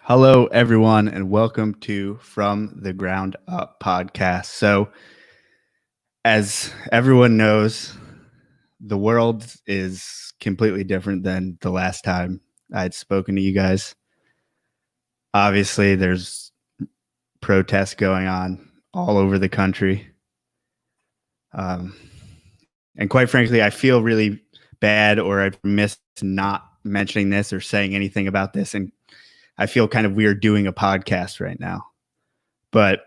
Hello, everyone, and welcome to From the Ground Up podcast. So, as everyone knows, the world is completely different than the last time I had spoken to you guys. Obviously, there's protests going on all over the country. And quite frankly, I feel really bad, or I've missed not mentioning this or saying anything about this. And I feel kind of weird doing a podcast right now. But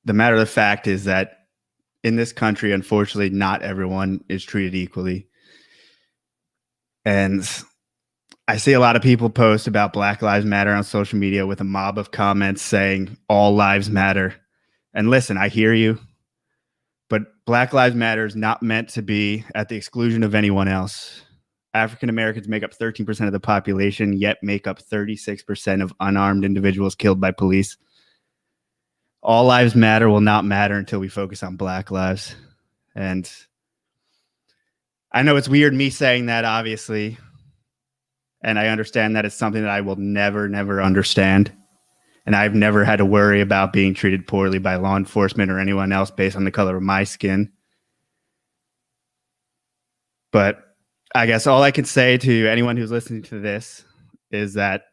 the matter of the fact is that in this country, unfortunately, not everyone is treated equally. And I see a lot of people post about Black Lives Matter on social media with a mob of comments saying all lives matter. And listen, I hear you, but Black Lives Matter is not meant to be at the exclusion of anyone else. African Americans make up 13% of the population, yet make up 36% of unarmed individuals killed by police. All lives matter will not matter until we focus on Black lives. And I know it's weird me saying that, obviously. And I understand that it's something that I will never understand. And I've never had to worry about being treated poorly by law enforcement or anyone else based on the color of my skin. But I guess all I can say to anyone who's listening to this is that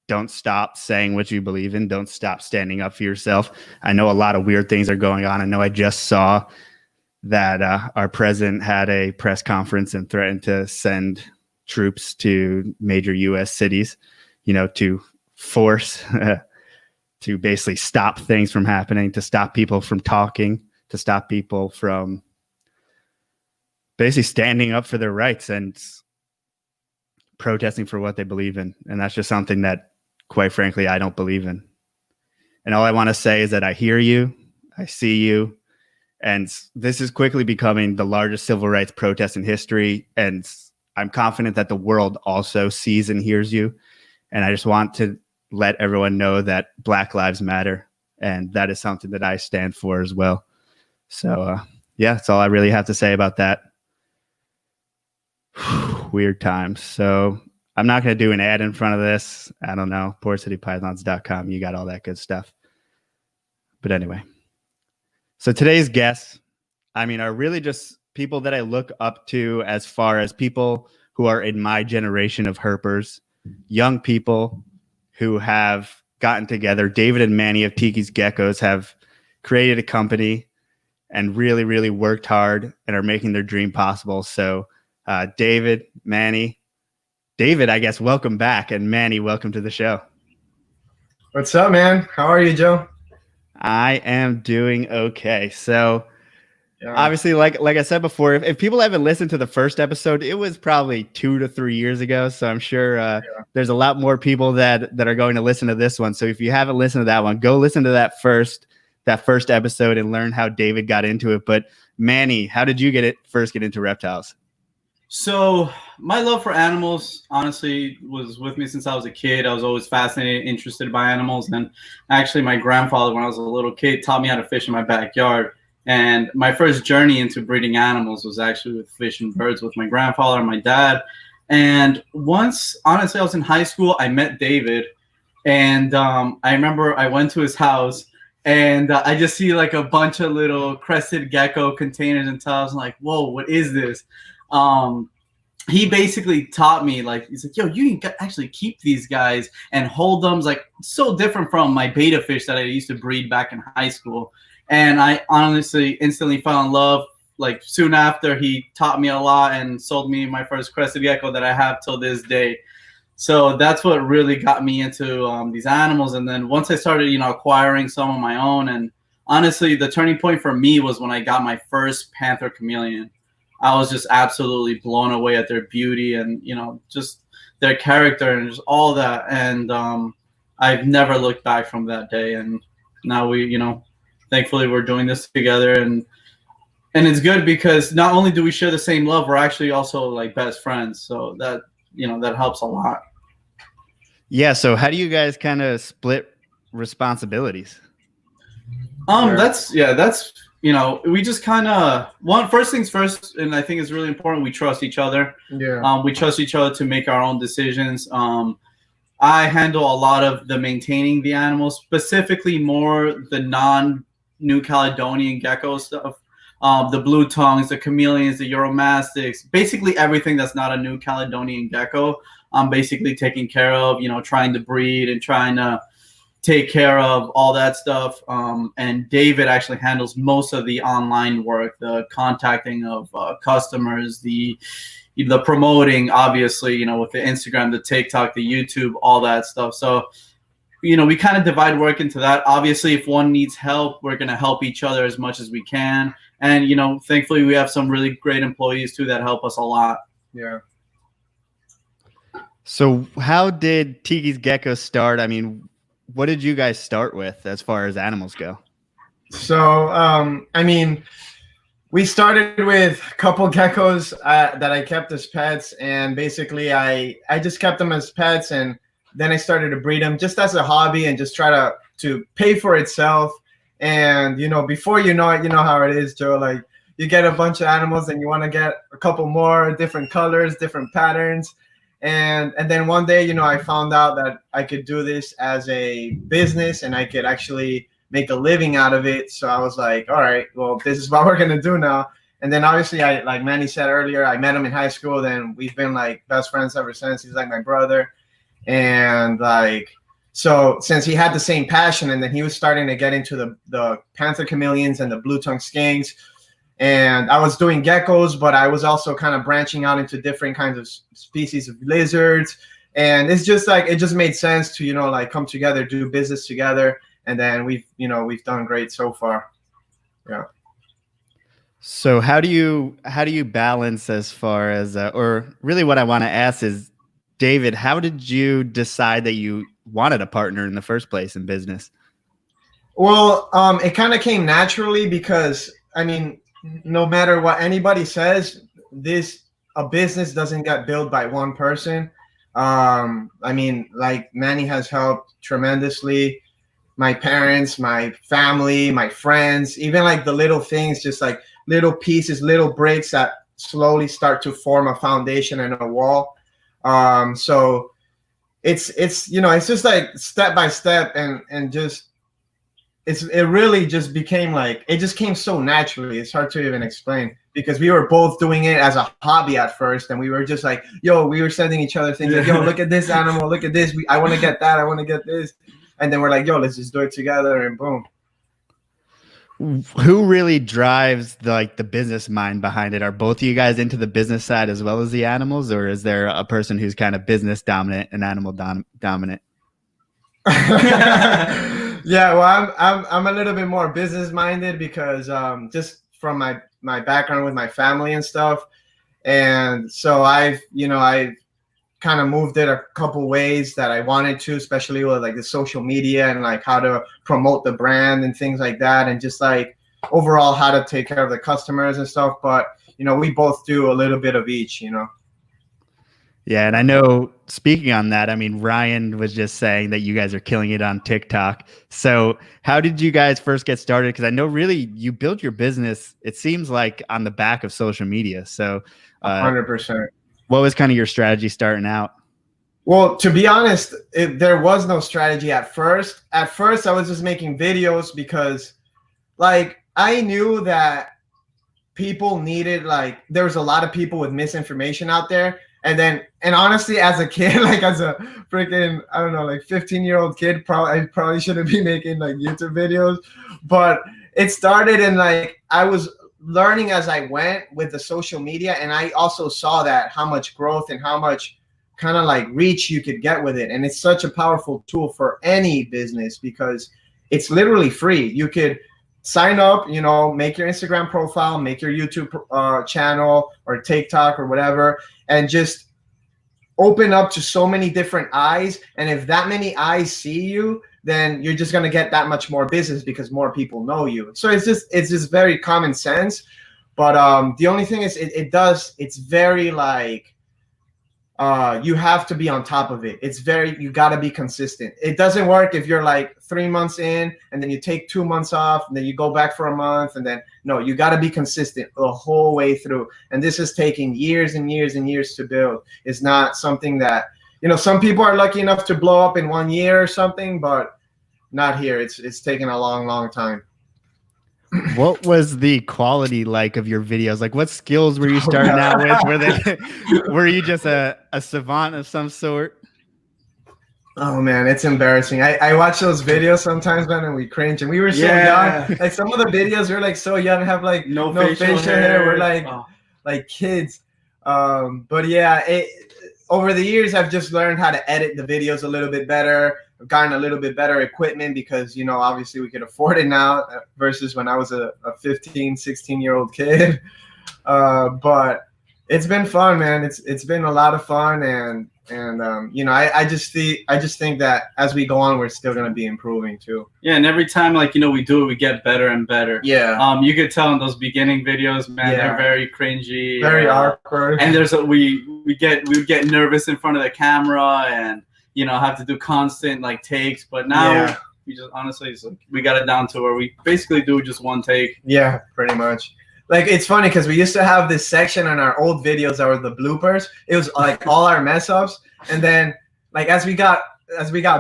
don't stop saying what you believe in. Don't stop standing up for yourself. I know a lot of weird things are going on. I know I just saw that our president had a press conference and threatened to send troops to major U.S. cities, to force, to basically stop things from happening, to stop people from talking, to stop people from basically standing up for their rights and protesting for what they believe in. And that's just something that, quite frankly, I don't believe in. And all I want to say is that I hear you, I see you, and this is quickly becoming the largest civil rights protest in history. And I'm confident that the world also sees and hears you. And I just want to let everyone know that Black Lives Matter. And that is something that I stand for as well. So, yeah, that's all I really have to say about that. Weird times. So I'm not going to do an ad in front of this. I don't know. PortCityPythons.com. You got all that good stuff. But anyway, so today's guests, are really just people that I look up to as far as people who are in my generation of herpers, young people who have gotten together. David and Manny of Tikis Gecko have created a company and really worked hard and are making their dream possible. So David, Manny, David, I guess, welcome back. And Manny, welcome to the show. What's up, man? How are you, Joe? I am doing okay. So obviously, like I said before, if people haven't listened to the first episode, it was probably 2 to 3 years ago. So I'm sure there's a lot more people that are going to listen to this one. So if you haven't listened to that one, go listen to that first episode and learn how David got into it. But Manny, how did you first get into reptiles? So my love for animals, honestly, was with me since I was a kid. I was always fascinated, interested by animals. And actually, my grandfather, when I was a little kid, taught me how to fish in my backyard. And my first journey into breeding animals was actually with fish and birds with my grandfather and my dad. And once, honestly, I was in high school, I met David. And I remember I went to his house. And I just see like a bunch of little Crested gecko containers and tubs. I'm like, whoa, what is this? He basically taught me, like, he's like, yo, you can actually keep these guys and hold them. It's like so different from my beta fish that I used to breed back in high school. And I honestly instantly fell in love. Like soon after, he taught me a lot and sold me my first Crested gecko that I have till this day. So that's what really got me into these animals. And then once I started, acquiring some of my own, and honestly, the turning point for me was when I got my first panther chameleon. I was just absolutely blown away at their beauty and, just their character and just all that. And I've never looked back from that day. And now we, thankfully we're doing this together. And it's good because not only do we share the same love, we're actually also like best friends. So that, that helps a lot. Yeah. So how do you guys kind of split responsibilities? That's we just kind of first things first, and I think it's really important. We trust each other. Yeah. We trust each other to make our own decisions. I handle a lot of the maintaining the animals, specifically more the non-New Caledonian Gecko stuff. The blue tongues, the chameleons, the Euromastics, basically everything that's not a New Caledonian Gecko. I'm basically taking care of, trying to breed and trying to take care of all that stuff. And David actually handles most of the online work, the contacting of customers, the promoting, obviously, with the Instagram, the TikTok, the YouTube, all that stuff. So, we kind of divide work into that. Obviously, if one needs help, we're going to help each other as much as we can. And, thankfully, we have some really great employees, too, that help us a lot. Yeah. So how did Tikis Gecko start? I mean, what did you guys start with as far as animals go? So, I mean, we started with a couple geckos that I kept as pets, and basically I just kept them as pets, and then I started to breed them just as a hobby and just try to pay for itself. And before you know it, you know how it is, Joe. Like, you get a bunch of animals and you want to get a couple more, different colors, different patterns. And then one day, I found out that I could do this as a business and I could actually make a living out of it. So I was like, all right, well, this is what we're going to do now. And then obviously, like Manny said earlier, I met him in high school. Then we've been like best friends ever since. He's like my brother. And so since he had the same passion, and then he was starting to get into the panther chameleons and the blue tongue skinks, and I was doing geckos, but I was also kind of branching out into different kinds of species of lizards. And it's just like, it just made sense to, come together, do business together. And then we've done great so far. Yeah. So how do you balance as far as, or really what I want to ask is, David, how did you decide that you wanted a partner in the first place in business? Well, it kind of came naturally because, I mean, no matter what anybody says, a business doesn't get built by one person. I mean, like, Manny has helped tremendously. My parents, my family, my friends, even like the little things, just like little pieces, little bricks that slowly start to form a foundation and a wall. So it's just like step by step, and just it really just became like, it just came so naturally. It's hard to even explain, because we were both doing it as a hobby at first, and we were just like, we were sending each other things like, look at this animal, look at this, I want to get that, I want to get this, and then we're like, let's just do it together, and boom. Who really drives the business mind behind it? Are both of you guys into the business side as well as the animals, or is there a person who's kind of business dominant and animal dominant? Yeah, well, I'm a little bit more business minded because just from my background with my family and stuff, and so I've kind of moved it a couple ways that I wanted to, especially with like the social media and like how to promote the brand and things like that, and just like overall how to take care of the customers and stuff. But we both do a little bit of each. Yeah, and I know, speaking on that, I mean, Ryan was just saying that you guys are killing it on TikTok. So how did you guys first get started? Because I know really you built your business, it seems like, on the back of social media. So 100%. What was kind of your strategy starting out? Well, to be honest, there was no strategy at first. At first, I was just making videos because, like, I knew that people needed, like, there was a lot of people with misinformation out there. And honestly, as a kid, like as a freaking, I don't know, like 15-year-old kid, I probably shouldn't be making like YouTube videos. But it started, and like I was learning as I went with the social media, and I also saw that how much growth and how much kind of like reach you could get with it. And it's such a powerful tool for any business because it's literally free. You could sign up, make your Instagram profile, make your YouTube channel or TikTok or whatever, and just open up to so many different eyes. And if that many eyes see you, then you're just going to get that much more business because more people know you. So it's just very common sense. But the only thing is it's very like, you have to be on top of it. You got to be consistent. It doesn't work if you're like 3 months in and then you take 2 months off and then you go back for a month, and then no, you got to be consistent the whole way through. And this is taking years and years and years to build. It's not something that you know, some people are lucky enough to blow up in 1 year or something, but not here. It's taken a long time. What was the quality like of your videos? Like, what skills were you starting out with? Were you just a savant of some sort? Oh man, it's embarrassing. I watch those videos sometimes, man, and we cringe. And we were so young. Like some of the videos, we're like so young, have like no facial hair. We're like kids. But yeah, over the years, I've just learned how to edit the videos a little bit better. I've gotten a little bit better equipment because, you know, obviously we could afford it now versus when I was a 15, 16-year-old kid. But it's been fun, man. It's been a lot of fun, and you know, I just think that as we go on, we're still gonna be improving too. Yeah, and every time, like, you know, we do it, we get better and better. Yeah. You could tell in those beginning videos, man, they're very cringy, very awkward. And we would get nervous in front of the camera, and you know, have to do constant like takes. But now we just honestly, we got it down to where we basically do just one take. Yeah, pretty much. Like, it's funny because we used to have this section on our old videos that were the bloopers. It was like all our mess ups, and then like as we got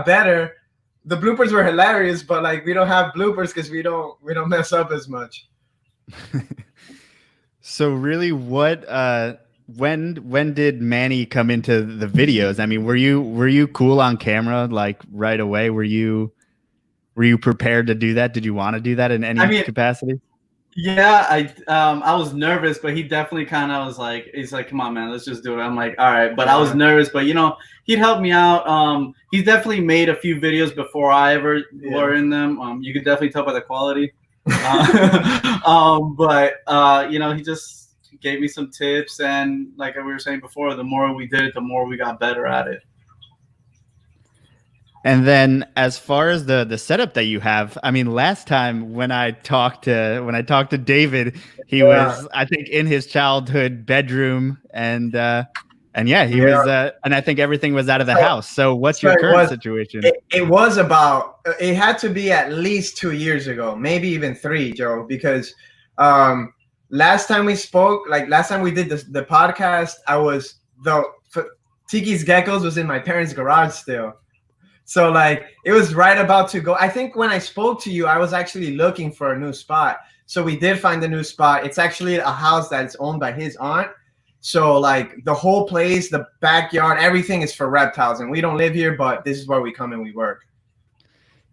better, the bloopers were hilarious. But like we don't have bloopers because we don't mess up as much. So really, what when did Manny come into the videos? I mean, were you cool on camera like right away? Were you prepared to do that? Did you want to do that in any capacity? Yeah, I was nervous, but he definitely kind of was like, he's like, come on, man, let's just do it. I'm like, all right, but I was nervous, but you know, he'd help me out. He's definitely made a few videos before I ever were in them. You could definitely tell by the quality. But you know, he just gave me some tips, and like we were saying before, the more we did it, the more we got better at it. And then as far as the setup that you have, I mean, last time when I talked to David, he was, I think, in his childhood bedroom, and yeah, he was, and I think everything was out of the house. So what's your current situation? It had to be at least 2 years ago, maybe even 3, Joe, because last time we spoke, like last time we did the podcast, Tikis Geckos was in my parents' garage still. So like it was right about to go. I think when I spoke to you, I was actually looking for a new spot. So we did find a new spot. It's actually a house that's owned by his aunt. So like the whole place, the backyard, everything is for reptiles. And we don't live here, but this is where we come and we work.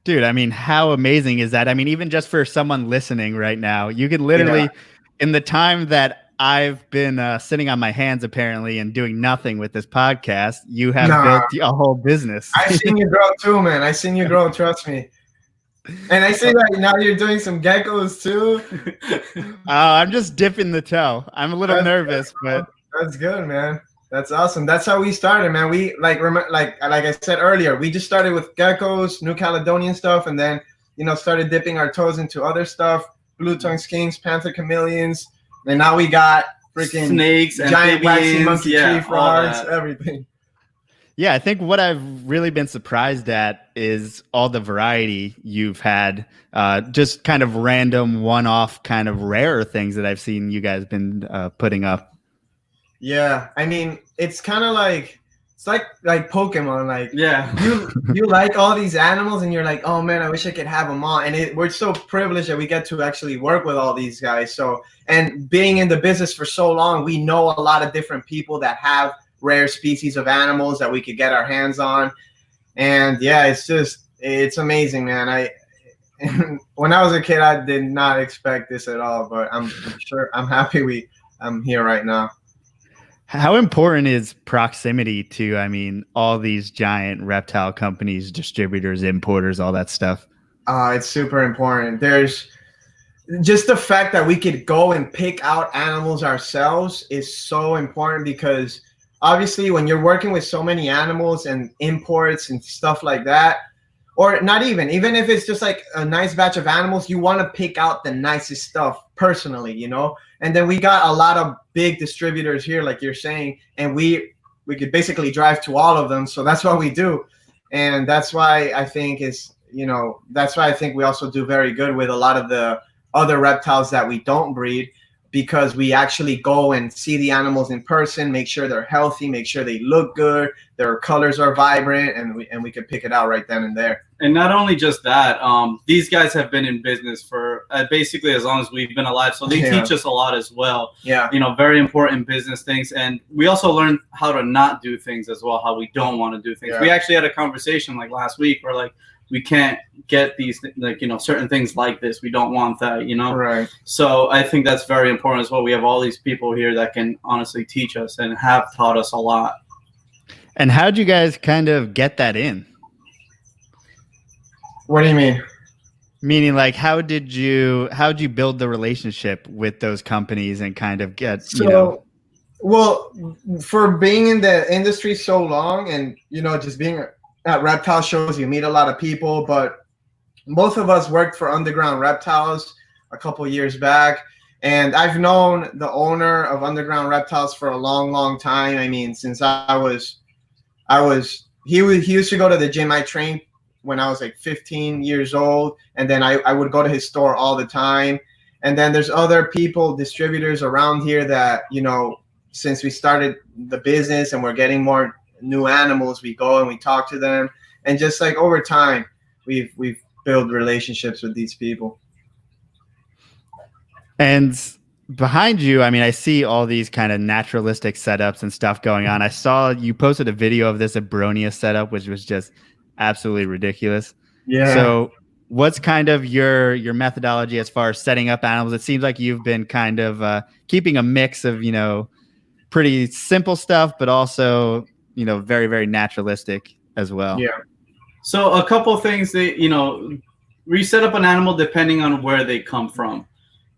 Dude, I mean, how amazing is that? I mean, even just for someone listening right now, you could literally, in the time that I've been sitting on my hands apparently and doing nothing with this podcast, you have built a whole business. I've seen you grow too, man. I've seen you grow, trust me. And I see that now you're doing some geckos too. I'm just dipping the toe. I'm a little nervous, but that's good, man. That's awesome. That's how we started, man. We like I said earlier, we just started with geckos, New Caledonian stuff, and then, you know, started dipping our toes into other stuff, blue tongue skinks, panther chameleons. And now we got freaking snakes, giant waxy monkey tree frogs, everything. Yeah, I think what I've really been surprised at is all the variety you've had. Just kind of random, one-off, kind of rarer things that I've seen you guys been putting up. Yeah, I mean, it's kind of like like Pokemon. Like, you like all these animals, and you're like, oh man, I wish I could have them all. And we're so privileged that we get to actually work with all these guys. So, and being in the business for so long, we know a lot of different people that have rare species of animals that we could get our hands on. And yeah, it's amazing, man. When I was a kid, I did not expect this at all, but I'm happy I'm here right now. How important is proximity to, I mean, all these giant reptile companies, distributors, importers, all that stuff? It's super important. There's just the fact that we could go and pick out animals ourselves is so important, because obviously when you're working with so many animals and imports and stuff like that, or not even if it's just like a nice batch of animals, you want to pick out the nicest stuff personally, you know? And then we got a lot of big distributors here, like you're saying, and we could basically drive to all of them. So that's what we do. And that's why I think we also do very good with a lot of the other reptiles that we don't breed, because we actually go and see the animals in person, make sure they're healthy, make sure they look good, their colors are vibrant, and we can pick it out right then and there. And not only just that, these guys have been in business for basically as long as we've been alive. So they teach us a lot as well. Yeah. You know, very important business things. And we also learn how to not do things as well, how we don't want to do things. Yeah. We actually had a conversation like last week where like, we can't get these, like, you know, certain things like this. We don't want that, you know? Right. So I think that's very important as well. We have all these people here that can honestly teach us and have taught us a lot. And how'd you guys kind of get that in? What do you mean? Meaning, like, how'd you build the relationship with those companies and kind of get, you know? Well, for being in the industry so long and, you know, just being at reptile shows, you meet a lot of people, but both of us worked for Underground Reptiles a couple years back. And I've known the owner of Underground Reptiles for a long, long time. I mean, since he used to go to the gym I trained when I was like 15 years old. And then I would go to his store all the time. And then there's other people, distributors around here that, you know, since we started the business and we're getting more new animals, we go and we talk to them. And just like over time, we've built relationships with these people. And behind you, I mean, I see all these kind of naturalistic setups and stuff going on. I saw you posted a video of this Abronia setup, which was just absolutely ridiculous. Yeah. So what's kind of your methodology as far as setting up animals? It seems like you've been kind of keeping a mix of, you know, pretty simple stuff, but also, you know, very, very naturalistic as well. Yeah. So a couple of things that, you know, we set up an animal depending on where they come from.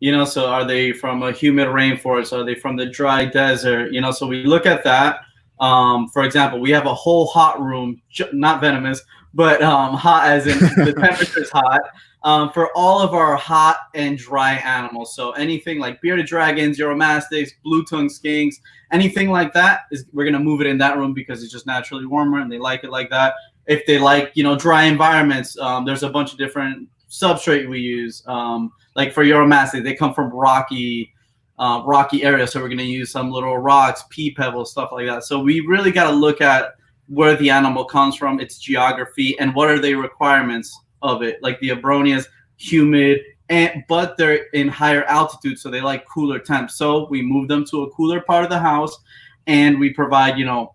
You know, so are they from a humid rainforest? Are they from the dry desert? You know, so we look at that. For example, we have a whole hot room, not venomous, but hot as in the temperature's hot, for all of our hot and dry animals. So anything like bearded dragons, Uromastics, blue-tongued skinks, anything like that, we're going to move it in that room because it's just naturally warmer and they like it like that. If they like, you know, dry environments, there's a bunch of different substrate we use. Like for Uromastics, they come from rocky areas, so we're going to use some little rocks, pea pebbles, stuff like that. So we really got to look at where the animal comes from, its geography, and what are the requirements of it. Like the Abronias, humid, but they're in higher altitude, so they like cooler temps. So we move them to a cooler part of the house, and we provide, you know,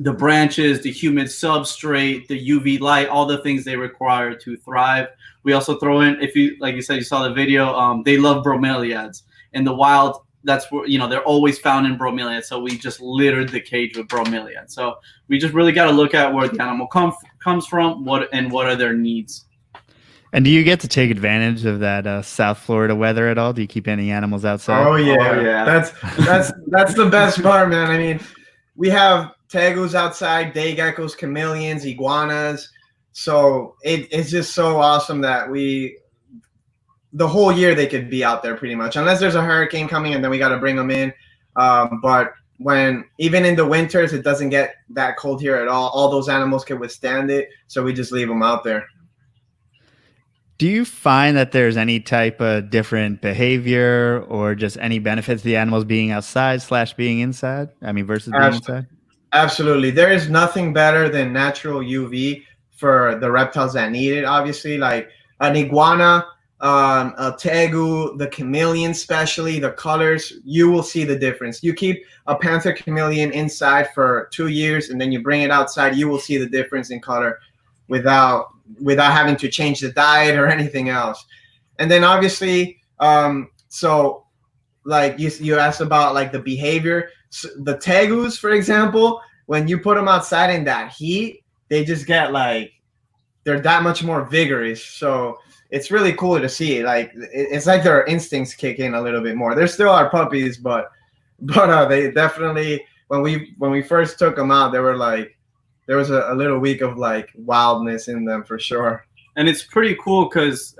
the branches, the humid substrate, the UV light, all the things they require to thrive. We also throw in, if you, like you said, you saw the video, they love bromeliads. In the wild, that's where, you know, they're always found in bromeliads. So we just littered the cage with bromeliads. So we just really got to look at where the animal comes from, what are their needs. And do you get to take advantage of that South Florida weather at all? Do you keep any animals outside? Oh yeah. That's the best part, man. I mean, we have tegus outside, day geckos, chameleons, iguanas. So it's just so awesome that the whole year they could be out there pretty much, unless there's a hurricane coming and then we got to bring them in. But even in the winters, it doesn't get that cold here at all. All those animals can withstand it. So we just leave them out there. Do you find that there's any type of different behavior or just any benefits to the animals being outside / being inside? I mean, versus being inside? Absolutely. There is nothing better than natural UV for the reptiles that need it, obviously. Like an iguana, a tegu, the chameleon, especially the colors, you will see the difference. You keep a panther chameleon inside for 2 years and then you bring it outside, you will see the difference in color without having to change the diet or anything else. And then obviously, so like you asked about like the behavior. So the tegus, for example, when you put them outside in that heat, they just get like, they're that much more vigorous. So it's really cool to see. Like it's like their instincts kick in a little bit more. They're still our puppies, but they definitely, when we first took them out, they were like, there was a little week of like wildness in them for sure. And it's pretty cool because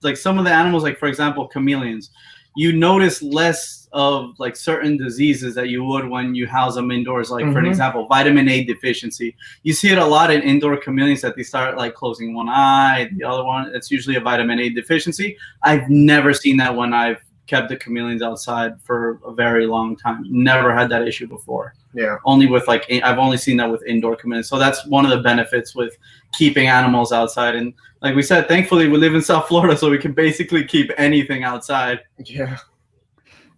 like some of the animals, like for example, chameleons, you notice less of like certain diseases that you would when you house them indoors. Like for an example, vitamin A deficiency. You see it a lot in indoor chameleons that they start like closing one eye, the other one. It's usually a vitamin A deficiency. I've never seen that when I've kept the chameleons outside for a very long time. Never had that issue before. Yeah. Only with like, I've only seen that with indoor chameleons. So that's one of the benefits with keeping animals outside. And like we said, thankfully we live in South Florida, so we can basically keep anything outside. Yeah.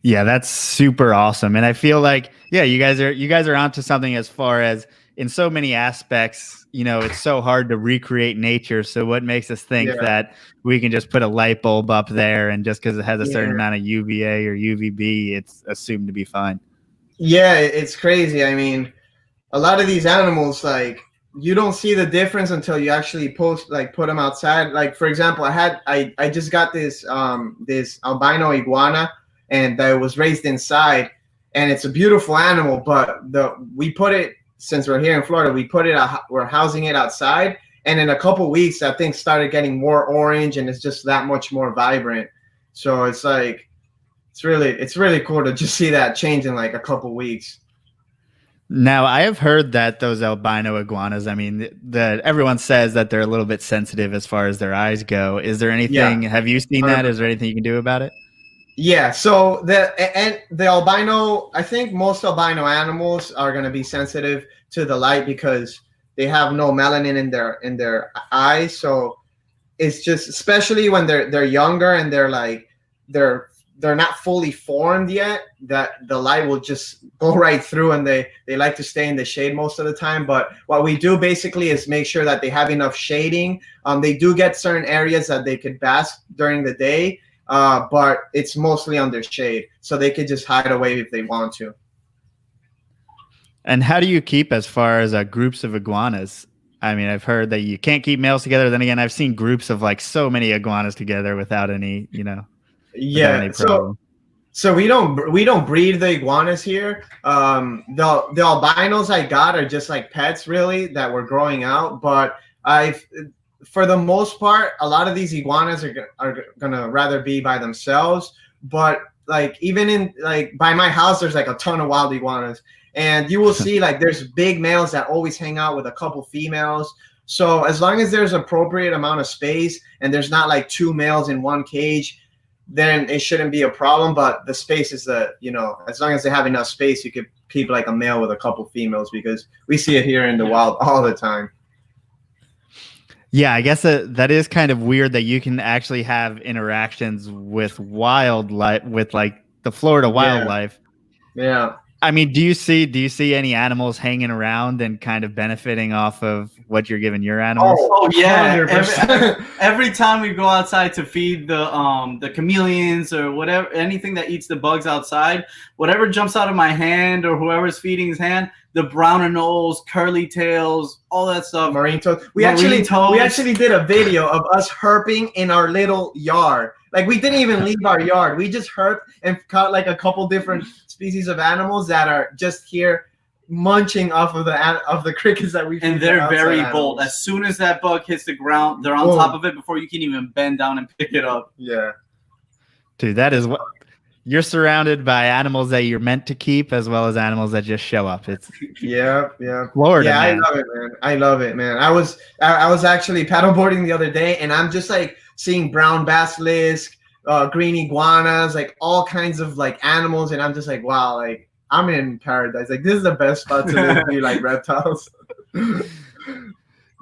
Yeah, that's super awesome. And I feel like, yeah, you guys are onto something as far as in so many aspects, you know, it's so hard to recreate nature. So what makes us think that we can just put a light bulb up there and just because it has a certain amount of UVA or UVB, it's assumed to be fine? Yeah, it's crazy. I mean, a lot of these animals, like, you don't see the difference until you actually put them outside. Like, for example, I just got this this albino iguana, and that was raised inside, and it's a beautiful animal. But we put it, since we're here in Florida, we're housing it outside, and in a couple weeks, that thing started getting more orange, and it's just that much more vibrant. So it's like, it's really cool to just see that change in like a couple weeks. Now, I have heard that those albino iguanas, I mean, everyone says that they're a little bit sensitive as far as their eyes go. Is there anything, have you seen that? Is there anything you can do about it? Yeah, so the albino, I think most albino animals are going to be sensitive to the light because they have no melanin in their eyes. So it's just, especially when they're younger and they're not fully formed yet, that the light will just go right through, and they like to stay in the shade most of the time. But what we do basically is make sure that they have enough shading. They do get certain areas that they could bask during the day, but it's mostly under shade, so they could just hide away if they want to. And how do you keep as far as groups of iguanas? I mean, I've heard that you can't keep males together. Then again, I've seen groups of like so many iguanas together without any, you know. Yeah, so we don't breed the iguanas here. The albinos I got are just like pets, really, that were growing out. But for the most part, a lot of these iguanas are gonna rather be by themselves. But like, even in like by my house, there's like a ton of wild iguanas, and you will see like there's big males that always hang out with a couple females. So as long as there's appropriate amount of space and there's not like two males in one cage, then it shouldn't be a problem. But the space is as long as they have enough space, you could keep like a male with a couple females, because we see it here in the wild all the time. Yeah, I guess that is kind of weird that you can actually have interactions with wildlife, with like the Florida wildlife. Yeah. I mean, do you see any animals hanging around and kind of benefiting off of what you're giving your animals? Oh yeah. Every time we go outside to feed the chameleons or whatever, anything that eats the bugs outside, whatever jumps out of my hand or whoever's feeding his hand, the brown and nose, curly tails, all that stuff. Marine toads. We actually did a video of us herping in our little yard. Like, we didn't even leave our yard. We just herped and caught like a couple different species of animals that are just here munching off of the crickets that we feed. And they're very bold. As soon as that bug hits the ground, they're on top of it before you can even bend down and pick it up. Yeah. Dude, that is what you're surrounded by, animals that you're meant to keep as well as animals that just show up. It's yeah. Florida, yeah, man. I love it, man. I was actually paddleboarding the other day, and I'm just like seeing brown basilisk, green iguanas, like all kinds of like animals, and I'm just like, wow, like I'm in paradise. Like, this is the best spot to live, be like reptiles.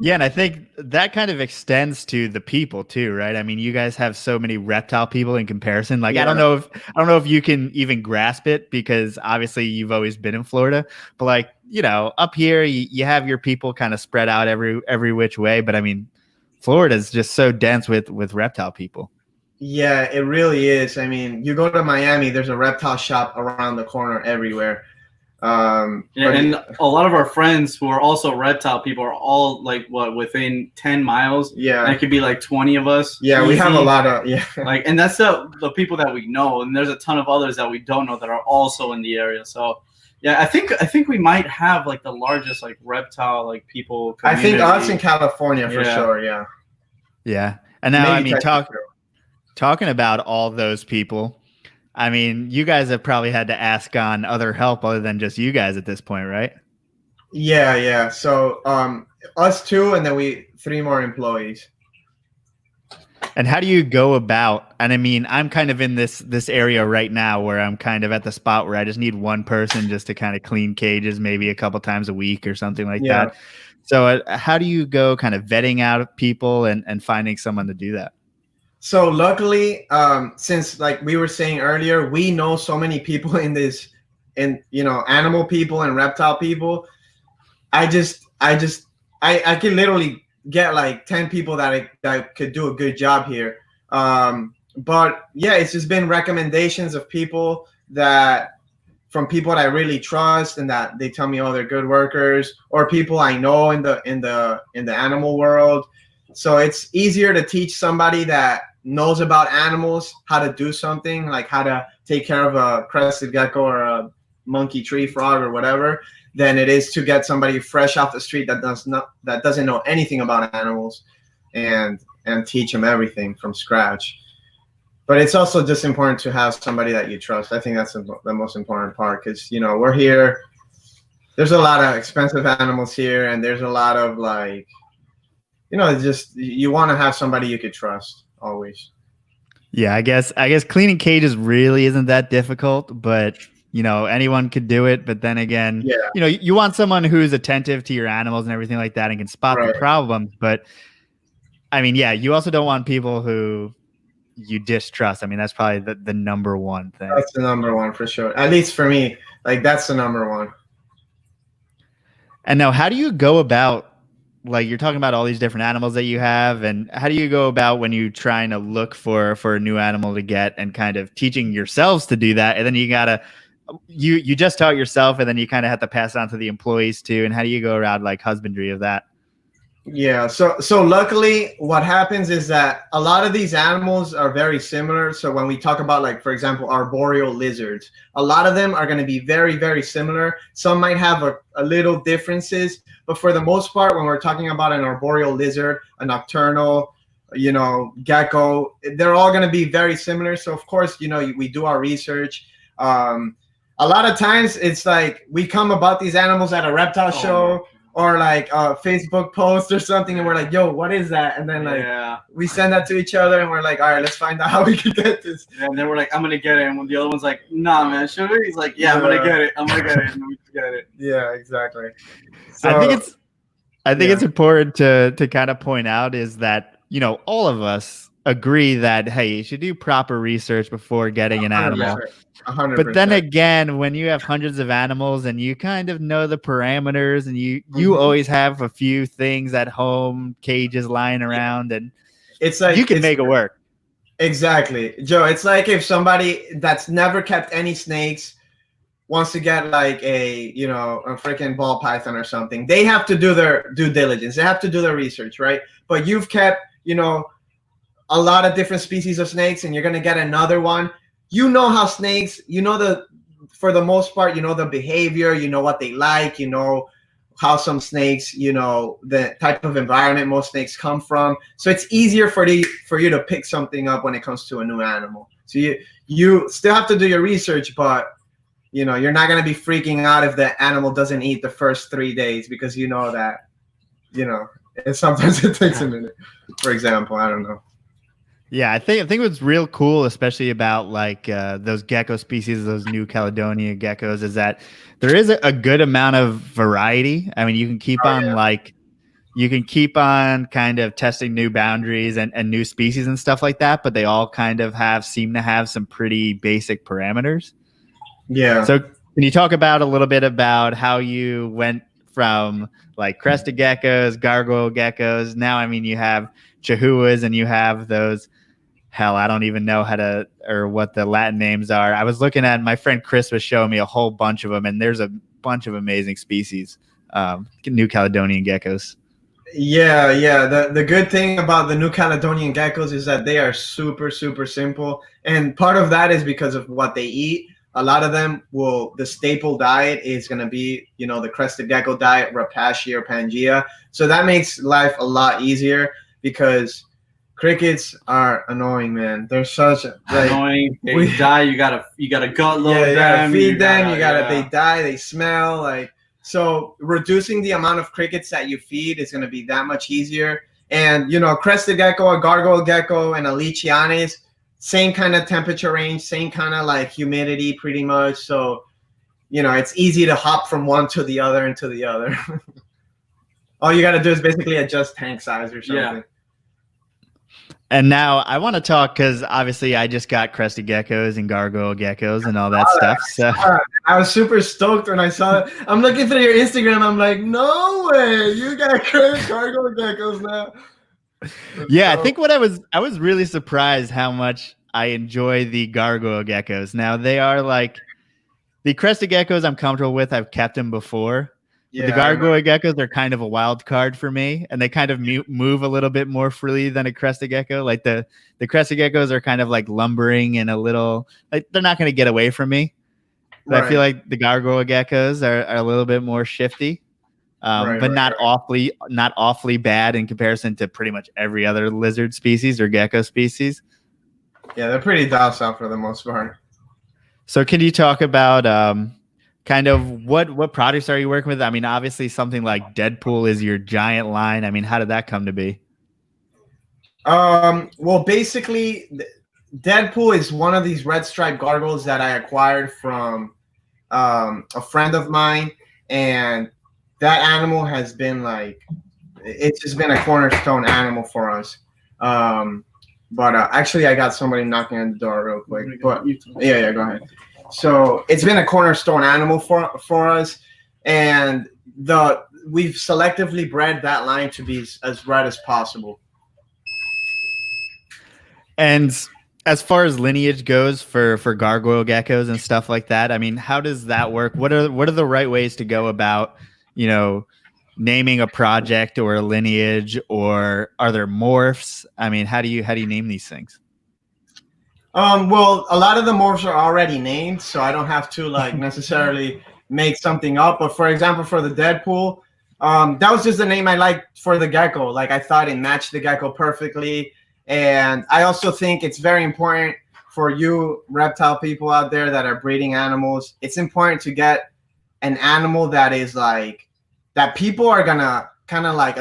Yeah, and I think that kind of extends to the people too, right? I mean, you guys have so many reptile people in comparison. Like, I don't know if you can even grasp it, because obviously you've always been in Florida, but like, up here you have your people kind of spread out every which way. But I mean, Florida is just so dense with reptile people. Yeah, it really is. I mean, you go to Miami, there's a reptile shop around the corner everywhere. And a lot of our friends who are also reptile people are all like within 10 miles. Yeah, and it could be like 20 of us. Yeah, easy. We have a lot of like, and that's the people that we know, and there's a ton of others that we don't know that are also in the area. So yeah, I think we might have like the largest like reptile like people community. I think us in California for sure. Yeah, and now maybe, I mean, talking about all those people, I mean, you guys have probably had to ask on other help other than just you guys at this point, right? Yeah. So us two, and then 3 more employees. And how do you go about, and I mean, I'm kind of in this area right now where I'm kind of at the spot where I just need one person just to kind of clean cages, maybe a couple times a week or something like Yeah. that. So how do you go kind of vetting out people and finding someone to do that? So luckily, since like we were saying earlier, we know so many people in this, animal people and reptile people. I can literally get like 10 people that could do a good job here. But yeah, it's just been recommendations of people from people that I really trust and that they tell me, oh, they're good workers, or people I know in the animal world. So it's easier to teach somebody that knows about animals how to do something, like how to take care of a crested gecko or a monkey tree frog or whatever, than it is to get somebody fresh off the street that doesn't know anything about animals and teach them everything from scratch. But it's also just important to have somebody that you trust. I think that's the most important part, because we're here. There's a lot of expensive animals here, and there's a lot of like, just you want to have somebody you could trust always. Yeah, I guess cleaning cages really isn't that difficult, but anyone could do it. But then again, you want someone who's attentive to your animals and everything like that and can spot the problems. But I mean, yeah, you also don't want people who you distrust. I mean, that's probably the number one thing. That's the number one for sure. At least for me, like that's the number one. And now, how do you go about, like, you're talking about all these different animals that you have, and how do you go about when you're trying to look for a new animal to get and kind of teaching yourselves to do that? And then you just taught yourself, and then you kind of have to pass it on to the employees too. And how do you go around like husbandry of that? Yeah, so luckily what happens is that a lot of these animals are very similar. So when we talk about, like, for example, arboreal lizards, a lot of them are going to be very, very similar. Some might have a little differences, but for the most part, when we're talking about an arboreal lizard, a nocturnal, gecko, they're all going to be very similar. So of course, we do our research. A lot of times it's like we come about these animals at a reptile show, or like a Facebook post or something, and we're like, yo, what is that? And then we send that to each other, and we're like, all right, let's find out how we can get this. And then we're like, I'm gonna get it. And when the other one's like, nah, man, should we? He's like, yeah, I'm gonna get it. And we get it. Yeah, exactly. So, I think it's important to kind of point out is that, all of us agree that, hey, you should do proper research before getting an animal. 100%. But then again, when you have hundreds of animals and you kind of know the parameters, and you always have a few things at home, cages lying around, and it's like you can make it work. Exactly, Joe. It's like if somebody that's never kept any snakes wants to get like a freaking ball python or something, they have to do their due diligence. They have to do their research, right? But you've kept a lot of different species of snakes, and you're gonna get another one. How snakes, for the most part, the behavior, what they like, how some snakes, the type of environment most snakes come from. So it's easier for you to pick something up when it comes to a new animal. So you still have to do your research, but you're not going to be freaking out if the animal doesn't eat the first 3 days, because that, and sometimes it takes a minute, for example. I don't know. Yeah, I think what's real cool, especially about like those gecko species, those new Caledonian geckos, is that there is a good amount of variety. I mean, you can keep on kind of testing new boundaries and new species and stuff like that, but they all kind of seem to have some pretty basic parameters. Yeah. So can you talk about a little bit about how you went from like crested geckos, gargoyle geckos? Now, I mean, you have Chahuas, and you have those. Hell, I don't even know what the Latin names are. I was looking at, my friend Chris was showing me a whole bunch of them, and there's a bunch of amazing species, new Caledonian geckos. Yeah. The good thing about the new Caledonian geckos is that they are super, super simple. And part of that is because of what they eat. A lot of them the staple diet is going to be, the crested gecko diet, Rapacia or Pangea. So that makes life a lot easier, because crickets are annoying, man. They're such annoying. They die. You gotta gut load them. You gotta feed them. They die. They smell. So reducing the amount of crickets that you feed is gonna be that much easier. And you know, Crested Gecko, a Gargoyle Gecko, and a Leachianus, same kind of temperature range, same kind of like humidity, pretty much. So, you know, it's easy to hop from one to the other and to the other. All you got to do is basically adjust tank size or something. Yeah. And now I want to talk because obviously I just got Crested Geckos and Gargoyle Geckos and all that stuff. So I was super stoked when I saw it. I'm looking through your Instagram. I'm like, no way, you got Gargoyle Geckos now. yeah, I think what I was really surprised how much I enjoy the Gargoyle Geckos. Now they are like the Crested Geckos I'm comfortable with. I've kept them before. Yeah, the Gargoyle Geckos are kind of a wild card for me, and they kind of move a little bit more freely than a Crested Gecko. Like the Crested Geckos are kind of like lumbering and a little like they're not going to get away from me. But right. I feel like the Gargoyle Geckos are a little bit more shifty, but not awfully bad in comparison to pretty much every other lizard species or gecko species. Yeah, they're pretty docile for the most part. So can you talk about kind of what products are you working with? I mean, obviously something like Deadpool is your giant line. I mean, how did that come to be? Well, basically, Deadpool is one of these red striped gargoyles that I acquired from a friend of mine, and that animal has been like, it's just been a cornerstone animal for us. But actually, I got somebody knocking on the door real quick. But yeah, go ahead. So it's been a cornerstone animal for us, and we've selectively bred that line to be as red as possible. And as far as lineage goes for gargoyle geckos and stuff like that, I mean, how does that work? What are the right ways to go about, you know, naming a project or a lineage, or are there morphs? I mean, how do you name these things? Well, a lot of the morphs are already named, so I don't have to like necessarily make something up. But for example, for the Deadpool, that was just the name I liked for the gecko. Like I thought it matched the gecko perfectly. And I also think it's very important for you reptile people out there that are breeding animals. It's important to get an animal that is like, that people are gonna kind of like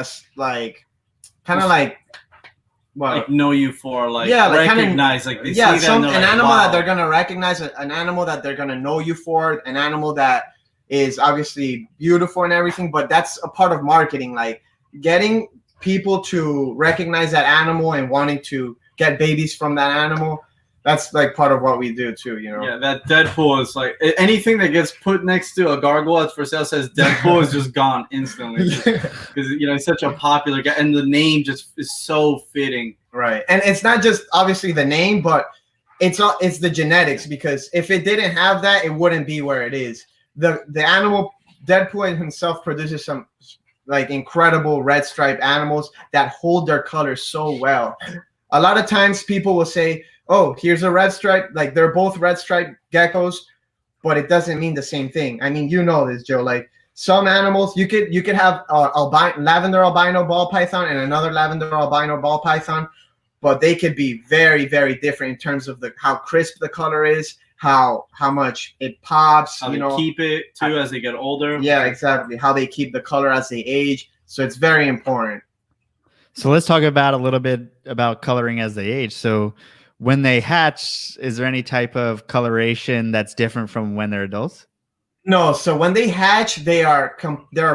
know you for, like, yeah, like recognize, like they yeah, see that and an like, animal wow. that they're gonna recognize, an animal that they're gonna know you for, an animal that is obviously beautiful and everything. But that's a part of marketing, like getting people to recognize that animal and wanting to get babies from that animal. That's like part of what we do too, you know. Yeah, that Deadpool is like anything that gets put next to a gargoyle that's for sale says Deadpool is just gone instantly, because you know, it's such a popular guy, and the name just is so fitting. Right, and it's not just obviously the name, but it's the genetics, because if it didn't have that, it wouldn't be where it is. The animal Deadpool himself produces some like incredible red striped animals that hold their color so well. A lot of times people will say, oh, here's a red stripe, like they're both red striped geckos, but it doesn't mean the same thing. I mean, you know this, Joe. Like some animals, you could have lavender albino ball python and another lavender albino ball python, but they could be very, very different in terms of how crisp the color is, how much it pops, how they keep it too as they get older. Yeah, exactly. How they keep the color as they age. So it's very important. So let's talk about a little bit about coloring as they age. So when they hatch, is there any type of coloration that's different from when they're adults? No. So when they hatch, they're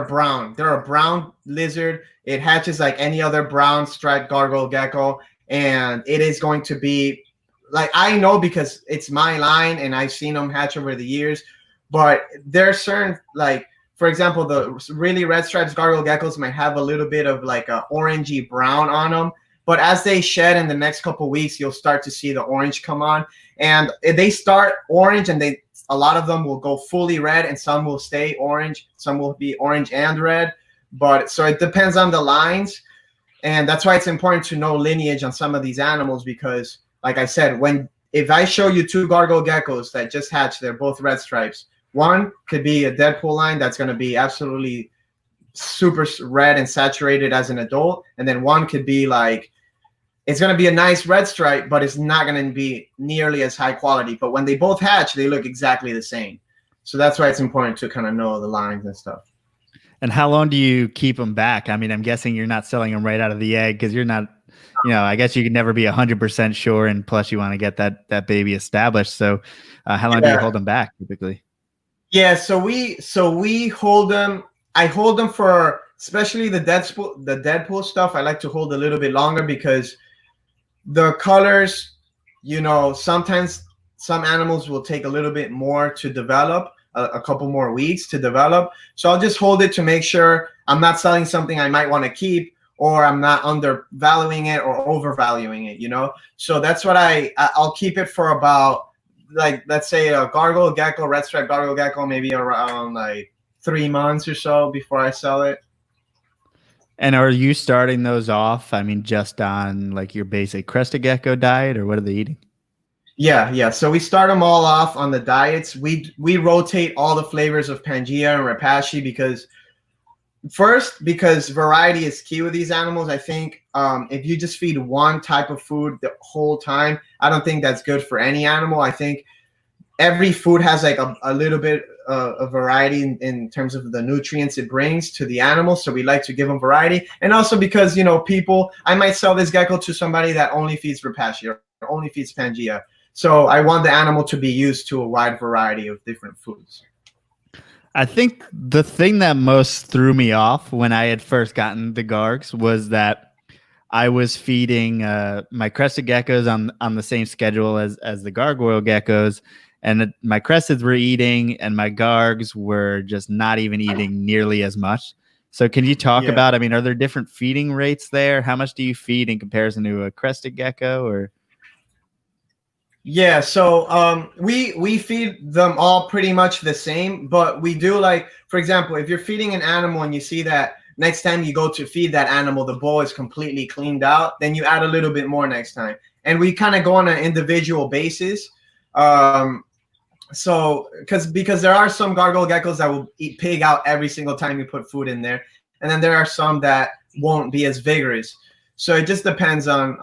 brown. They're a brown lizard. It hatches like any other brown striped gargoyle gecko, and it is going to be like, I know because it's my line and I've seen them hatch over the years. But there's certain, like for example, the really red striped gargoyle geckos might have a little bit of like a orangey brown on them. But as they shed in the next couple of weeks, you'll start to see the orange come on. And they start orange, and a lot of them will go fully red, and some will stay orange. Some will be orange and red. But so it depends on the lines. And that's why it's important to know lineage on some of these animals, because like I said, if I show you two gargoyle geckos that just hatched, they're both red stripes. One could be a Deadpool line that's going to be absolutely super red and saturated as an adult. And then one could be like, it's going to be a nice red stripe, but it's not going to be nearly as high quality. But when they both hatch, they look exactly the same. So that's why it's important to kind of know the lines and stuff. And how long do you keep them back? I mean, I'm guessing you're not selling them right out of the egg because you're not, I guess you can never be 100% sure. And plus you want to get that baby established. So how long do you hold them back typically? Yeah. So we hold them. I hold them for, especially the Deadpool stuff. I like to hold a little bit longer because the colors, sometimes some animals will take a little bit more to develop, a couple more weeks to develop. So I'll just hold it to make sure I'm not selling something I might want to keep, or I'm not undervaluing it or overvaluing it, So that's what I'll keep it for about, like, let's say a Gargoyle Gecko, red stripe Gargoyle Gecko, maybe around like 3 months or so before I sell it. And are you starting those off, I mean, just on like your basic Crested Gecko diet, or what are they eating? Yeah. So we start them all off on the diets. We rotate all the flavors of Pangea and Repashy because variety is key with these animals. I think if you just feed one type of food the whole time, I don't think that's good for any animal. I think every food has like a little bit of variety in terms of the nutrients it brings to the animal. So we like to give them variety. And also because, I might sell this gecko to somebody that only feeds Repashy or only feeds Pangea. So I want the animal to be used to a wide variety of different foods. I think the thing that most threw me off when I had first gotten the Gargs was that I was feeding my Crested Geckos on the same schedule as the Gargoyle Geckos, and my Cresteds were eating, and my Gargs were just not even eating nearly as much. So can you talk about, I mean, are there different feeding rates there? How much do you feed in comparison to a Crested Gecko? Or yeah, so we feed them all pretty much the same, but we do, like, for example, if you're feeding an animal and you see that next time you go to feed that animal, the bowl is completely cleaned out, then you add a little bit more next time. And we kind of go on an individual basis. So because there are some Gargoyle Geckos that will eat pig out every single time you put food in there, and then there are some that won't be as vigorous. So it just depends on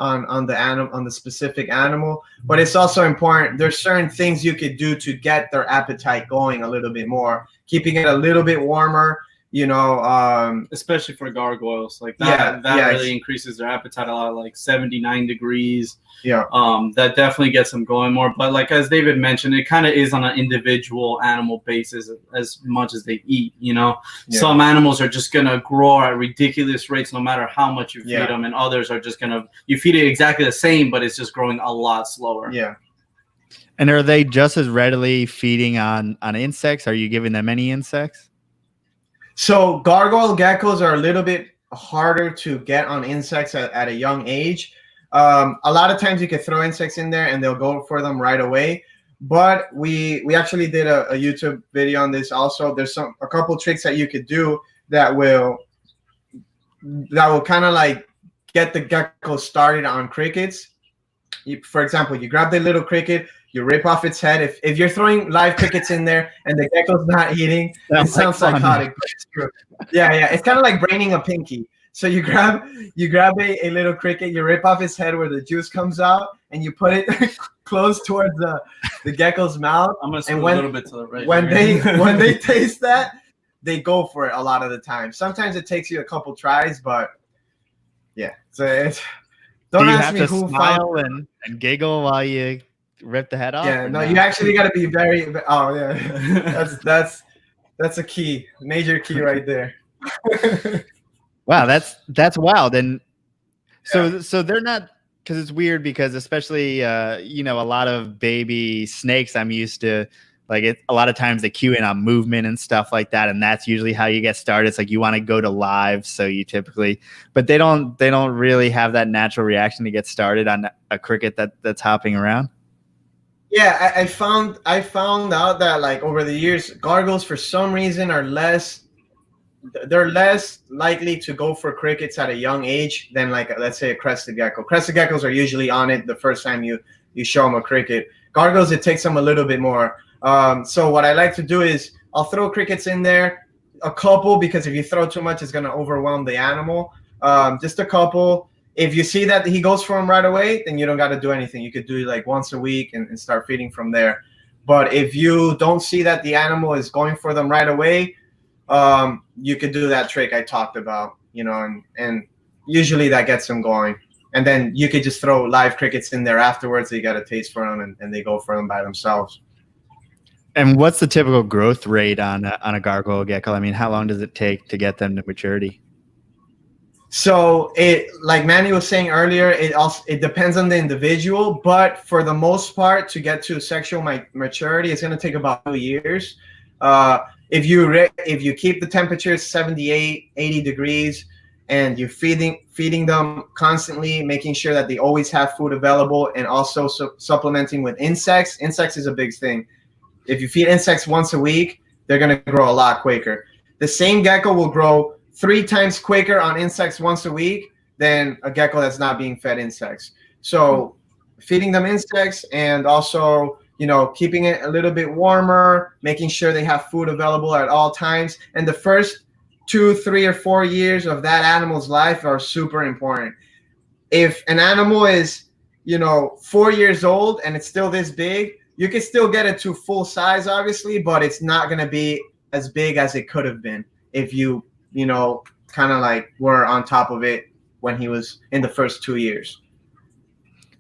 the animal, on the specific animal. But it's also important. There's certain things you could do to get their appetite going a little bit more, keeping it a little bit warmer. Especially for gargoyles, like that really increases their appetite a lot, like 79 degrees. Yeah. That definitely gets them going more. But like as David mentioned, it kind of is on an individual animal basis as much as they eat. Some animals are just gonna grow at ridiculous rates no matter how much you feed them, and others are just you feed it exactly the same, but it's just growing a lot slower. Yeah. And are they just as readily feeding on insects? Are you giving them any insects? So Gargoyle Geckos are a little bit harder to get on insects at a young age. A lot of times you can throw insects in there and they'll go for them right away. But we actually did a YouTube video on this also. There's a couple tricks that you could do that will kind of like get the gecko started on crickets. For example, you grab the little cricket, you rip off its head. If you're throwing live crickets in there and the gecko's not eating, it sounds psychotic, but it's true. Yeah. It's kind of like braining a pinky. So you grab a little cricket, you rip off its head where the juice comes out, and you put it close towards the gecko's mouth. I'm gonna swing a little bit to the right. When they taste that, they go for it a lot of the time. Sometimes it takes you a couple tries, but yeah. So it's don't ask me who smile and giggle while you rip the head off. Yeah, no, you actually got to be very. Oh yeah, that's a key, major key right there. Wow, that's wild. And so they're not, because it's weird, because especially a lot of baby snakes I'm used to, like a lot of times they cue in on movement and stuff like that, and that's usually how you get started. It's like you want to go to live, so you typically, but they don't really have that natural reaction to get started on a cricket that's hopping around. Yeah, I found out that, like, over the years, gargoyles for some reason are less likely to go for crickets at a young age than, like, let's say a Crested Gecko. Crested Geckos are usually on it the first time you show them a cricket. Gargoyles, it takes them a little bit more. So what I like to do is I'll throw crickets in there, a couple, because if you throw too much, it's going to overwhelm the animal. Just a couple. If you see that he goes for them right away, then you don't got to do anything. You could do it like once a week and start feeding from there. But if you don't see that the animal is going for them right away, you could do that trick I talked about, and usually that gets them going. And then you could just throw live crickets in there afterwards. So you got a taste for them, and they go for them by themselves. And what's the typical growth rate on a gargoyle gecko? I mean, how long does it take to get them to maturity? So like Manny was saying earlier, it depends on the individual, but for the most part, to get to sexual maturity, it's going to take about 2 years. If you keep the temperature 78, 80 degrees, and you're feeding them constantly, making sure that they always have food available, and also supplementing with insects. Insects is a big thing. If you feed insects once a week, they're going to grow a lot quicker. The same gecko will grow 3 times quicker on insects once a week than a gecko that's not being fed insects. So feeding them insects, and also, keeping it a little bit warmer, making sure they have food available at all times. And the first 2, 3, or 4 years of that animal's life are super important. If an animal is, 4 years old and it's still this big, you can still get it to full size, obviously, but it's not going to be as big as it could have been if you kind of like were on top of it when he was in the first 2 years.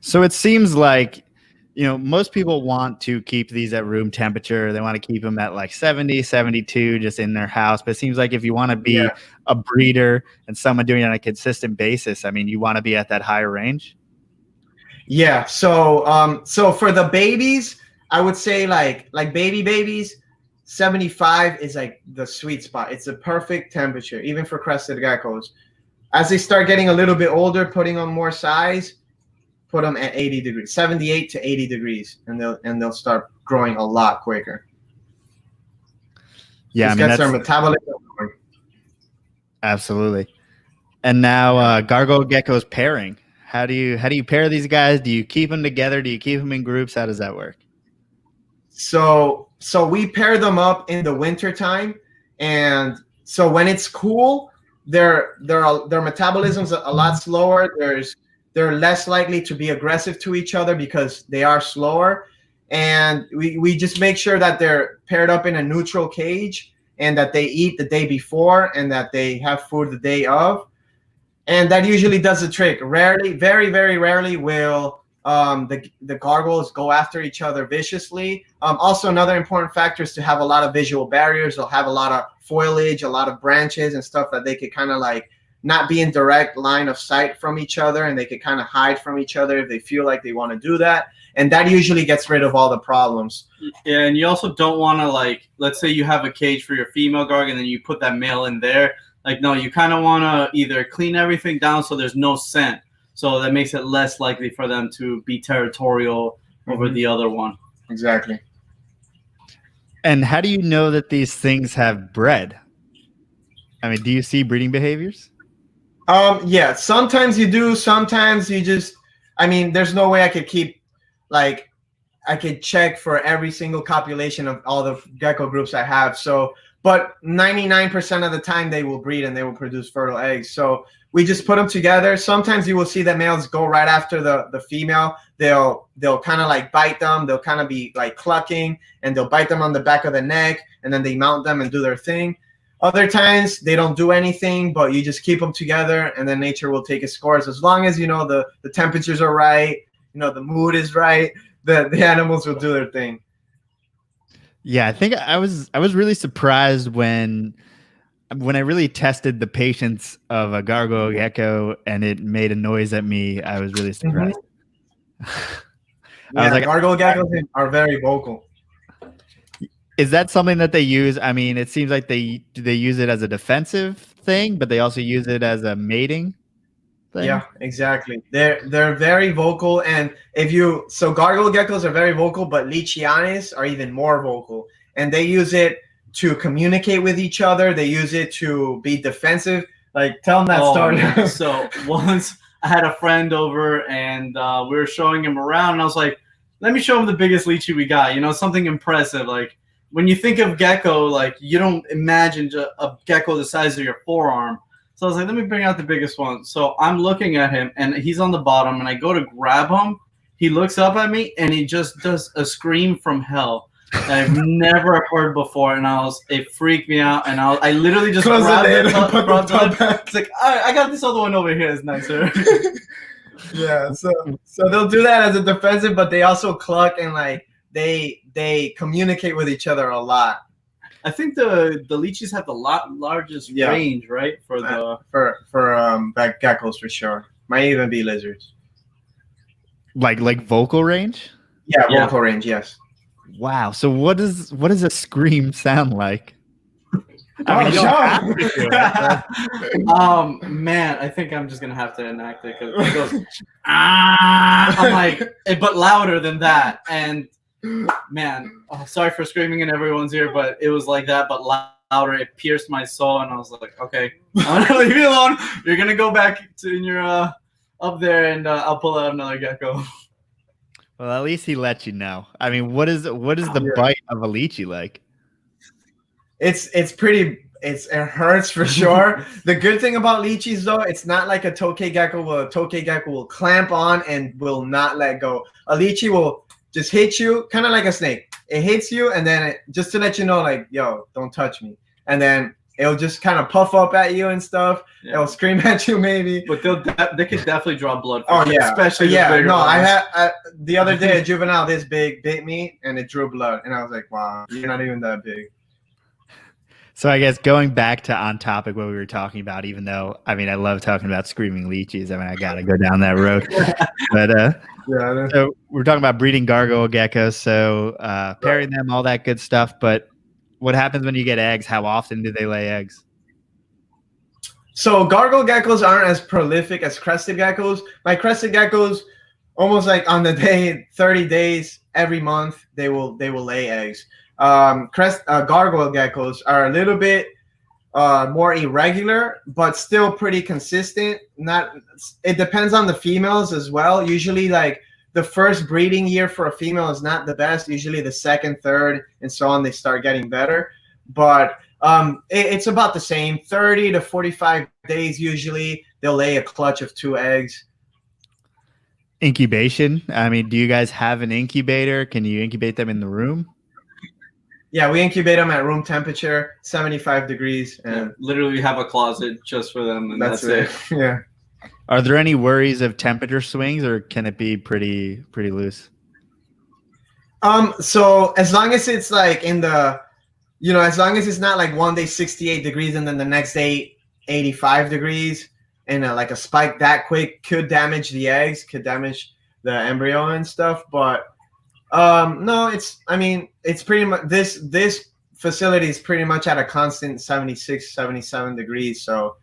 So it seems like, most people want to keep these at room temperature. They want to keep them at like 70, 72 just in their house. But it seems like if you want to be a breeder and someone doing it on a consistent basis, I mean, you want to be at that higher range. Yeah. So for the babies, I would say like babies, 75 is like the sweet spot. It's a perfect temperature, even for crested geckos. As they start getting a little bit older, putting on more size, put them at 80 degrees, 78 to 80 degrees, and they'll start growing a lot quicker. Yeah, I mean, that's their metabolism. Absolutely. And now gargoyle geckos pairing. How do you pair these guys? Do you keep them together? Do you keep them in groups? How does that work? So we pair them up in the winter time, and so when it's cool, their metabolism's a lot slower. They're less likely to be aggressive to each other because they are slower, and we just make sure that they're paired up in a neutral cage, and that they eat the day before, and that they have food the day of, and that usually does the trick. Rarely, very, very rarely will the gargoyles go after each other viciously. Also, another important factor is to have a lot of visual barriers. They'll have a lot of foliage, a lot of branches and stuff that they could kind of like not be in direct line of sight from each other, and they could kind of hide from each other if they feel like they want to do that. And that usually gets rid of all the problems. Yeah, and you also don't want to, like, let's say you have a cage for your female garg and then you put that male in there. Like, no, you kind of want to either clean everything down so there's no scent. So that makes it less likely for them to be territorial over the other one. Exactly. And how do you know that these things have bred? I mean, do you see breeding behaviors? Yeah, sometimes you do. Sometimes you just, I mean, there's no way I could keep, like, I could check for every single copulation of all the gecko groups I have. So, but 99% of the time they will breed and they will produce fertile eggs. So we just put them together. Sometimes you will see that males go right after the female. They'll kind of like bite them. They'll kind of be like clucking, and they'll bite them on the back of the neck, and then they mount them and do their thing. Other times they don't do anything, but you just keep them together, and then nature will take its course. As long as, the temperatures are right, the mood is right, the animals will do their thing. Yeah, I think I was really surprised when I really tested the patience of a gargoyle gecko and it made a noise at me. I was really surprised. Yeah, gargoyle geckos are very vocal. Is that something that they use? I mean, it seems like they use it as a defensive thing, but they also use it as a mating thing. Yeah, exactly. They're very vocal, and so gargoyle geckos are very vocal, but Leachianus are even more vocal, and they use it to communicate with each other. They use it to be defensive. Like, tell them that story. So once I had a friend over, and we were showing him around, and I was like, let me show him the biggest Leachie we got, something impressive. Like, when you think of gecko, like, you don't imagine a gecko the size of your forearm. So I was like, let me bring out the biggest one. So I'm looking at him, and he's on the bottom, and I go to grab him. He looks up at me, and he just does a scream from hell. that I've never heard before, and it freaked me out, and I literally just Close grabbed the lid it, and put the tub back. It's like I got this other one over here. It's nicer. Yeah, so they'll do that as a defensive, but they also cluck and like they communicate with each other a lot. I think the leeches have the largest range, right? For back geckos for sure. Might even be lizards. Like vocal range? Yeah, vocal range, yes. Wow. So what does a scream sound like? I mean, man, I think I'm just gonna have to enact it because it goes I'm like, but louder than that. And man, sorry for screaming in everyone's ear, but it was like that, but louder. It pierced my soul, and I was like, okay, I'm gonna leave you alone. You're gonna go back to your up there, and I'll pull out another gecko. Well, at least he let you know. I mean, what is the bite of a lychee like? It's pretty. It hurts for sure. The good thing about lychees though, it's not like a tokay gecko. A tokay gecko will clamp on and will not let go. A lychee will just hit you, kind of like a snake. It hits you, and then just to let you know, like, yo, don't touch me. And then it'll just kind of puff up at you and stuff. Yeah. It'll scream at you maybe. But they could definitely draw blood. Oh yeah, especially yeah. The bigger no, ones. I had the other day a juvenile this big bit me and it drew blood, and I was like, wow, you're not even that big. So I guess going back to on topic what we were talking about, even though I mean I love talking about screaming leeches. I mean I gotta go down that road. But yeah. So we're talking about breeding gargoyle geckos, so pairing them, all that good stuff. But what happens when you get eggs? How often do they lay eggs? So gargoyle geckos aren't as prolific as crested geckos. My crested geckos, almost like on the day, 30 days every month, they will lay eggs. Gargoyle geckos are a little bit more irregular, but still pretty consistent. It depends on the females as well. Usually, like the first breeding year for a female is not the best. Usually, the second, third, and so on, they start getting better. But it's about the same. 30 to 45 days usually they'll lay a clutch of 2 eggs. Incubation. I mean, do you guys have an incubator? Can you incubate them in the room? Yeah, we incubate them at room temperature, 75 degrees. And literally we have a closet just for them, and that's it. Yeah. Are there any worries of temperature swings, or can it be pretty loose? So as long as it's like in the, as long as it's not like one day 68 degrees and then the next day 85 degrees, and like a spike that quick could damage the eggs, could damage the embryo and stuff. But no, it's pretty much this facility is pretty much at a constant 76, 77 degrees. So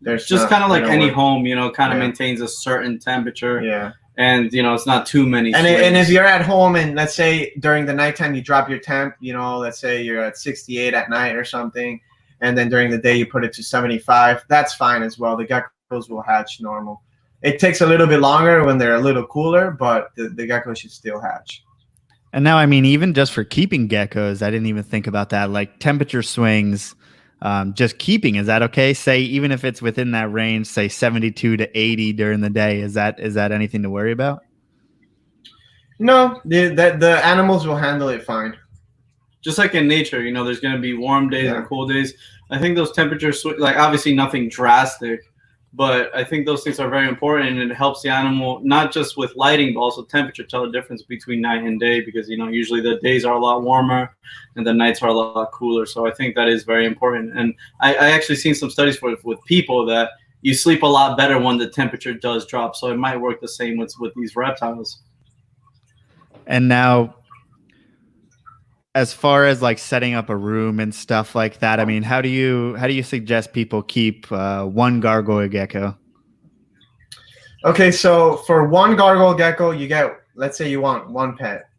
there's just kind of like any home, kind of maintains a certain temperature. Yeah. And it's not too many. And if you're at home and let's say during the nighttime you drop your temp, let's say you're at 68 at night or something, and then during the day you put it to 75, that's fine as well. The geckos will hatch normal. It takes a little bit longer when they're a little cooler, but the geckos should still hatch. And now, I mean, even just for keeping geckos, I didn't even think about that. Like temperature swings, just keeping, is that okay? Say, even if it's within that range, say 72 to 80 during the day, is that anything to worry about? No, the animals will handle it fine. Just like in nature, there's going to be warm days and cool days. I think those temperatures, like obviously nothing drastic, but I think those things are very important, and it helps the animal, not just with lighting, but also temperature, tell the difference between night and day, because, usually the days are a lot warmer and the nights are a lot cooler. So I think that is very important. And I actually seen some studies with people that you sleep a lot better when the temperature does drop. So it might work the same with these reptiles. And now, as far as like setting up a room and stuff like that, I mean, how do you suggest people keep one gargoyle gecko? Okay, so for one gargoyle gecko, you get, let's say you want one pet.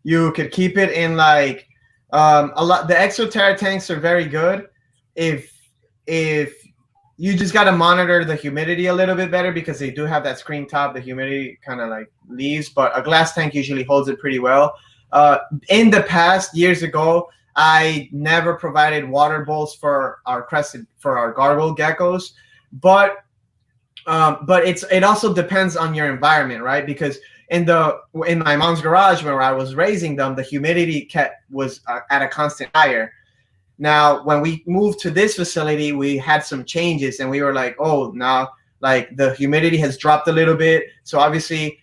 You could keep it in like a lot. The exoterra tanks are very good. If you just got to monitor the humidity a little bit better, because they do have that screen top, the humidity kind of like leaves, but a glass tank usually holds it pretty well. In the past, years ago, I never provided water bowls for our gargoyle geckos, but it also depends on your environment, right? Because in my mom's garage where I was raising them, the humidity was at a constant higher. Now, when we moved to this facility, we had some changes, and we were like, oh, now like the humidity has dropped a little bit. So obviously,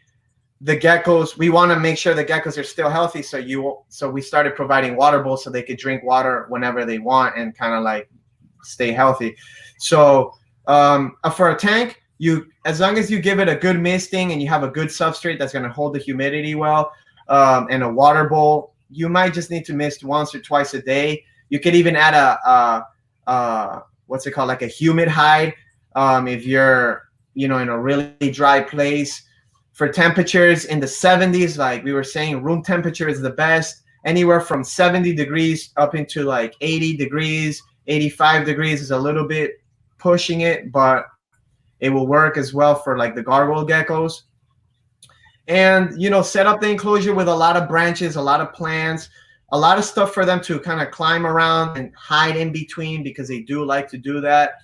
the geckos, we want to make sure the geckos are still healthy. So we started providing water bowls so they could drink water whenever they want and kind of like stay healthy. So for a tank, as long as you give it a good misting and you have a good substrate that's going to hold the humidity well, and a water bowl, you might just need to mist once or twice a day. You could even add what's it called, like a humid hide, if you're in a really dry place. For temperatures in the 70s, like we were saying, room temperature is the best. Anywhere from 70 degrees up into like 80 degrees, 85 degrees is a little bit pushing it, but it will work as well for like the gargoyle geckos. And, set up the enclosure with a lot of branches, a lot of plants, a lot of stuff for them to kind of climb around and hide in between, because they do like to do that.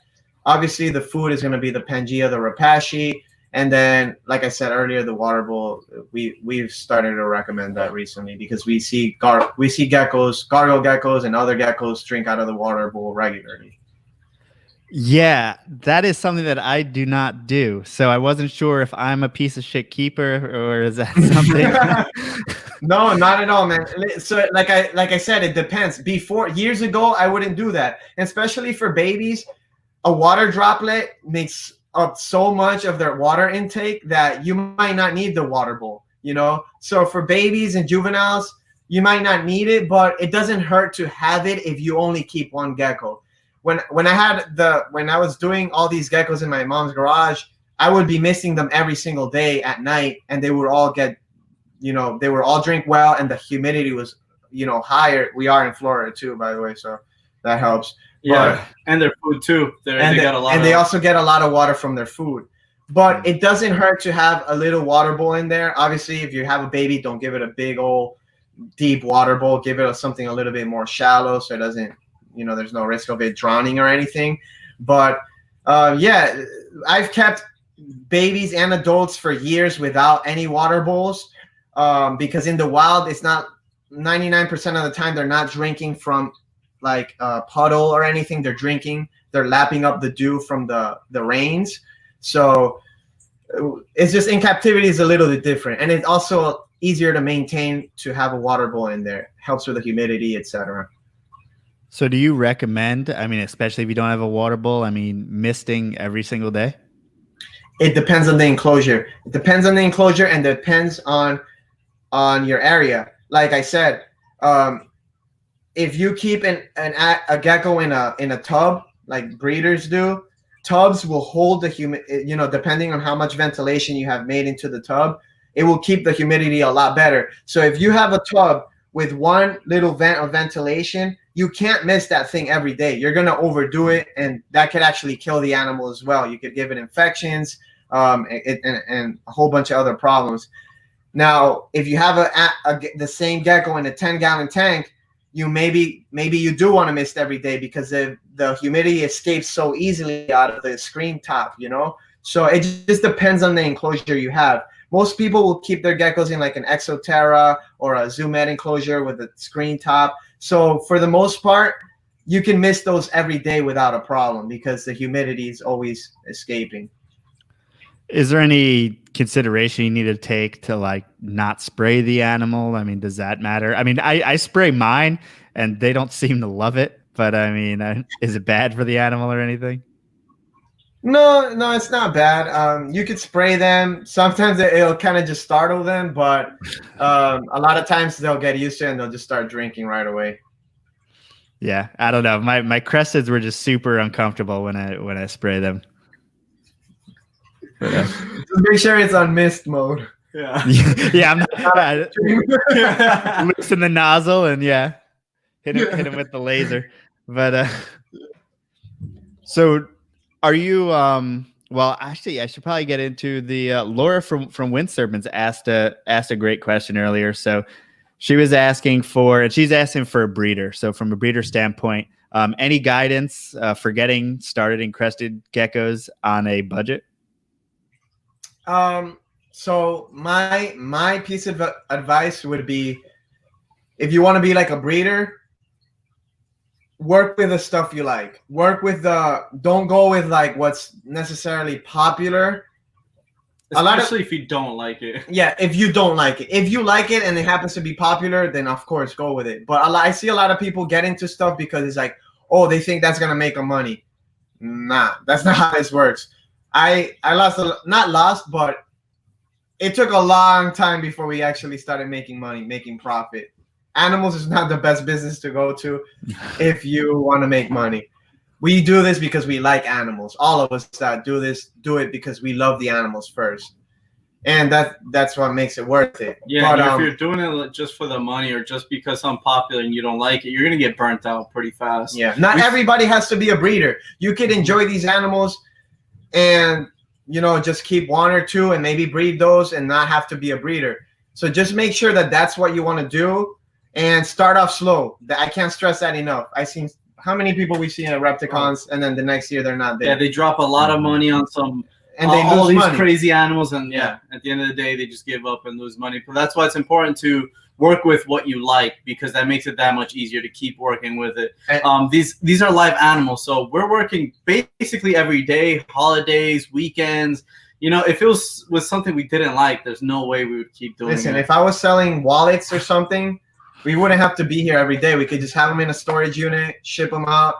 Obviously, the food is going to be the Pangea, the Rapashi. And then, like I said earlier, the water bowl, we've started to recommend that recently, because we see geckos, gargoyle geckos, and other geckos drink out of the water bowl regularly. Yeah, that is something that I do not do. So I wasn't sure if I'm a piece of shit keeper, or is that something? No, not at all, man. So like I said, it depends. Years ago, I wouldn't do that. And especially for babies, a water droplet makes up so much of their water intake that you might not need the water bowl, So for babies and juveniles, you might not need it, but it doesn't hurt to have it if you only keep one gecko. When I was doing all these geckos in my mom's garage, I would be missing them every single day at night, and they would all get, they would all drink well, and the humidity was, higher. We are in Florida too, by the way, so that helps. Yeah, and their food too. They also get a lot of water from their food. But it doesn't hurt to have a little water bowl in there. Obviously, if you have a baby, don't give it a big old deep water bowl. Give it something a little bit more shallow, so it doesn't, there's no risk of it drowning or anything. But yeah, I've kept babies and adults for years without any water bowls, because in the wild, it's not 99% of the time they're not drinking from like a puddle or anything. They're lapping up the dew from the rains. So it's just, in captivity is a little bit different, and it's also easier to maintain to have a water bowl in there. Helps with the humidity, etc. So do you recommend, especially if you don't have a water bowl, misting every single day? It depends on the enclosure. It depends on the enclosure, and depends on your area. Like I said, if you keep a gecko in a tub, like breeders do, tubs will hold the depending on how much ventilation you have made into the tub, it will keep the humidity a lot better. So if you have a tub with one little vent of ventilation, you can't miss that thing every day. You're going to overdo it, and that could actually kill the animal as well. You could give it infections, and a whole bunch of other problems. Now, if you have the same gecko in a 10-gallon tank, maybe you do want to mist every day, because the humidity escapes so easily out of the screen top, So it just depends on the enclosure you have. Most people will keep their geckos in like an Exoterra or a Zoomed enclosure with a screen top. So for the most part, you can mist those every day without a problem, because the humidity is always escaping. Is there any consideration you need to take to like not spray the animal? Does that matter? I spray mine and they don't seem to love it, but is it bad for the animal or anything? No, it's not bad. You could spray them. Sometimes it'll kind of just startle them, but a lot of times they'll get used to it and they'll just start drinking right away. Yeah, I don't know. My Cresteds were just super uncomfortable when I spray them. Just make sure it's on mist mode. Yeah. Yeah, I'm not loosen the nozzle and hit him with the laser. But so are you well, actually I should probably get into the Laura from Wind Serpents asked a great question earlier. So she was asking she's asking for a breeder. So from a breeder standpoint, any guidance for getting started in crested geckos on a budget? So my piece of advice would be, if you want to be like a breeder, work with the stuff you like. Don't go with like what's necessarily popular. Especially if you don't like it. Yeah, if you don't like it. If you like it and it happens to be popular, then of course go with it. But I see a lot of people get into stuff because it's like, oh, they think that's gonna make them money. Nah, that's not how this works. I not lost, but it took a long time before we actually started making money, making profit. Animals is not the best business to go to if you want to make money. We do this because we like animals. All of us that do this do it because we love the animals first, and that's what makes it worth it. Yeah, but, if you're doing it just for the money or just because I'm popular and you don't like it, you're gonna get burnt out pretty fast. Yeah, not everybody has to be a breeder. You could enjoy these animals, and just keep one or two and maybe breed those, and not have to be a breeder. So just make sure that that's what you want to do, and start off slow. I can't stress that enough. I've seen how many people we've seen at Repticons, and then the next year they're not there. Yeah, they drop a lot of money on some and they all lose these money. Crazy animals, and at the end of the day, they just give up and lose money. But that's why it's important to work with what you like, because that makes it that much easier to keep working with it. And, these are live animals, so we're working basically every day, holidays, weekends. If it was something we didn't like, there's no way we would keep doing it. Listen, if I was selling wallets or something, we wouldn't have to be here every day. We could just have them in a storage unit, ship them out.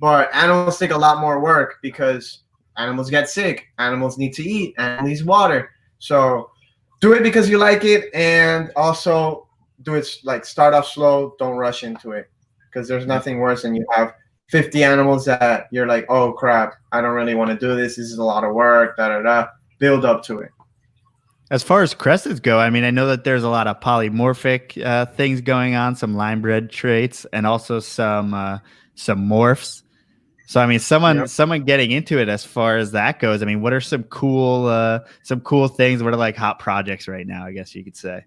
But animals take a lot more work because animals get sick. Animals need to eat. Animals need water. So do it because you like it, and also do it like start off slow. Don't rush into it, because there's nothing worse than you have 50 animals that you're like, oh crap, I don't really want to do this. This is a lot of work. Build up to it. As far as Cresteds go, I mean, I know that there's a lot of polymorphic things going on, some line bred traits, and also some morphs. So I mean, someone getting into it as far as that goes. I mean, what are some cool things? What are like hot projects right now? I guess you could say.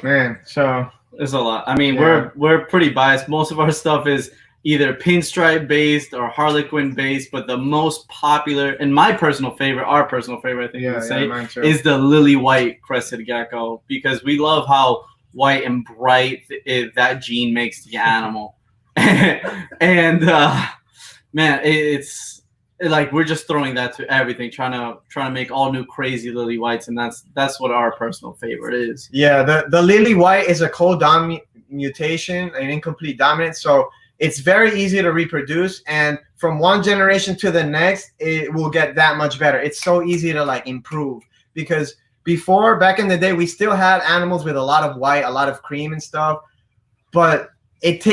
Man, so there's a lot. I mean, we're pretty biased. Most of our stuff is either pinstripe based or Harlequin based, but the most popular and our personal favorite, I think you would say, is the lily white Crested Gecko, because we love how white and bright that gene makes the animal. And man, it's like we're just throwing that to everything, trying to make all new crazy lily whites, and that's what our personal favorite is. Yeah, the lily white is a co-dom mutation, an incomplete dominant, so it's very easy to reproduce, and from one generation to the next, it will get that much better. It's so easy to like improve, because before, back in the day, we still had animals with a lot of white, a lot of cream and stuff, but it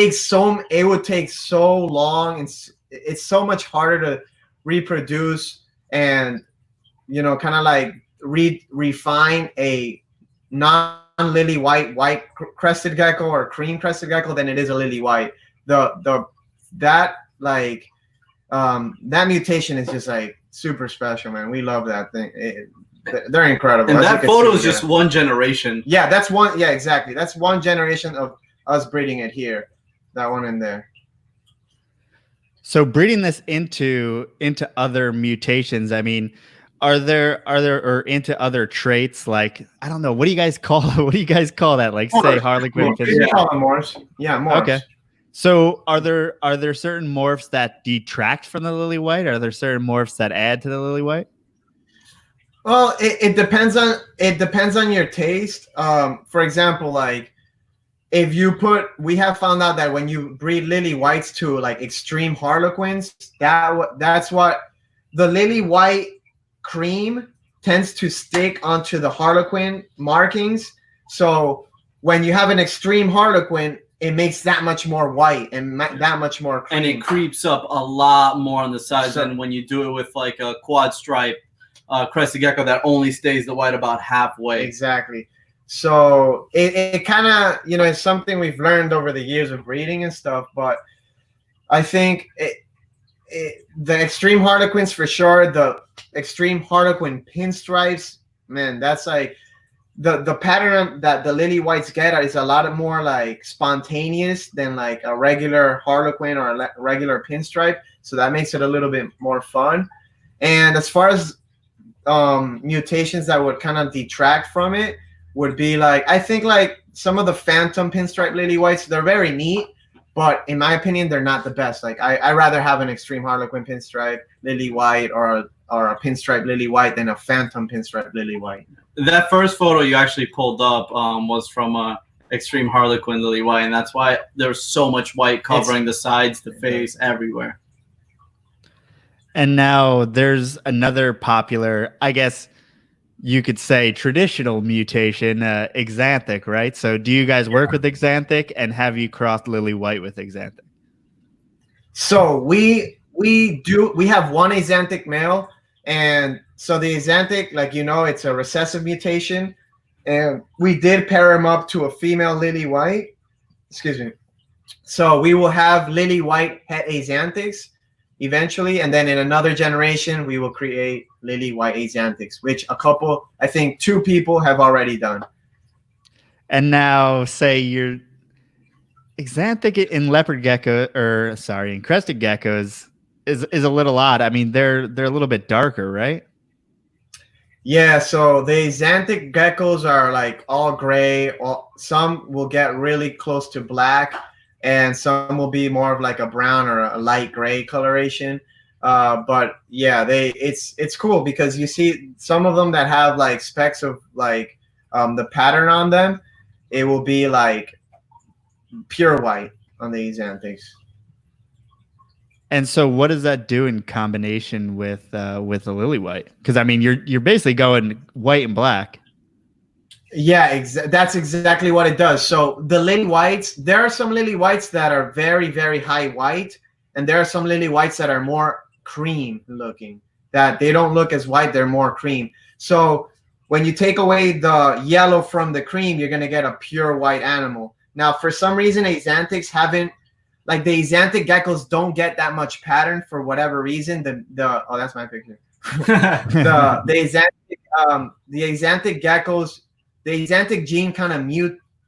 would take so long, and it's so much harder to reproduce and kind of like refine a non-lily white crested gecko or cream crested gecko than it is a lily white. That mutation is just like super special, man. We love that thing. They're incredible. And that photo is just one generation. Yeah, that's one. Yeah, exactly. That's one generation of us breeding it here. That one in there. So breeding this into other mutations, I mean, are there or into other traits, like, I don't know, what do you guys call that? Like, morphs. Say Harlequin. Yeah, morphs. Yeah, morphs. Okay. So are there certain morphs that detract from the lily white? Are there certain morphs that add to the lily white? Well, it depends on your taste. For example, like we have found out that when you breed lily whites to like extreme Harlequins, that's what the lily white cream tends to stick onto the Harlequin markings. So when you have an extreme Harlequin, it makes that much more white and that much more cream. And it creeps up a lot more on the sides than when you do it with like a quad stripe Crested Gecko that only stays the white about halfway. Exactly. So it kind of, it's something we've learned over the years of breeding and stuff, but I think the extreme Harlequins for sure, the extreme Harlequin pinstripes, man, that's like the pattern that the lily whites get is a lot more like spontaneous than like a regular Harlequin or a regular pinstripe. So that makes it a little bit more fun. And as far as mutations that would kind of detract from it would be like, I think like some of the phantom pinstripe lily whites, they're very neat, but in my opinion, they're not the best. Like I rather have an extreme Harlequin pinstripe lily white or a pinstripe lily white than a phantom pinstripe lily white. That first photo you actually pulled up was from a extreme Harlequin lily white, and that's why there's so much white covering the sides, the face, everywhere. And now there's another popular, I guess you could say, traditional mutation, Xanthic, right? So do you guys work with Xanthic, and have you crossed lily white with Xanthic? So we have one Xanthic male, and so the Xanthic, like, it's a recessive mutation, and we did pair him up to a female lily white. Excuse me. So we will have lily white het Xanthics eventually, and then in another generation we will create lily white Xanthics, which I think 2 people have already done. And now, say you're Xanthic in leopard gecko, in crested geckos is a little odd. I mean, they're a little bit darker, right? Yeah, so the Xanthic geckos are like all gray. Some will get really close to black, and some will be more of like a brown or a light gray coloration. But yeah, it's cool because you see some of them that have like specks of like the pattern on them. It will be like pure white on the Xanthics. And so, what does that do in combination with the lily white? Because I mean, you're basically going white and black. Yeah, that's exactly what it does. So the lily whites, there are some lily whites that are very, very high white, and there are some lily whites that are more cream looking. That they don't look as white; they're more cream. So when you take away the yellow from the cream, you're gonna get a pure white animal. Now, for some reason, Xanthics haven't. Like the Xanthic geckos don't get that much pattern for whatever reason. Oh, that's my picture. the Xanthic geckos, the Xanthic gene kind of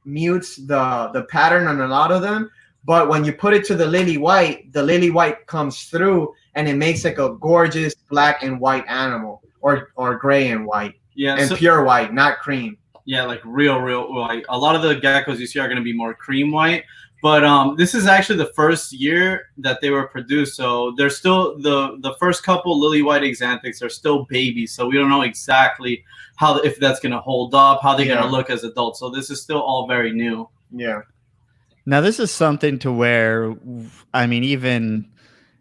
mutes the pattern on a lot of them. But when you put it to the lily white comes through and it makes like a gorgeous black and white animal, or gray and white. Yeah, and pure white, not cream. Yeah, like real white. A lot of the geckos you see are going to be more cream white. But this is actually the first year that they were produced, so they're still the first couple lily white Xanthics are still babies, so we don't know exactly if that's going to hold up, how they're going to look as adults. So this is still all very new. Yeah. Now this is something to where, I mean,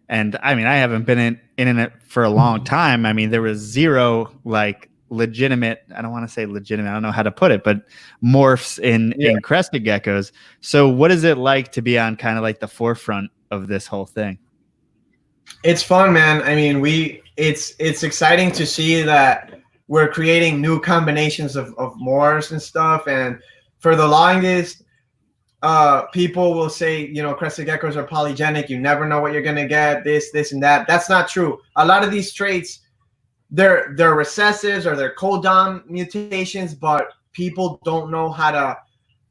I haven't been in it for a long time. I mean, there was zero like legitimate, I don't want to say legitimate, I don't know how to put it, but morphs in crested geckos. So what is it like to be on kind of like the forefront of this whole thing? It's fun, man. I mean, it's exciting to see that we're creating new combinations of morphs and stuff. And for the longest, people will say, crested geckos are polygenic. You never know what you're going to get, this and that. That's not true. A lot of these traits, they're recessives or they're codom mutations, but people don't know how to.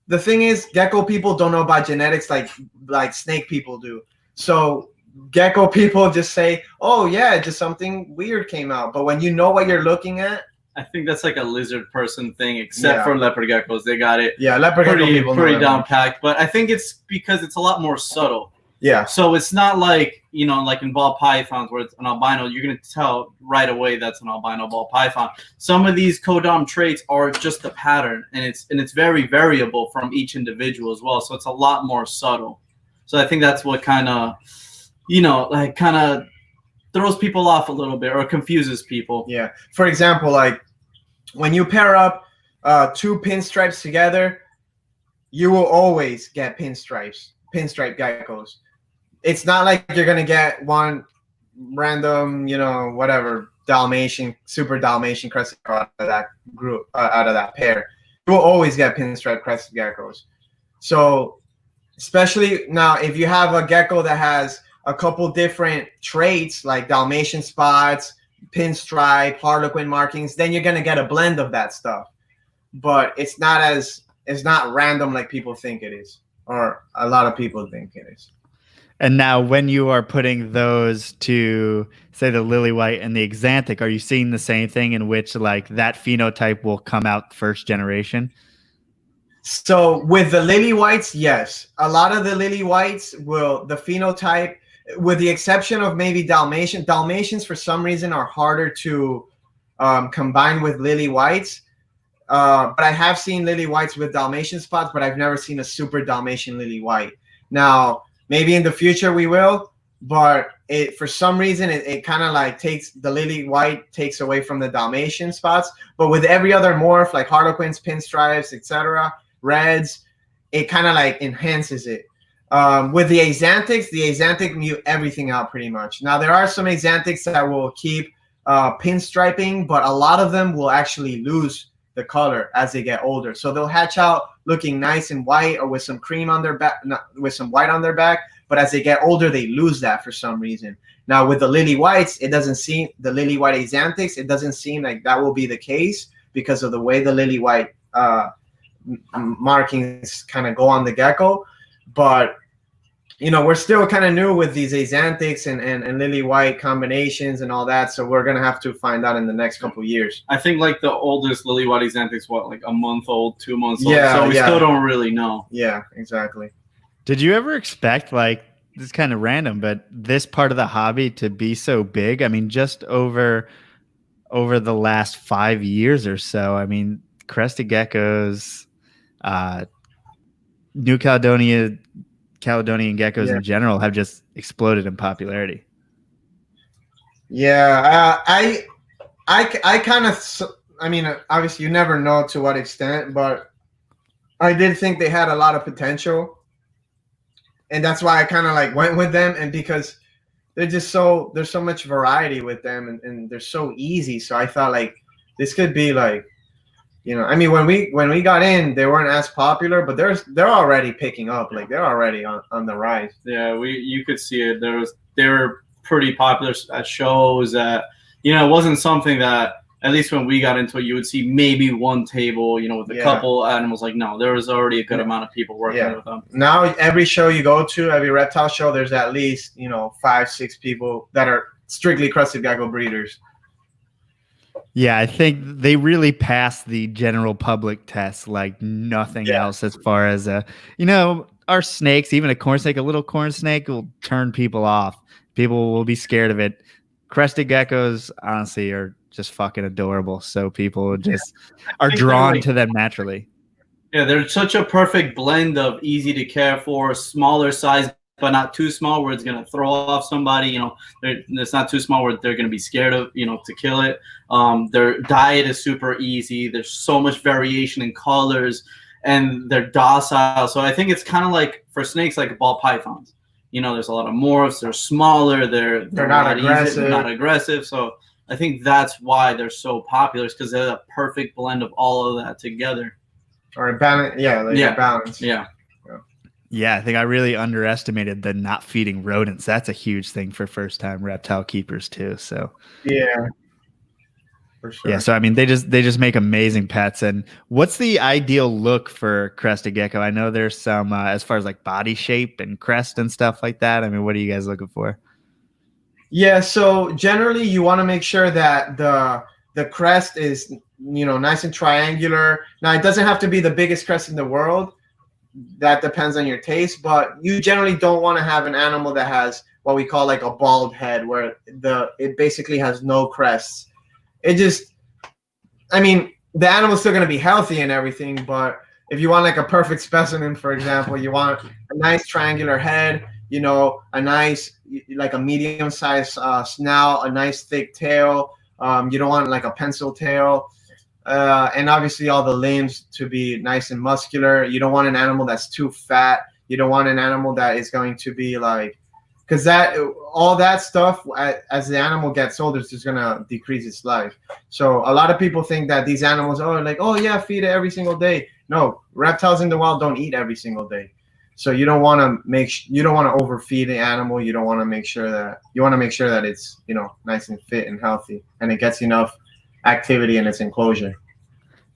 The thing is, gecko people don't know about genetics like snake people do. So gecko people just say, "Oh yeah, just something weird came out." But when you know what you're looking at, I think that's like a lizard person thing, except for leopard geckos. They got it. Yeah, leopard gecko people pretty down packed. But I think it's because it's a lot more subtle. Yeah. So it's not like, like in ball pythons where it's an albino, you're going to tell right away that's an albino ball python. Some of these codom traits are just the pattern, and it's very variable from each individual as well. So it's a lot more subtle. So I think that's what kind of, throws people off a little bit or confuses people. Yeah. For example, like when you pair up 2 pinstripes together, you will always get pinstripe geckos. It's not like you're gonna get one random, whatever super Dalmatian crested gecko out of that group, out of that pair. You will always get pinstripe crested geckos. So, especially now, if you have a gecko that has a couple different traits like Dalmatian spots, pinstripe, Harlequin markings, then you're gonna get a blend of that stuff. But it's not random like people think it is, or a lot of people think it is. And now when you are putting those to, say, the lily white and the axanthic, are you seeing the same thing in which like that phenotype will come out first generation? So with the lily whites, yes. A lot of the lily whites will, the phenotype, with the exception of maybe Dalmatian. Dalmatians, for some reason, are harder to combine with lily whites. But I have seen lily whites with Dalmatian spots, but I've never seen a super Dalmatian lily white. Now, maybe in the future we will, but it for some reason it kind of like takes the lily white takes away from the Dalmatian spots. But with every other morph like Harlequins, pinstripes, etc., reds, it kind of like enhances it. With the axanthic mute everything out pretty much. Now there are some axanthics that will keep pinstriping, but a lot of them will actually lose the color as they get older. So they'll hatch out looking nice and white or with some cream on their back, with some white on their back. But as they get older, they lose that for some reason. Now with the lily whites, it doesn't seem, the lily white axanthics, it doesn't seem like that will be the case because of the way the lily white markings kind of go on the gecko. But you know, we're still kind of new with these axanthics and lily white combinations and all that, so we're gonna have to find out in the next couple of years. I think like the oldest lily white axanthic's what, like a month old, 2 months old. Yeah, So we still don't really know. Yeah, exactly. Did you ever expect, like, this is kind of random, but this part of the hobby to be so big? I mean, just over the last 5 years or so, I mean, Crested Geckos, New Caledonian Geckos in general have just exploded in popularity. Yeah, I kind of, I mean, obviously you never know to what extent, but I did think they had a lot of potential, and that's why I kind of like went with them. And because they're just so, there's so much variety with them, and they're so easy. So I thought like this could be like, you know, I mean, when we got in, they weren't as popular, but they're already picking up. Like they're already on the rise. Yeah, you could see it. They were pretty popular at shows. That, you know, it wasn't something that, at least when we got into it, you would see maybe one table, you know, with a couple animals. Like, no, there was already a good amount of people working with them. Now every show you go to, every reptile show, there's at least, you know, 5-6 people that are strictly Crested Gecko breeders. Yeah, I think they really passed the general public test like nothing else as far as, you know, our snakes, even a corn snake, a little corn snake will turn people off. People will be scared of it. Crested geckos, honestly, are just fucking adorable. So people just are drawn to them naturally. Yeah, they're such a perfect blend of easy to care for, smaller size, but not too small where it's going to throw off somebody. You know, it's not too small where they're going to be scared of, you know, to kill it. Their diet is super easy. There's so much variation in colors, and they're docile. So I think it's kind of like, for snakes, like ball pythons. You know, there's a lot of morphs. They're smaller. They're not aggressive. They're not aggressive. So I think that's why they're so popular, because they're a perfect blend of all of that together. Or a balance. Yeah, balance. Yeah. Yeah, I think I really underestimated the not feeding rodents. That's a huge thing for first-time reptile keepers too. So yeah, for sure. Yeah, so I mean, they just make amazing pets. And what's the ideal look for Crested Gecko? I know there's some as far as like body shape and crest and stuff like that. I mean, what are you guys looking for? Yeah, so generally you want to make sure that the crest is, you know, nice and triangular. Now it doesn't have to be the biggest crest in the world. That depends on your taste, but you generally don't want to have an animal that has what we call like a bald head, where it basically has no crests. It just, I mean, the animal's still going to be healthy and everything, but if you want like a perfect specimen, for example, you want a nice triangular head, you know, a nice, like a medium-sized snout, a nice thick tail. You don't want like a pencil tail. And obviously all the limbs to be nice and muscular. You don't want an animal that's too fat. You don't want an animal that is going to be like, because all that stuff, as the animal gets older, is just going to decrease its life. So a lot of people think that these animals are like, oh yeah, feed it every single day. No, reptiles in the wild don't eat every single day. So you don't want to overfeed the animal. You want to make sure that it's, you know, nice and fit and healthy, and it gets enough activity in its enclosure.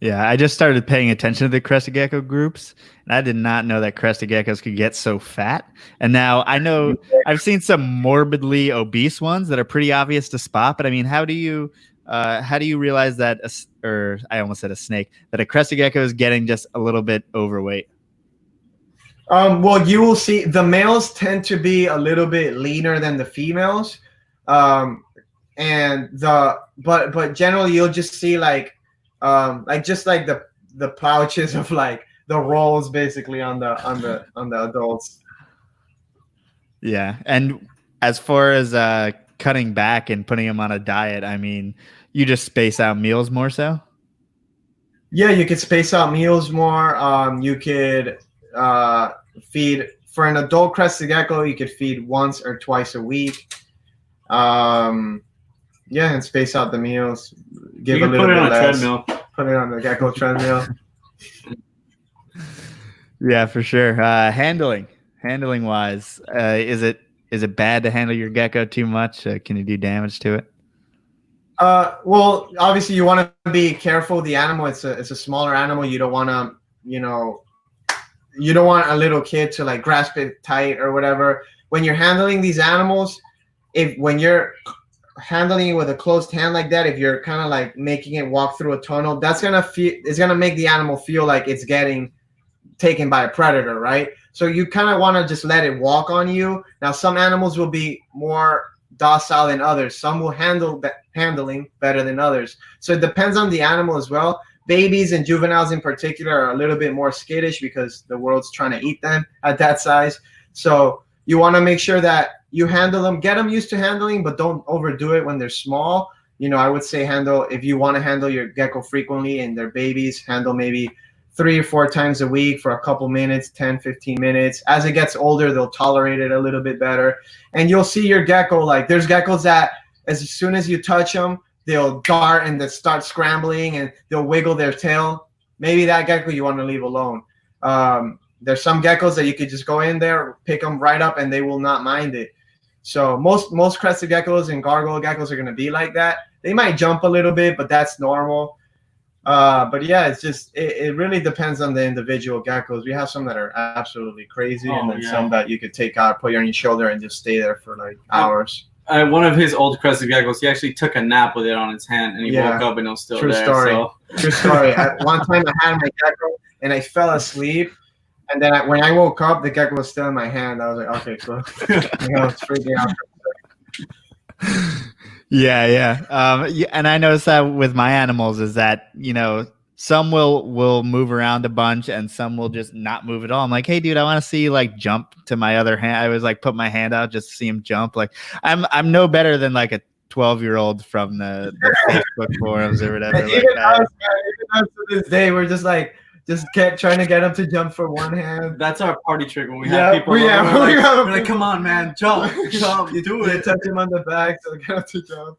Yeah, I just started paying attention to the Crested Gecko groups, and I did not know that Crested Geckos could get so fat. And now I know I've seen some morbidly obese ones that are pretty obvious to spot. But I mean, how do you realize that, or I almost said a snake, that a Crested Gecko is getting just a little bit overweight? Well, you will see the males tend to be a little bit leaner than the females, and but generally you'll just see like just like the pouches of like the rolls basically on the adults. Yeah, and as far as cutting back and putting them on a diet, I mean, you just space out meals more so. Yeah, you could space out meals more. You could feed for an adult Crested Gecko. You could feed once or twice a week. Yeah, and space out the meals. Give You a can little put it bit on a less. treadmill. Put it on the gecko treadmill. Yeah, for sure. Handling wise, is it bad to handle your gecko too much? Can you do damage to it? Well, obviously you want to be careful. The animal, it's a smaller animal. You don't want to, you don't want a little kid to like grasp it tight or whatever. When you're handling these animals, when you're handling it with a closed hand like that, if you're kind of like making it walk through a tunnel, it's gonna make the animal feel like it's getting taken by a predator, right? So you kind of want to just let it walk on you. Now, some animals will be more docile than others. Some will handling better than others. So it depends on the animal as well. Babies and juveniles in particular are a little bit more skittish because the world's trying to eat them at that size. So you want to make sure that you handle them, get them used to handling, but don't overdo it when they're small. I would say if you want to handle your gecko frequently and they're babies, handle maybe 3 or 4 times a week for a couple minutes, 10, 15 minutes. As it gets older, they'll tolerate it a little bit better. And you'll see your gecko, like there's geckos that as soon as you touch them, they'll dart and they start scrambling and they'll wiggle their tail. Maybe that gecko you want to leave alone. There's some geckos that you could just go in there, pick them right up, and they will not mind it. So most Crested Geckos and Gargoyle Geckos are going to be like that. They might jump a little bit, but that's normal. But yeah, it's just it really depends on the individual geckos. We have some that are absolutely crazy, and then some that you could take out, put on your shoulder, and just stay there for like hours. One of his old Crested Geckos, he actually took a nap with it on his hand, and he woke up and it was still True there. Story. So. True story. One time I had my gecko, and I fell asleep. And then when I woke up, the gecko was still in my hand. I was like, okay, cool. I was freaking out. Yeah. And I noticed that with my animals is that, some will move around a bunch and some will just not move at all. I'm like, hey, dude, I want to see you like jump to my other hand. I was like, put my hand out just to see him jump. Like I'm no better than like a 12-year-old from the Facebook forums or whatever. Even us to this day, we're just like, kept trying to get him to jump for one hand. That's our party trick when we have people. We're like, come on, man, jump, do it. Touch him on the back so get him to jump.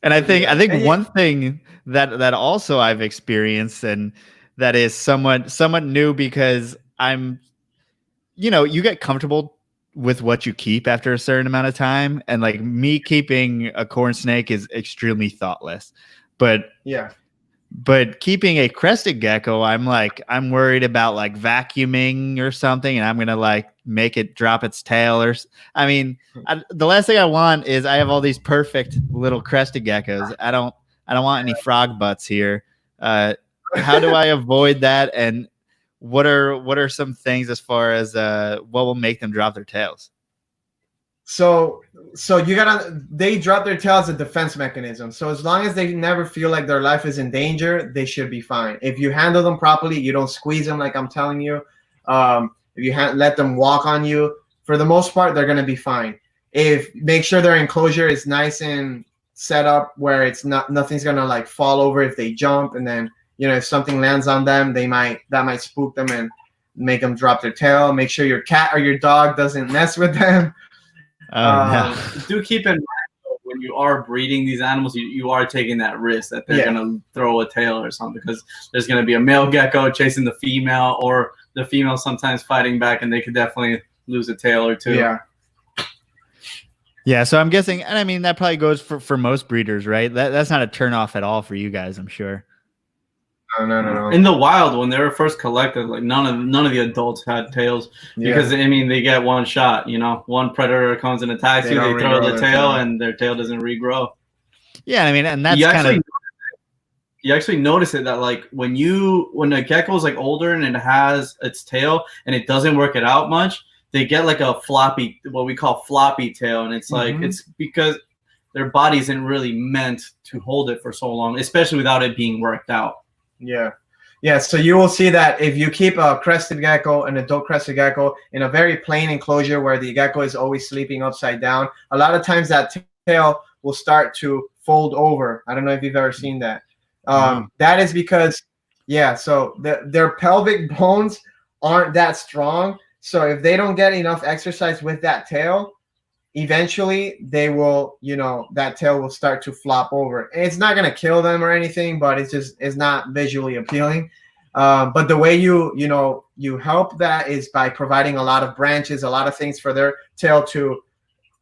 And I think one thing that also I've experienced, and that is somewhat new, because you get comfortable with what you keep after a certain amount of time, and like me keeping a corn snake is extremely thoughtless, but keeping a Crested Gecko, I'm worried about like vacuuming or something, and I'm gonna like make it drop its tail the last thing I want is I have all these perfect little Crested Geckos. I don't want any frog butts here. How do I avoid that? And what are some things as far as what will make them drop their tails? So they drop their tail as a defense mechanism. So as long as they never feel like their life is in danger, they should be fine. If you handle them properly, you don't squeeze them like I'm telling you. If you let them walk on you, for the most part, they're going to be fine. Make sure their enclosure is nice and set up where nothing's going to like fall over if they jump. And then, if something lands on them, that might spook them and make them drop their tail. Make sure your cat or your dog doesn't mess with them. Do keep in mind when you are breeding these animals, you are taking that risk that they're gonna throw a tail or something, because there's gonna be a male gecko chasing the female, or the female sometimes fighting back, and they could definitely lose a tail or two. Yeah. So I'm guessing, and I mean that probably goes for most breeders, right? That's not a turn off at all for you guys, I'm sure. No. In the wild, when they were first collected, like none of the adults had tails because I mean they get one shot. You know, one predator comes and attacks you, they throw the tail, and their tail doesn't regrow. Yeah, I mean, and that's kind of. You actually notice it that like when a gecko is like older and it has its tail and it doesn't work it out much, they get like a floppy, what we call floppy tail, and it's like it's because their body isn't really meant to hold it for so long, especially without it being worked out. Yeah. So you will see that if you keep a crested gecko, an adult crested gecko, in a very plain enclosure where the gecko is always sleeping upside down, a lot of times that tail will start to fold over. I don't know if you've ever seen that. That is because, so their pelvic bones aren't that strong. So if they don't get enough exercise with that tail, eventually they will, that tail will start to flop over. It's not going to kill them or anything, but it's not visually appealing. But the way you help that is by providing a lot of branches, a lot of things for their tail to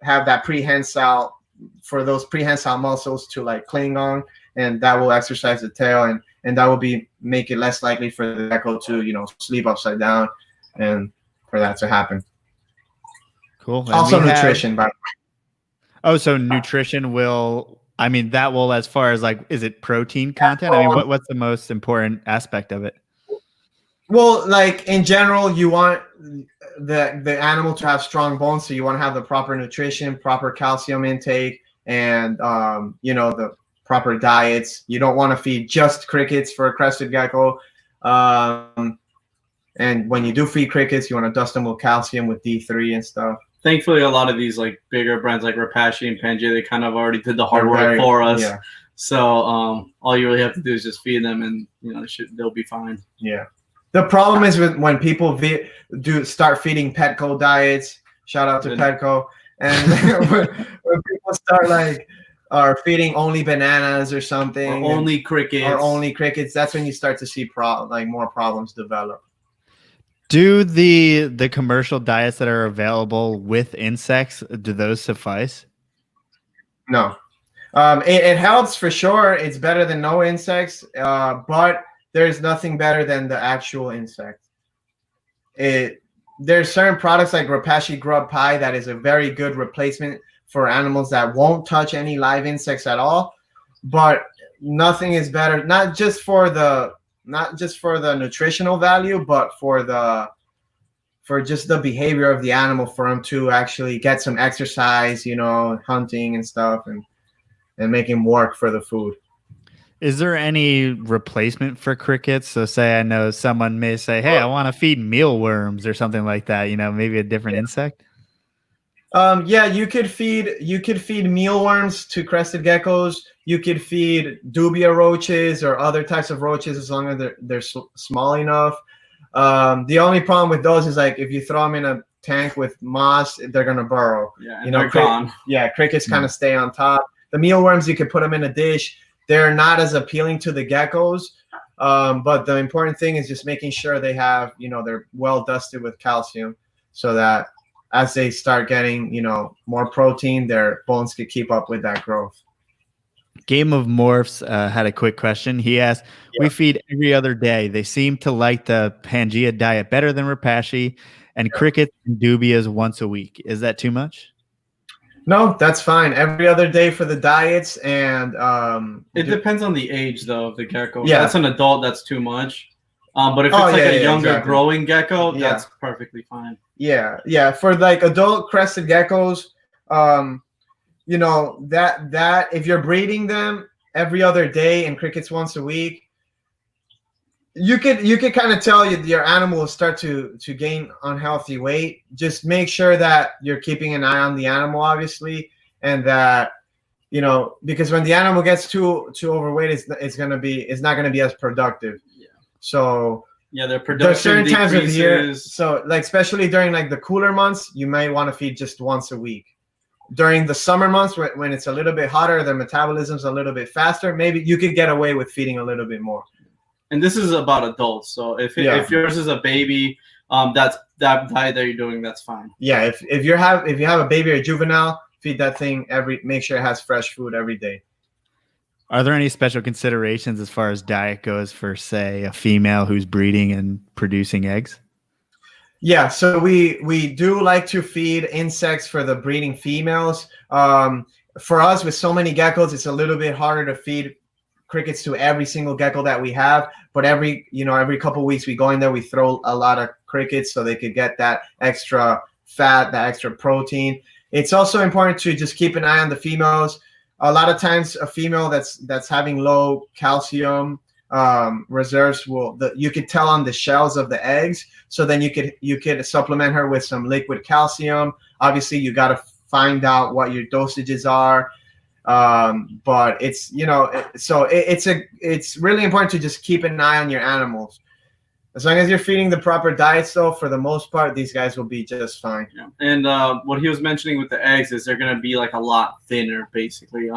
have that prehensile, for those prehensile muscles to like cling on, and that will exercise the tail, and that will make it less likely for the gecko to sleep upside down, and for that to happen. Cool. And also nutrition, by the way. Oh, so nutrition will, I mean, that will, as far as like, is it protein content? I mean, what's the most important aspect of it? Well, like in general, you want the animal to have strong bones, so you want to have the proper nutrition, proper calcium intake, and the proper diets. You don't want to feed just crickets for a crested gecko. And when you do feed crickets, you want to dust them with calcium, with D3 and stuff. Thankfully, a lot of these like bigger brands like Repashy and Pangea, they kind of already did the hard work for us. Yeah. So all you really have to do is just feed them, and they'll be fine. Yeah. The problem is when people start feeding Petco diets. Shout out to Petco, and when people start are feeding only bananas or something, or only crickets, that's when you start to see more problems develop. Do the commercial diets that are available with insects, do those suffice? No. It helps for sure. It's better than no insects, but there's nothing better than the actual insect. There's certain products like Repashy Grub Pie that is a very good replacement for animals that won't touch any live insects at all, but nothing is better, not just for the nutritional value, but for just the behavior of the animal, for them to actually get some exercise, hunting and stuff, and make him work for the food. Is there any replacement for crickets? So say I know someone may say, hey, I want to feed mealworms or something like that, maybe a different insect. You could feed mealworms to crested geckos. You could feed dubia roaches or other types of roaches as long as they're small enough. The only problem with those is if you throw them in a tank with moss, they're gonna burrow. They're gone. Crickets kind of stay on top. The mealworms, you could put them in a dish. They're not as appealing to the geckos, but the important thing is just making sure they have, they're well dusted with calcium, so that as they start getting, more protein, their bones can keep up with that growth. Game of Morphs had a quick question. He asked, we feed every other day. They seem to like the Pangea diet better than Repashy, and crickets and dubias once a week. Is that too much? No, that's fine. Every other day for the diets, and it depends on the age though of the gecko. Yeah, that's an adult. That's too much. But if it's a younger growing gecko, that's perfectly fine. Yeah. For adult crested geckos, that if you're breeding them every other day and crickets once a week, you could kind of tell your animal will start to gain unhealthy weight. Just make sure that you're keeping an eye on the animal, obviously, and that because when the animal gets too overweight, it's not gonna be as productive. Yeah. So their production there's certain times of the year. decreases. So especially during the cooler months, you may want to feed just once a week. During the summer months, when it's a little bit hotter, their metabolism's a little bit faster, maybe you could get away with feeding a little bit more. And this is about adults. So if yours is a baby, that diet that you're doing, that's fine. Yeah, if you have a baby or a juvenile, feed that thing make sure it has fresh food every day. Are there any special considerations as far as diet goes for, say, a female who's breeding and producing eggs? Yeah, so we do like to feed insects for the breeding females. For us, with so many geckos, it's a little bit harder to feed crickets to every single gecko that we have. But every couple of weeks we go in there, we throw a lot of crickets so they could get that extra fat, that extra protein. It's also important to just keep an eye on the females. A lot of times, a female that's having low calcium reserves you could tell on the shells of the eggs. So then you could supplement her with some liquid calcium. Obviously, you got to find out what your dosages are. But it's it's really important to just keep an eye on your animals. As long as you're feeding the proper diets, though, for the most part, these guys will be just fine. Yeah. And what he was mentioning with the eggs is they're going to be like a lot thinner, basically.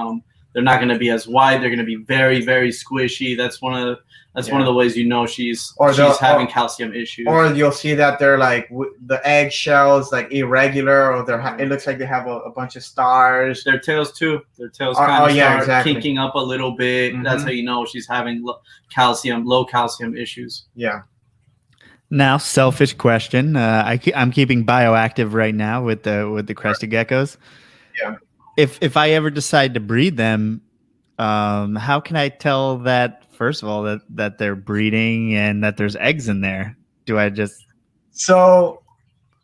They're not going to be as wide. They're going to be very, very squishy. That's one of the ways you know she's having calcium issues. Or you'll see that they're like the egg shells like irregular, or it looks like they have a bunch of stars. Their tails too. Their tails kind of start kinking up a little bit. Mm-hmm. That's how you know she's having low calcium issues. Yeah. Now, selfish question. I'm keeping bioactive right now with the crested geckos. Yeah. If I ever decide to breed them, how can I tell that, first of all, that they're breeding and that there's eggs in there? Do I just... So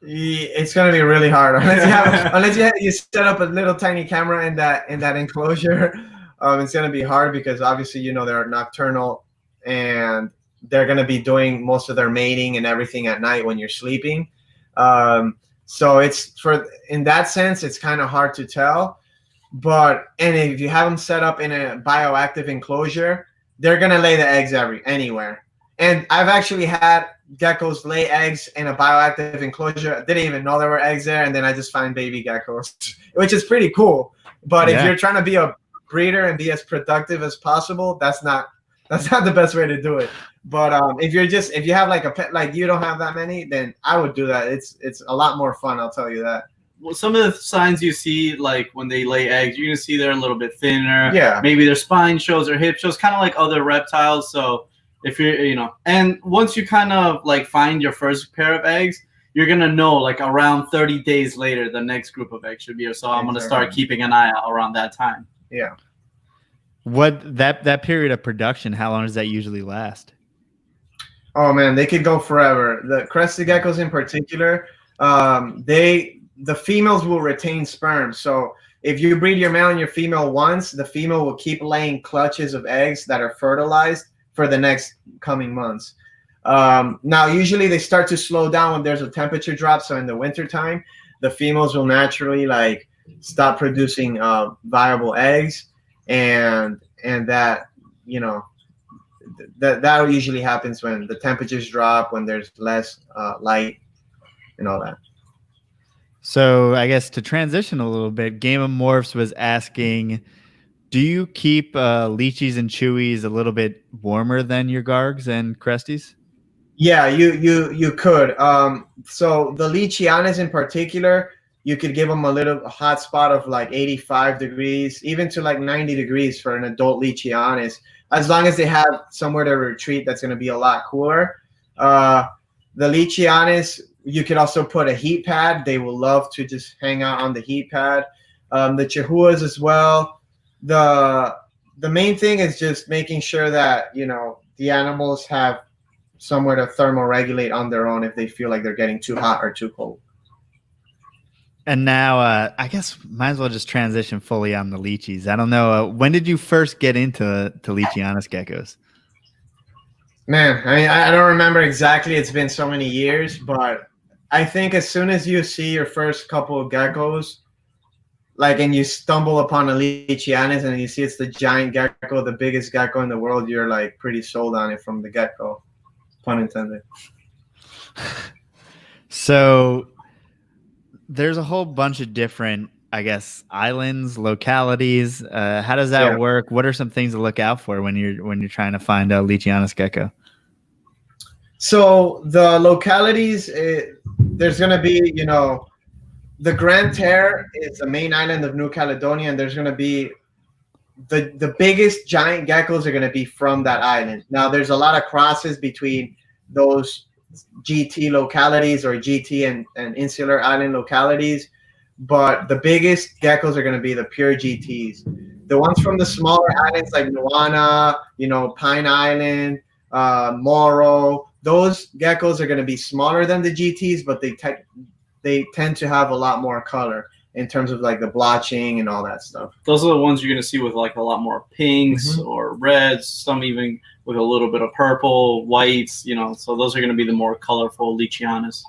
it's going to be really hard unless you set up a little tiny camera in that enclosure. It's going to be hard because obviously they're nocturnal and they're going to be doing most of their mating and everything at night when you're sleeping. So in that sense, it's kind of hard to tell. And if you have them set up in a bioactive enclosure, they're going to lay the eggs anywhere. And I've actually had geckos lay eggs in a bioactive enclosure. I didn't even know there were eggs there. And then I just find baby geckos, which is pretty cool. But if you're trying to be a breeder and be as productive as possible, that's not the best way to do it. But if you have like a pet, like you don't have that many, then I would do that. It's a lot more fun, I'll tell you that. Well, some of the signs you see, like when they lay eggs, you're gonna see they're a little bit thinner. Yeah. Maybe their spine shows, their hip shows, kind of like other reptiles. So if you're, and once you kind of like find your first pair of eggs, you're gonna know like around 30 days later the next group of eggs should be. So I'm gonna start keeping an eye out around that time. Yeah. What that period of production? How long does that usually last? Oh man, they could go forever. The crested geckos in particular, the females will retain sperm. So if you breed your male and your female once, the female will keep laying clutches of eggs that are fertilized for the next coming months. Now, usually they start to slow down when there's a temperature drop. So in the wintertime, the females will naturally like stop producing viable eggs, and that that usually happens when the temperatures drop, when there's less light and all that. So I guess to transition a little bit, Game of Morphs was asking, do you keep Leachies and Chewies a little bit warmer than your Gargs and Cresties? Yeah, you could. So the Leachianus in particular, you could give them a hot spot of like 85 degrees, even to like 90 degrees for an adult Leachianus, as long as they have somewhere to retreat that's going to be a lot cooler. The Leachianus, you could also put a heat pad. They will love to just hang out on the heat pad. The Chahouas as well. The main thing is just making sure that, the animals have somewhere to thermoregulate on their own if they feel like they're getting too hot or too cold. And now, I guess might as well just transition fully on the Leachies. I don't know. When did you first get into Leachianus geckos? Man, I don't remember exactly. It's been so many years, but I think as soon as you see your first couple of geckos, and you stumble upon a Leachianus and you see it's the giant gecko, the biggest gecko in the world, you're like pretty sold on it from the get-go. Pun intended. So there's a whole bunch of different, I guess, islands, localities. How does that work? What are some things to look out for when you're trying to find a Leachianus gecko? So the localities, there's going to be, the Grand Terre is the main island of New Caledonia, and there's going to be the biggest giant geckos are going to be from that island. Now, there's a lot of crosses between those GT localities or GT and insular island localities, but the biggest geckos are going to be the pure GTs. The ones from the smaller islands like Nuana, Pine Island, Moro, those geckos are going to be smaller than the GTs, but they tend to have a lot more color in terms of like the blotching and all that stuff. Those are the ones you're going to see with like a lot more pinks or reds, some even with a little bit of purple, whites, so those are going to be the more colorful Leachianus.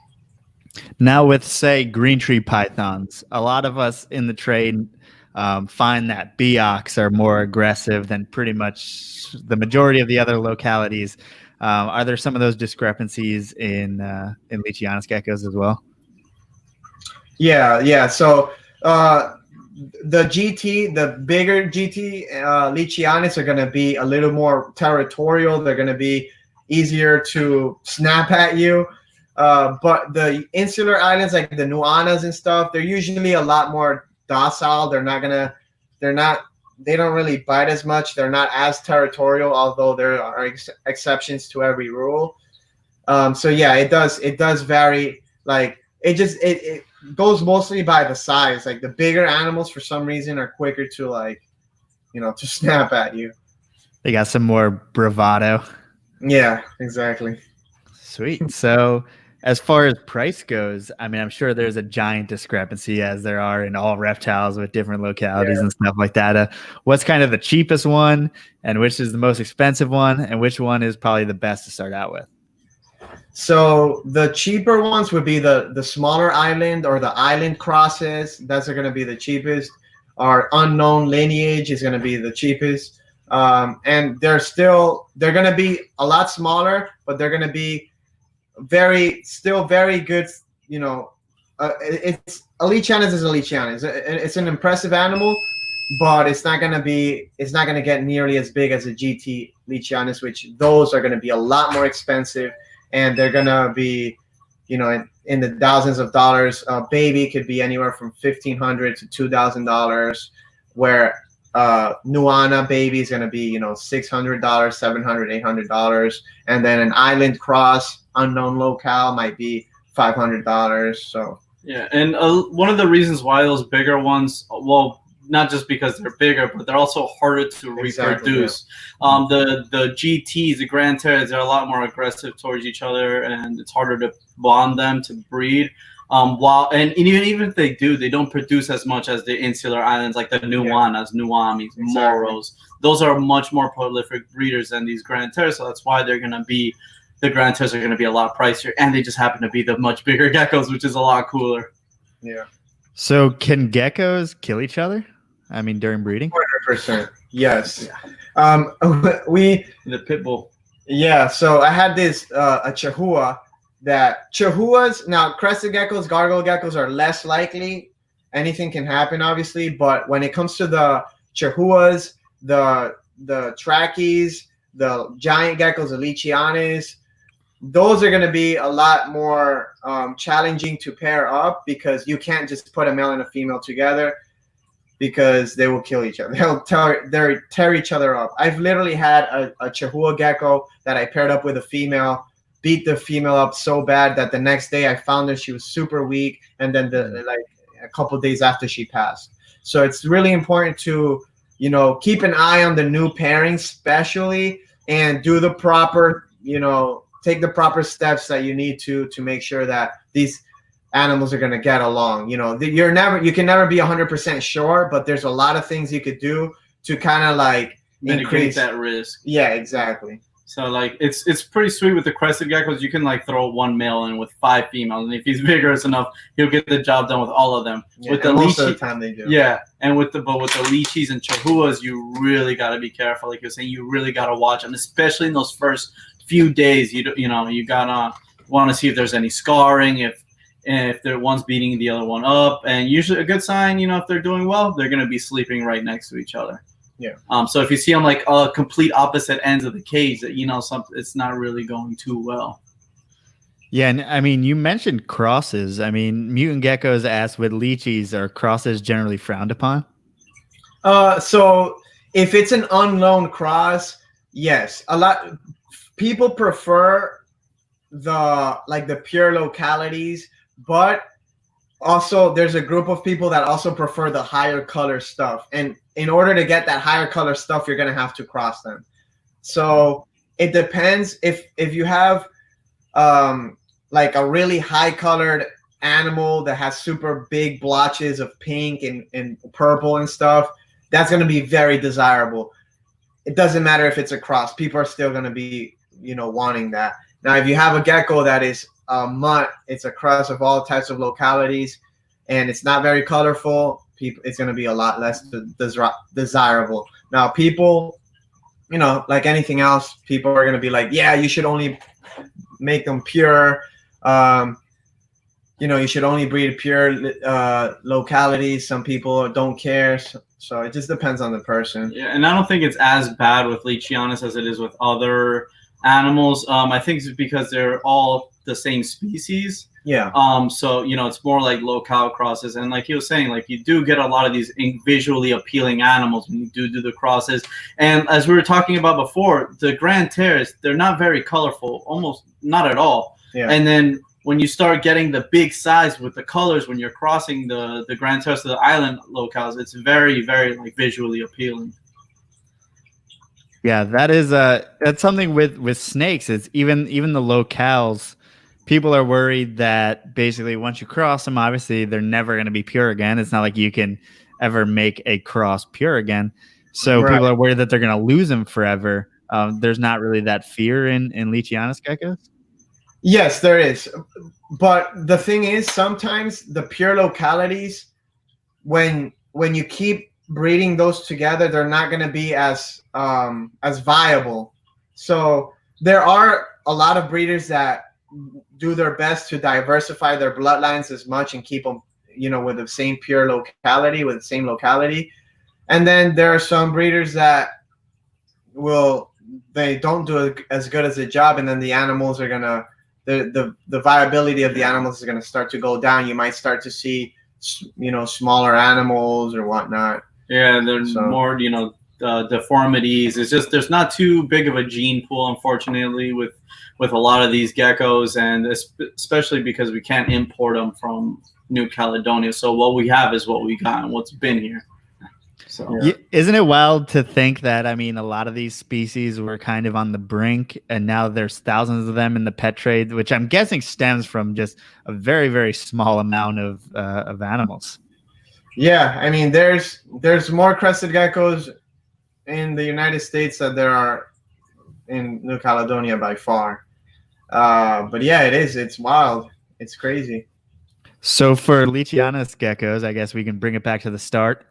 Now with, say, green tree pythons, a lot of us in the trade find that Beox are more aggressive than pretty much the majority of the other localities. Are there some of those discrepancies in Leachianus geckos as well? Yeah. So the bigger GT Leachianus are going to be a little more territorial. They're going to be easier to snap at you. But the insular islands like the Nuanas and stuff, they're usually a lot more docile. They don't really bite as much. They're not as territorial, although there are exceptions to every rule. So yeah, it does vary. Like it goes mostly by the size. Like the bigger animals for some reason are quicker to to snap at you. They got some more bravado. Yeah, exactly. Sweet. So as far as price goes, I mean, I'm sure there's a giant discrepancy as there are in all reptiles with different localities and stuff like that. What's kind of the cheapest one, and which is the most expensive one, and which one is probably the best to start out with? So the cheaper ones would be the smaller island or the island crosses. That's going to be the cheapest. Our unknown lineage is going to be the cheapest. And they're going to be a lot smaller, but they're going to be still very good. It's a Leachianus is a Leachianus. It's an impressive animal, but it's not going to get nearly as big as a GT Leachianus, which those are going to be a lot more expensive. And they're going to be, in the thousands of dollars. A baby could be anywhere from $1,500 to $2,000, where Nuana baby is going to be, $600, $700, $800. And then an island cross, unknown locale, might be $500. So yeah, and one of the reasons why those bigger ones, well, not just because they're bigger, but they're also harder to reproduce. Yeah. The GTs, the Grand Terrors, they're a lot more aggressive towards each other, and it's harder to bond them to breed. Even if they do, they don't produce as much as the insular islands, like the Nuanas, Nuamis, Moros. Those are much more prolific breeders than these Grand Terrors, so that's why the Grand Terrors are going to be a lot pricier, and they just happen to be the much bigger geckos, which is a lot cooler. Yeah. So can geckos kill each other? I mean, during breeding? 100%. Yes. Yeah. The pit bull. Yeah. So I had this a Chahoua. Chahuas, now Crested geckos, Gargoyle geckos are less likely. Anything can happen, obviously, but when it comes to the Chahuas, the Trackies, the giant geckos, the Leachianus, those are going to be a lot more challenging to pair up, because you can't just put a male and a female together, because they will kill each other. They'll tear each other up. I've literally had a Chahoua gecko that I paired up with a female, beat the female up so bad that the next day I found her, she was super weak, and then a couple days after she passed. So it's really important to keep an eye on the new pairing, especially, and do the proper take the proper steps that you need to make sure that these animals are going to get along. You can never be 100% sure, but there's a lot of things you could do to kind of like mitigate that risk. Yeah, exactly. So like it's pretty sweet with the Crested geckos. You can like throw one male in with 5 females, and if he's vigorous enough, he'll get the job done with all of them. Yeah, with the most of the time they do. Yeah, and with the Leachies and Chahuas, you really got to be careful. Like you're saying, you really got to watch them, especially in those first few days. You gotta want to see if there's any scarring, if they're one's beating the other one up, and usually a good sign, if they're doing well, they're gonna be sleeping right next to each other. Yeah. So if you see them like complete opposite ends of the cage, that it's not really going too well. Yeah, and I mean, you mentioned crosses. I mean, mutant geckos asked, with Leachies, are crosses generally frowned upon? So if it's an unknown cross, yes, a lot people prefer the pure localities, but also there's a group of people that also prefer the higher color stuff, and in order to get that higher color stuff, you're going to have to cross them. So it depends. If you have like a really high colored animal that has super big blotches of pink and purple and stuff, that's going to be very desirable. It doesn't matter if it's a cross, people are still going to be, you know, wanting that. Now if you have a gecko that is a mutt, it's a cross of all types of localities, and it's not very colorful, it's going to be a lot less desirable. Now people, you know, like anything else, people are going to be like, yeah, you should only make them pure. You know, you should only breed pure localities. Some people don't care. So it just depends on the person. Yeah, and I don't think it's as bad with Leachianus as it is with other animals. I think it's because they're all the same species. Yeah. So, you know, it's more like locale crosses. And like he was saying, like you do get a lot of these visually appealing animals when you do the crosses. And as we were talking about before, the Grand Terres, they're not very colorful, almost not at all. Yeah. And then when you start getting the big size with the colors, when you're crossing the Grand Terres to the island locales, it's very, very like visually appealing. Yeah, that's something with snakes. It's even the locales. People are worried that basically once you cross them, obviously they're never going to be pure again. It's not like you can ever make a cross pure again. So Right. people are worried that they're going to lose them forever. There's not really that fear in Leachianus geckos. Yes, there is. But the thing is, sometimes the pure localities, when you keep breeding those together, they're not going to be as viable. So there are a lot of breeders that do their best to diversify their bloodlines as much and keep them, you know, with the same pure locality, with the same locality. And then there are some breeders that they don't do as good as a job, and then the animals are gonna the viability of the animals is gonna start to go down. You might start to see, you know, smaller animals or whatnot. Yeah, there's more, you know, deformities. It's just there's not too big of a gene pool, unfortunately, with a lot of these geckos, and especially because we can't import them from New Caledonia. So what we have is what we got and what's been here. So yeah. Isn't it wild to think that, I mean, a lot of these species were kind of on the brink, and now there's thousands of them in the pet trade, which I'm guessing stems from just a very, very small amount of animals. Yeah, I mean, there's more crested geckos in the United States than there are in New Caledonia by far. But yeah, it's wild. It's crazy. So for Leachianus geckos, I guess we can bring it back to the start.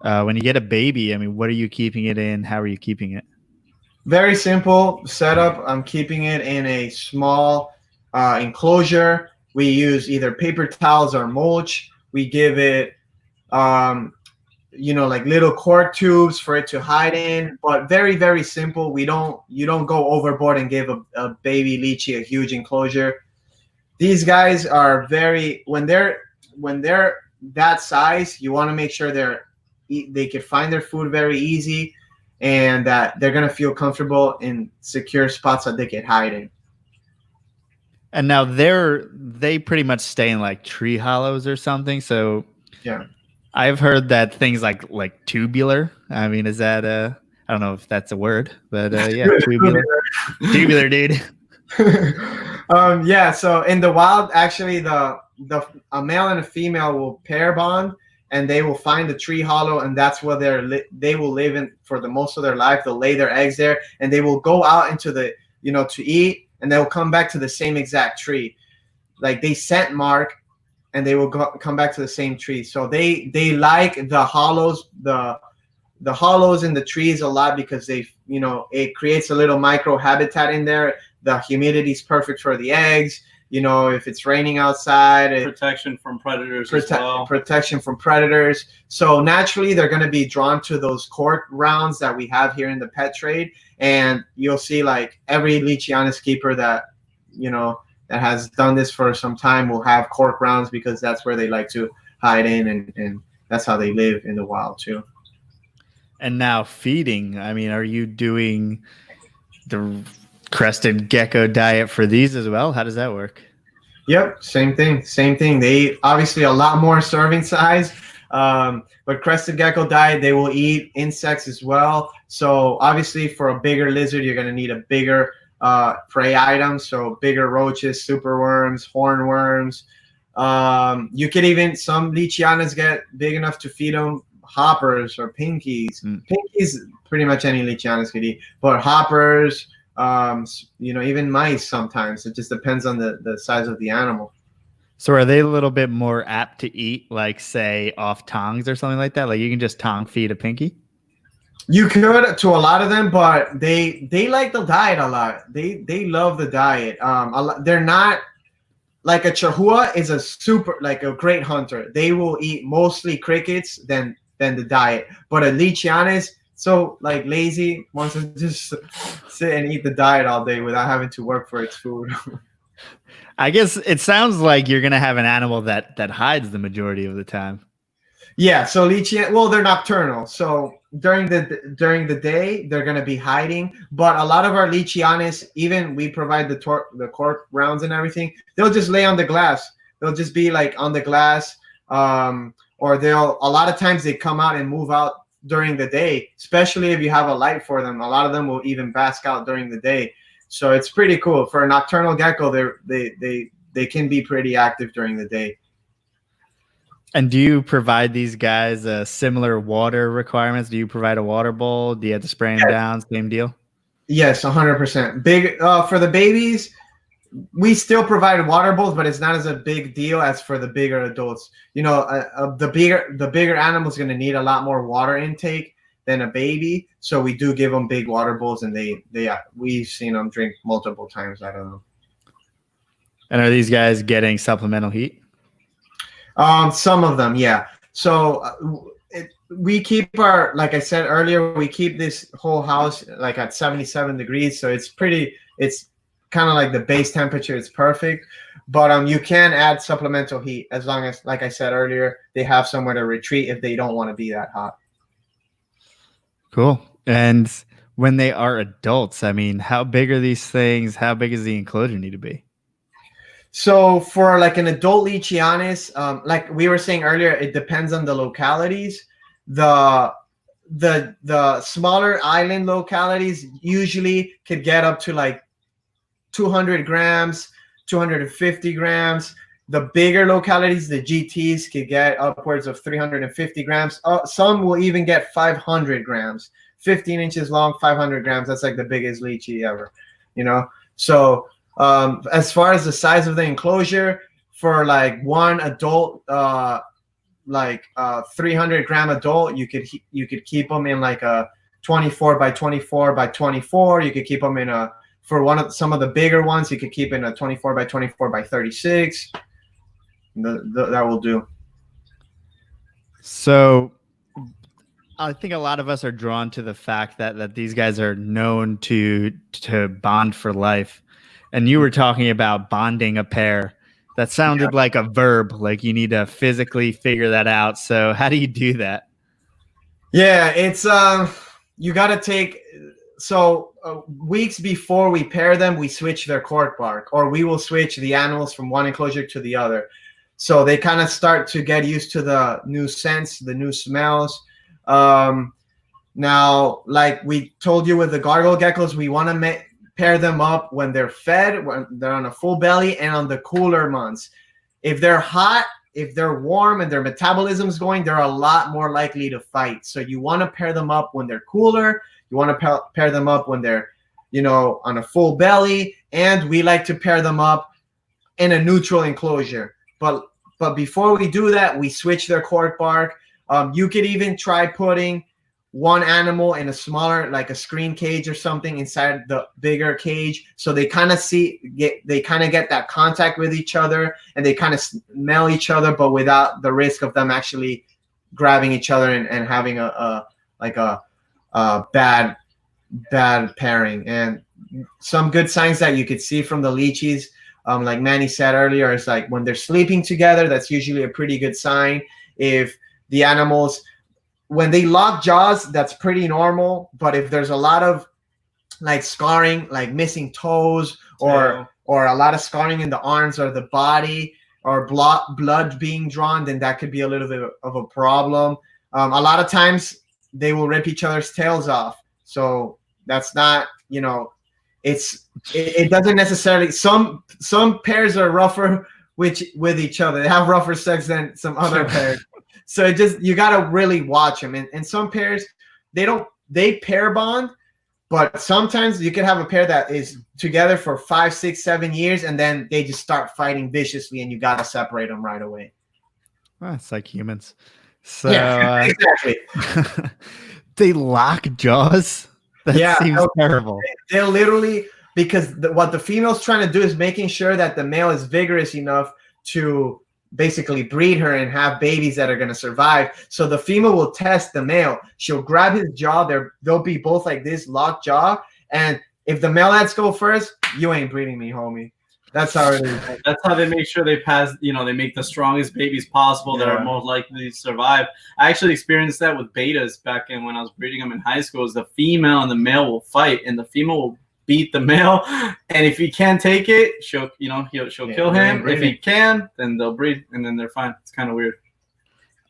When you get a baby, I mean, what are you keeping it in? How are you keeping it? Very simple setup. I'm keeping it in a small enclosure. We use either paper towels or mulch. We give it, you know, like little cork tubes for it to hide in, but very, very simple. You don't go overboard and give a baby lychee a huge enclosure. These guys are when they're that size, you want to make sure they can find their food very easy, and that they're going to feel comfortable in secure spots that they can hide in. And now they pretty much stay in like tree hollows or something. So yeah, I've heard that things like tubular. I mean, is that I don't know if that's a word, but yeah, tubular, dude. Yeah. So in the wild, actually, a male and a female will pair bond, and they will find the tree hollow, and that's where they will live in for the most of their life. They'll lay their eggs there, and they will go out into the, you know, to eat, and they'll come back to the same exact tree. Like they scent mark, and they will come back to the same tree. So they like the hollows, the hollows in the trees a lot, because they, you know, it creates a little micro habitat in there. The humidity is perfect for the eggs. You know, if it's raining outside, protection from predators as well. Protection from predators. So naturally, they're going to be drawn to those cork rounds that we have here in the pet trade. And you'll see like every Leachianus keeper that, you know, that has done this for some time will have cork rounds, because that's where they like to hide in, and that's how they live in the wild too. And now feeding. I mean, are you doing the Crested Gecko diet for these as well? How does that work? Yep, same thing. Same thing. They eat obviously a lot more serving size, but Crested Gecko diet, they will eat insects as well. So obviously for a bigger lizard, you're going to need a bigger prey item. So bigger roaches, superworms, hornworms. You could even, some Leachianus get big enough to feed them hoppers or pinkies. Pinkies, pretty much any Leachianus could eat, but hoppers, even mice sometimes. It just depends on the size of the animal. So are they a little bit more apt to eat, like, say, off tongs or something like that? Like you can just tongue feed a pinky? You could to a lot of them, but they like the diet a lot. They love the diet. They're not like a Chahoua is a great hunter. They will eat mostly crickets than the diet. But a Leachianus, so like lazy, wants to just sit and eat the diet all day without having to work for its food. I guess it sounds like you're gonna have an animal that hides the majority of the time. Yeah, so Leachianus, well, they're nocturnal. So during the day, they're gonna be hiding. But a lot of our Leachianus, even we provide the cork rounds and everything, they'll just lay on the glass. They'll just be like on the glass, or a lot of times they come out and move out during the day, especially if you have a light for them. A lot of them will even bask out during the day. So it's pretty cool. For a nocturnal gecko, they can be pretty active during the day. And do you provide these guys similar water requirements? Do you provide a water bowl? Do you have to spray them down? Same deal? Yes, 100%. Big for the babies, we still provide water bowls, but it's not as a big deal as for the bigger adults. The bigger animal's going to need a lot more water intake than a baby, so we do give them big water bowls, and we've seen them drink multiple times. I don't know. And are these guys getting supplemental heat? Some of them, yeah. So we keep like I said earlier, we keep this whole house like at 77 degrees. So it's kind of like the base temperature is perfect, but you can add supplemental heat as long as, like I said earlier, they have somewhere to retreat if they don't want to be that hot. Cool. And when they are adults, I mean, how big are these things? How big does the enclosure need to be? So for like an adult Leachianus, like we were saying earlier, it depends on the localities. The smaller island localities usually could get up to like 200 grams, 250 grams. The bigger localities, the GTs, could get upwards of 350 grams. Some will even get 500 grams, 15 inches long, 500 grams. That's like the biggest Leachy ever, So as far as the size of the enclosure, for like one adult, 300-gram adult, you could keep them in like a 24 by 24 by 24. You could keep them in some of the bigger ones, you could keep in a 24 by 24 by 36. That will do. So I think a lot of us are drawn to the fact that these guys are known to bond for life. And you were talking about bonding a pair. That sounded like a verb, like you need to physically figure that out. So how do you do that? Yeah, it's you got to take weeks before we pair them, we switch their cork bark, or we will switch the animals from one enclosure to the other. So they kind of start to get used to the new scents, the new smells. Now, like we told you with the Gargoyle geckos, we want to pair them up when they're fed, when they're on a full belly, and on the cooler months. If they're hot, if they're warm and their metabolism's going, they're a lot more likely to fight. So you want to pair them up when they're cooler. You want to pair them up when they're, on a full belly. And we like to pair them up in a neutral enclosure. But before we do that, we switch their cork bark. You could even try putting one animal in a smaller, like a screen cage or something, inside the bigger cage, so they kind of get that contact with each other, and they kind of smell each other, but without the risk of them actually grabbing each other and having a bad pairing. And some good signs that you could see from the Leachies, like Manny said earlier, is like when they're sleeping together. That's usually a pretty good sign. If the animals when they lock jaws, that's pretty normal. But if there's a lot of like scarring, like missing toes, or a lot of scarring in the arms or the body, or blood being drawn, then that could be a little bit of a problem. A lot of times they will rip each other's tails off. So that's not, you know, it doesn't necessarily, some pairs are rougher with each other. They have rougher sex than some other pairs. So you got to really watch them. And some pairs, they pair bond, but sometimes you can have a pair that is together for 5, 6, 7 years, and then they just start fighting viciously, and you got to separate them right away. Well, it's like humans. So yeah, exactly. They lock jaws? That seems terrible. They'll literally, because what the female's trying to do is making sure that the male is vigorous enough to basically breed her and have babies that are going to survive. So the female will test the male. She'll grab his jaw. They'll be both like this, locked jaw. And if the male lets go first, you ain't breeding me, homie. That's how it is. That's how they make sure they pass, you know, they make the strongest babies possible that are most likely to survive. I actually experienced that with betas back in when I was breeding them in high school. Is the female and the male will fight, and the female will beat the male, and if he can't take it, she'll kill him. If he can, then they'll breed, and then they're fine. It's kind of weird.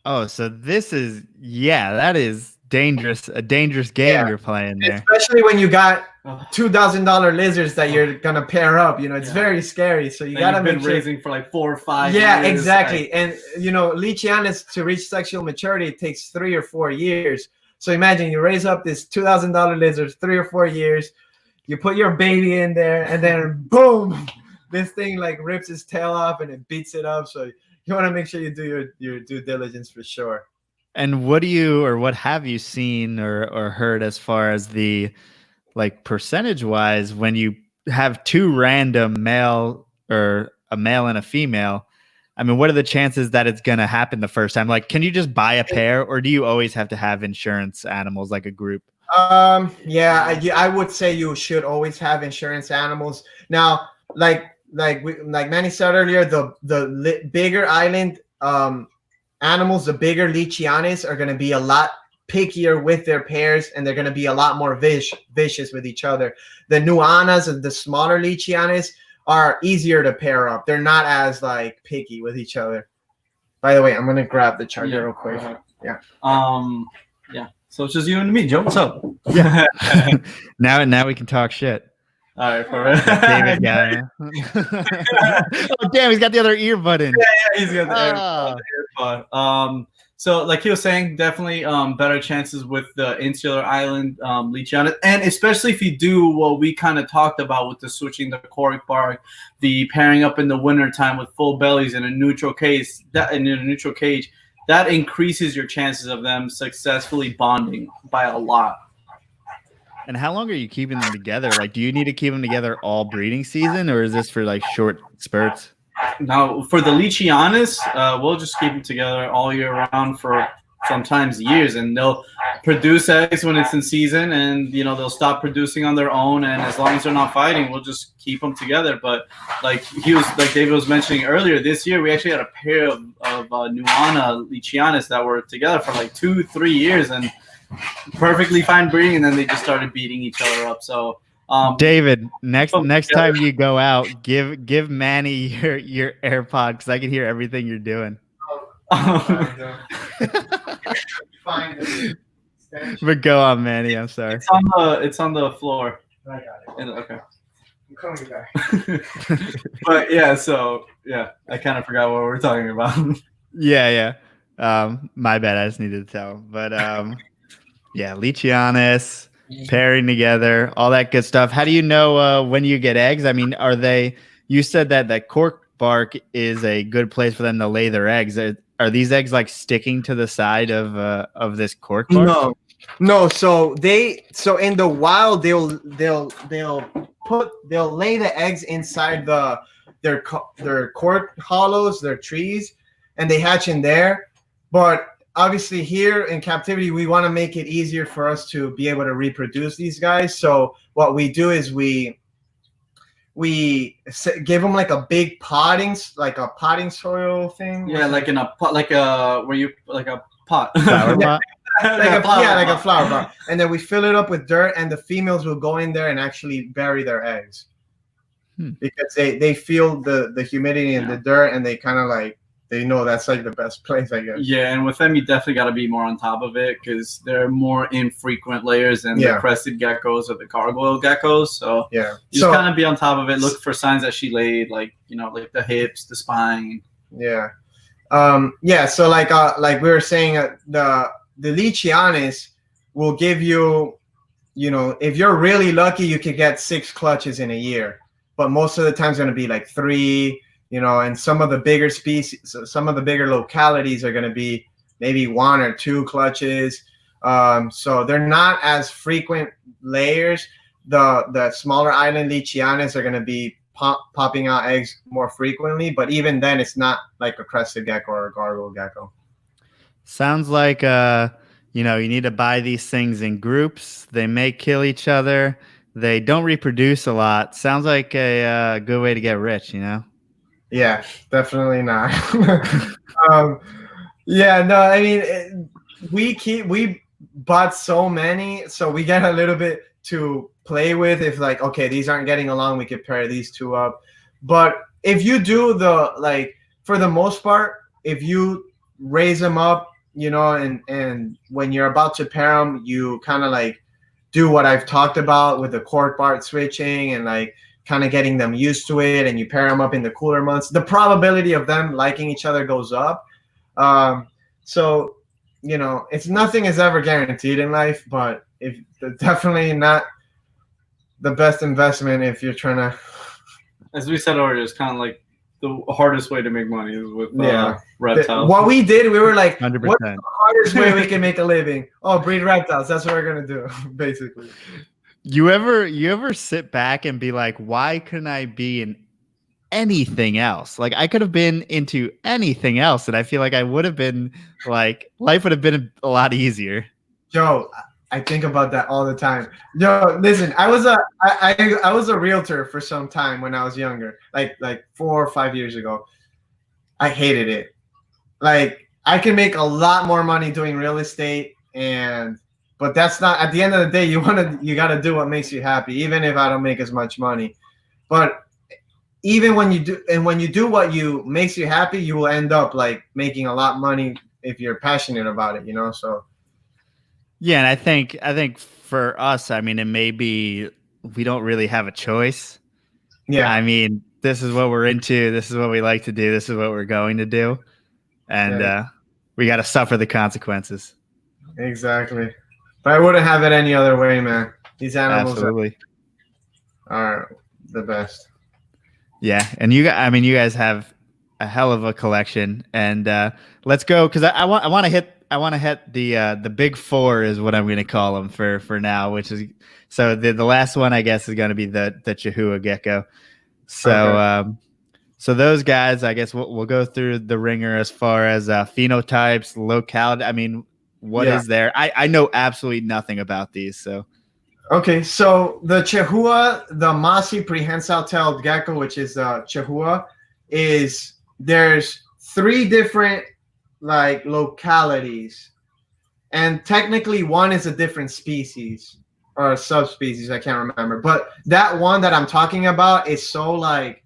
Oh, so this is that is dangerous. A dangerous game you're playing there, especially when you got $2,000 lizards that you're gonna pair up. You know, it's very scary. So you gotta been raising for like 4 or 5 years. Yeah, exactly. And you know, Leachianus, to reach sexual maturity, it takes 3 or 4 years. So imagine you raise up this $2,000 lizards 3 or 4 years. You put your baby in there, and then boom, this thing like rips its tail off and it beats it up. So you want to make sure you do your due diligence for sure. And what have you seen or heard as far as the like percentage wise when you have 2 random male or a male and a female? I mean, what are the chances that it's going to happen the first time? Like, can you just buy a pair, or do you always have to have insurance animals like a group? I would say you should always have insurance animals. Now, like Manny said earlier, the bigger island animals, the bigger Leachianus are going to be a lot pickier with their pairs, and they're going to be a lot more vicious with each other. The iguanas and the smaller Leachianus are easier to pair up. They're not as like picky with each other. By the way, I'm going to grab the charger real quick. Yeah. So it's just you and me, Joe. What's up? Yeah. now we can talk shit. All right, for real. David guy. Oh damn, he's got the other earbud in. Yeah, he's got the earbud. So like he was saying, definitely better chances with the insular island Leachianus, and especially if you do what we kind of talked about with the switching the cork bark, the pairing up in the winter time with full bellies in a neutral cage. That increases your chances of them successfully bonding by a lot. And how long are you keeping them together? Like, do you need to keep them together all breeding season, or is this for like short spurts? Now, for the Leachianus, we'll just keep them together all year round for sometimes years, and they'll produce eggs when it's in season, and you know they'll stop producing on their own. And as long as they're not fighting, we'll just keep them together. But like David was mentioning earlier, this year we actually had a pair of Nuana Leachianus that were together for like 2-3 years and perfectly fine breeding, and then they just started beating each other up. So David, next time you go out, give Manny your AirPod, because I can hear everything you're doing. But go on, Manny. I'm sorry. It's on the floor. I got it. Okay. I'm coming back. But yeah, so yeah, I kind of forgot what we were talking about. Yeah. My bad. I just needed to tell. But yeah, Leachianus, pairing together, all that good stuff. How do you know when you get eggs? I mean, you said that cork bark is a good place for them to lay their eggs. Are these eggs like sticking to the side of this cork bark? No. So in the wild they'll lay the eggs inside their cork hollows, their trees, and they hatch in there. But obviously here in captivity, we want to make it easier for us to be able to reproduce these guys. So what we do is we give them like a big potting soil thing. Yeah, like in a pot, like a pot. Flower Yeah. pot? Like a flower pot. And then we fill it up with dirt, and the females will go in there and actually bury their eggs. Because they feel the humidity in the dirt, and they kind of like, they know that's like the best place, I guess. Yeah, and with them, you definitely got to be more on top of it because they're more infrequent layers than the crested geckos or the gargoyle geckos. So yeah, you just kind of be on top of it. Look for signs that she laid, like like the hips, the spine. Yeah, yeah. So like we were saying, the Leachianus will give you, if you're really lucky, you could get 6 clutches in a year, but most of the time it's going to be like 3. And some of the bigger species, some of the bigger localities are going to be maybe 1 or 2 clutches. So they're not as frequent layers. The smaller island Leachianus are going to be popping out eggs more frequently, but even then, it's not like a crested gecko or a gargoyle gecko. Sounds like you need to buy these things in groups. They may kill each other. They don't reproduce a lot. Sounds like a good way to get rich, Yeah, definitely not. Yeah, no, I mean, we bought so many, so we get a little bit to play with. If like, okay, these aren't getting along, we could pair these 2 up. But if you do for the most part, if you raise them up, and when you're about to pair them, you kind of like do what I've talked about with the cork bark switching and like kind of getting them used to it, and you pair them up in the cooler months, the probability of them liking each other goes up. So nothing is ever guaranteed in life, but definitely not the best investment if you're trying to. As we said earlier, it's kind of like the hardest way to make money is with reptiles. What we did, we were like, 100%. what's the hardest way we can make a living? Oh, breed reptiles. That's what we're gonna do, basically. You ever sit back and be like, why couldn't I be in anything else? Like, I could have been into anything else, and I feel like I would have been like, life would have been a lot easier. Joe, I think about that all the time. Joe, listen, I was a realtor for some time when I was younger, like 4 or 5 years ago. I hated it. Like, I can make a lot more money doing real estate, but that's not, at the end of the day, you got to do what makes you happy, even if I don't make as much money. But even when you do what makes you happy, you will end up like making a lot of money if you're passionate about it, so. Yeah, and I think for us, I mean, it may be we don't really have a choice. Yeah. I mean, this is what we're into. This is what we like to do. This is what we're going to do. And we got to suffer the consequences. Exactly. But I wouldn't have it any other way, man. These animals are the best. Yeah, and you guys have a hell of a collection, and let's go because I want to hit the big 4 is what I'm going to call them for now, which is so the last one I guess is going to be the Chahoua gecko. So okay. So those guys, I guess we'll go through the ringer as far as phenotypes, locality. I mean, what is there? I know absolutely nothing about these, so. Okay, so the Chahoua, the mossy prehensile-tailed gecko, which is Chahoua, there's 3 different like localities, and technically one is a different species or a subspecies. I can't remember, but that one that I'm talking about is so like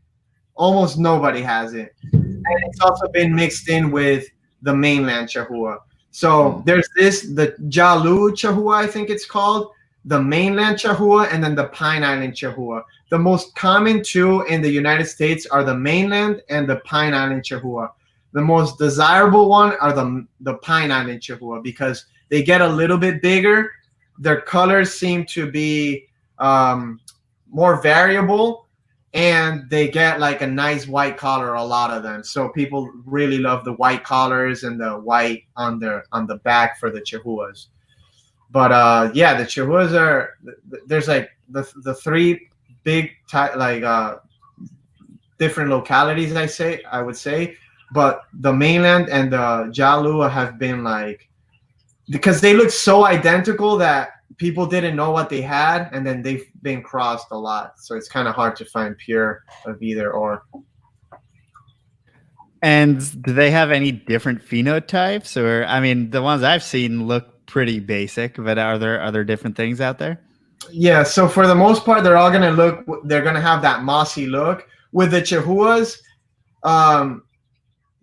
almost nobody has it, and it's also been mixed in with the mainland Chahoua. So there's the Jalu Chahoua, I think it's called, the mainland Chahoua, and then the Pine Island Chahoua. The most common 2 in the United States are the mainland and the Pine Island Chahoua. The most desirable one are the Pine Island Chahoua because they get a little bit bigger. Their colors seem to be more variable, and they get like a nice white collar, a lot of them. So people really love the white collars and the white on the back for the Chahuas. But the Chahuas there's like the 3 big different localities I would say, but the mainland and the Jalu have been like, because they look so identical that people didn't know what they had, and then they've been crossed a lot, so it's kind of hard to find pure of either or. And do they have any different phenotypes? Or, I mean, the ones I've seen look pretty basic, but are there other different things out there? Yeah, so for the most part, they're all they're gonna have that mossy look. With the Chahuas,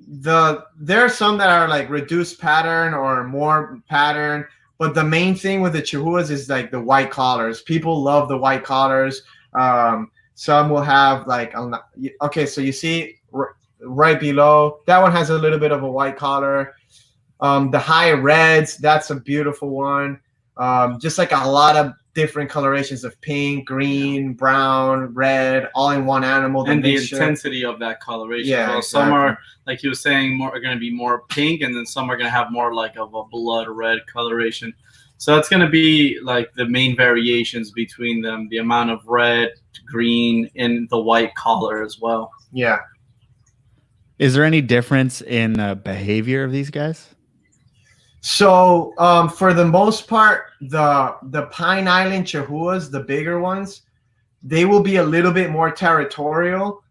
there are some that are like reduced pattern or more pattern, but the main thing with the Chahuas is like the white collars. People love the white collars. Some will have like, okay, so you see right below, that one has a little bit of a white collar. The high reds, that's a beautiful one. Just like a lot of different colorations of pink, green, brown, red, all in one animal. And the intensity of that coloration. Yeah, well, exactly. Some are, like you were saying, are going to be more pink, and then some are going to have more like of a blood red coloration. So that's going to be like the main variations between them, the amount of red, green, and the white collar as well. Yeah. Is there any difference in behavior of these guys? So for the most part, the Pine Island Chahuas, the bigger ones, they will be a little bit more territorial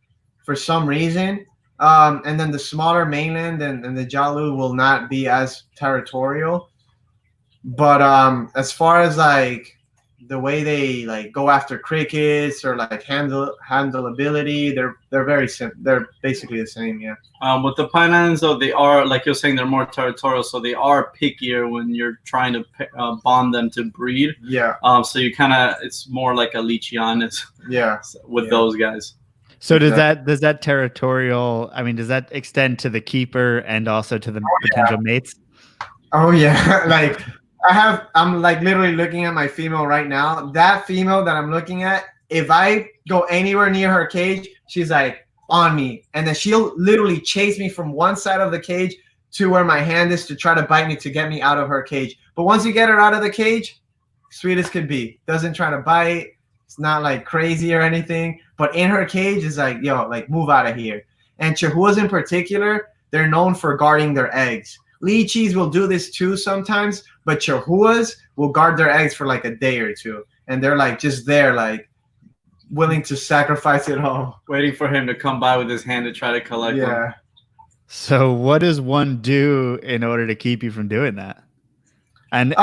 for some reason. And then the smaller mainland and the Jalu will not be as territorial. But as far as like the way they like go after crickets or like handleability, they're very they're basically the same. Yeah. With the Pine Islands, though, they are, like you're saying, they're more territorial, so they are pickier when you're trying to bond them to breed. Yeah. So you kind of, it's more like a Leachianus. Yeah. With those guys. So does that territorial? I mean, does that extend to the keeper and also to the potential mates? Oh yeah, like I'm like literally looking at my female right now. That female that I'm looking at, if I go anywhere near her cage, she's like on me, and then she'll literally chase me from one side of the cage to where my hand is to try to bite me to get me out of her cage. But once you get her out of the cage, sweet as could be. Doesn't try to bite. It's not like crazy or anything. But in her cage is like, yo, like move out of here. And Chahuas in particular, they're known for guarding their eggs. Leachies will do this too sometimes, but Chahuas will guard their eggs for like a day or two. And they're like just there, like willing to sacrifice it all. Waiting for him to come by with his hand to try to collect them. Yeah. So what does one do in order to keep you from doing that? And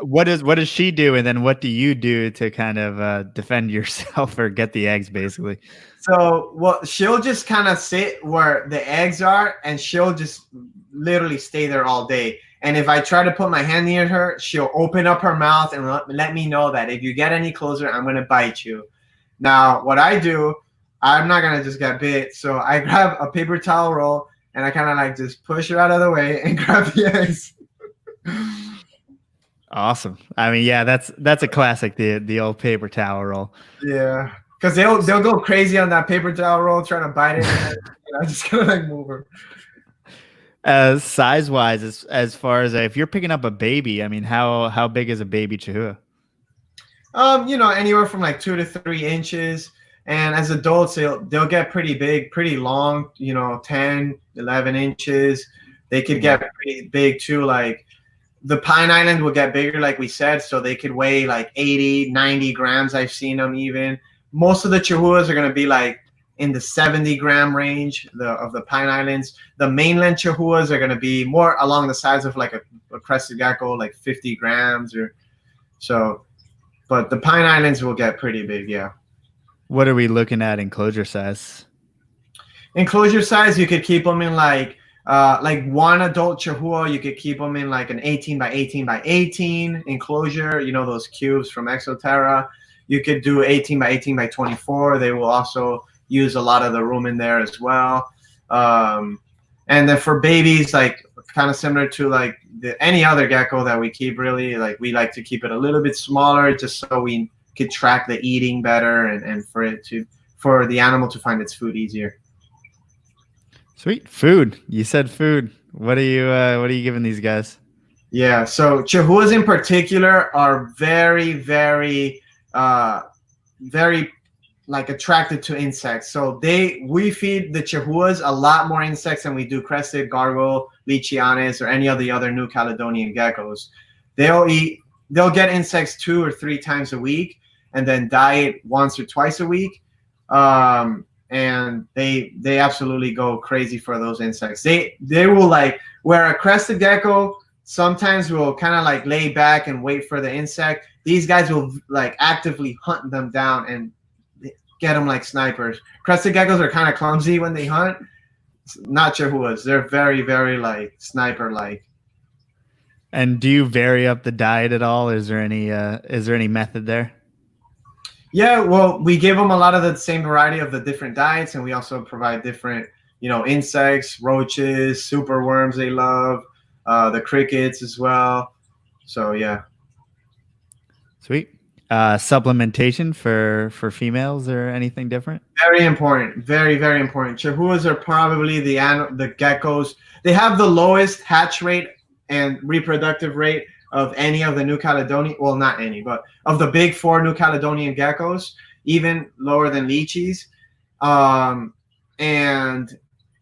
what does she do? And then what do you do to kind of defend yourself or get the eggs, basically? So, well, she'll just kind of sit where the eggs are, and she'll just literally stay there all day. And if I try to put my hand near her, she'll open up her mouth and let me know that if you get any closer, I'm going to bite you. Now, what I do, I'm not going to just get bit. So I grab a paper towel roll, and I kind of like just push her out of the way and grab the eggs. Awesome. I mean, yeah, that's a classic, the old paper towel roll. Yeah, because they'll go crazy on that paper towel roll trying to bite it. And I just kind of like move her. Size wise, as far as if you're picking up a baby, I mean, how big is a baby Chahoua? Anywhere from like 2 to 3 inches. And as adults, they'll get pretty big, pretty long. 10, 11 inches. They could get pretty big too. Like the Pine Island will get bigger, like we said, so they could weigh like 80, 90 grams. I've seen them even. Most of the Chahuas are going to be like in the 70-gram range of the Pine Islands. The mainland Chahuas are going to be more along the size of like a Crested Gecko, like 50 grams or so. But the Pine Islands will get pretty big, yeah. What are we looking at enclosure size? Enclosure size, you could keep them in like one adult Chahoua, you could keep them in like an 18 by 18 by 18 enclosure, those cubes from Exoterra. You could do 18 by 18 by 24. They will also use a lot of the room in there as well. And then for babies, like kind of similar to like any other gecko that we keep, really, like we like to keep it a little bit smaller just so we could track the eating better and for the animal to find its food easier. Sweet. Food. You said food. What are you giving these guys? Yeah, so Chahuas in particular are very, very, very like attracted to insects. So we feed the Chahuas a lot more insects than we do Crested, Gargoyle, Leachianus, or any of the other new Caledonian geckos. They'll get insects 2 or 3 times a week and then diet once or twice a week. and they absolutely go crazy for those insects. They will like, where a crested gecko sometimes will kind of like lay back and wait for the insect. These guys will like actively hunt them down and get them like snipers. Crested geckos are kind of clumsy when they hunt. Not Chahuas. They're very, very like sniper like. And do you vary up the diet at all? Is there any method there? Yeah, well, we give them a lot of the same variety of the different diets, and we also provide different, insects, roaches, super worms they love, the crickets as well. So yeah. Sweet. Supplementation for females or anything different? Very important. Very, very important. Chahuas are probably the geckos. They have the lowest hatch rate and reproductive rate of any of the New Caledonian, well, not any, but of the big 4 New Caledonian geckos, even lower than Leachies. And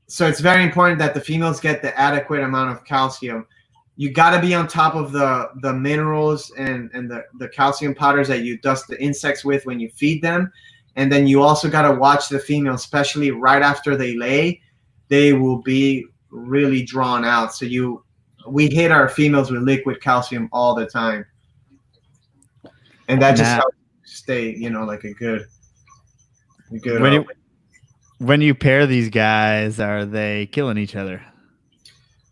so it's very important that the females get the adequate amount of calcium. You got to be on top of the minerals and the calcium powders that you dust the insects with when you feed them. And then you also got to watch the female, especially right after they lay. They will be really drawn out. So we hit our females with liquid calcium all the time. And that just helps stay, like a good when you pair these guys, are they killing each other?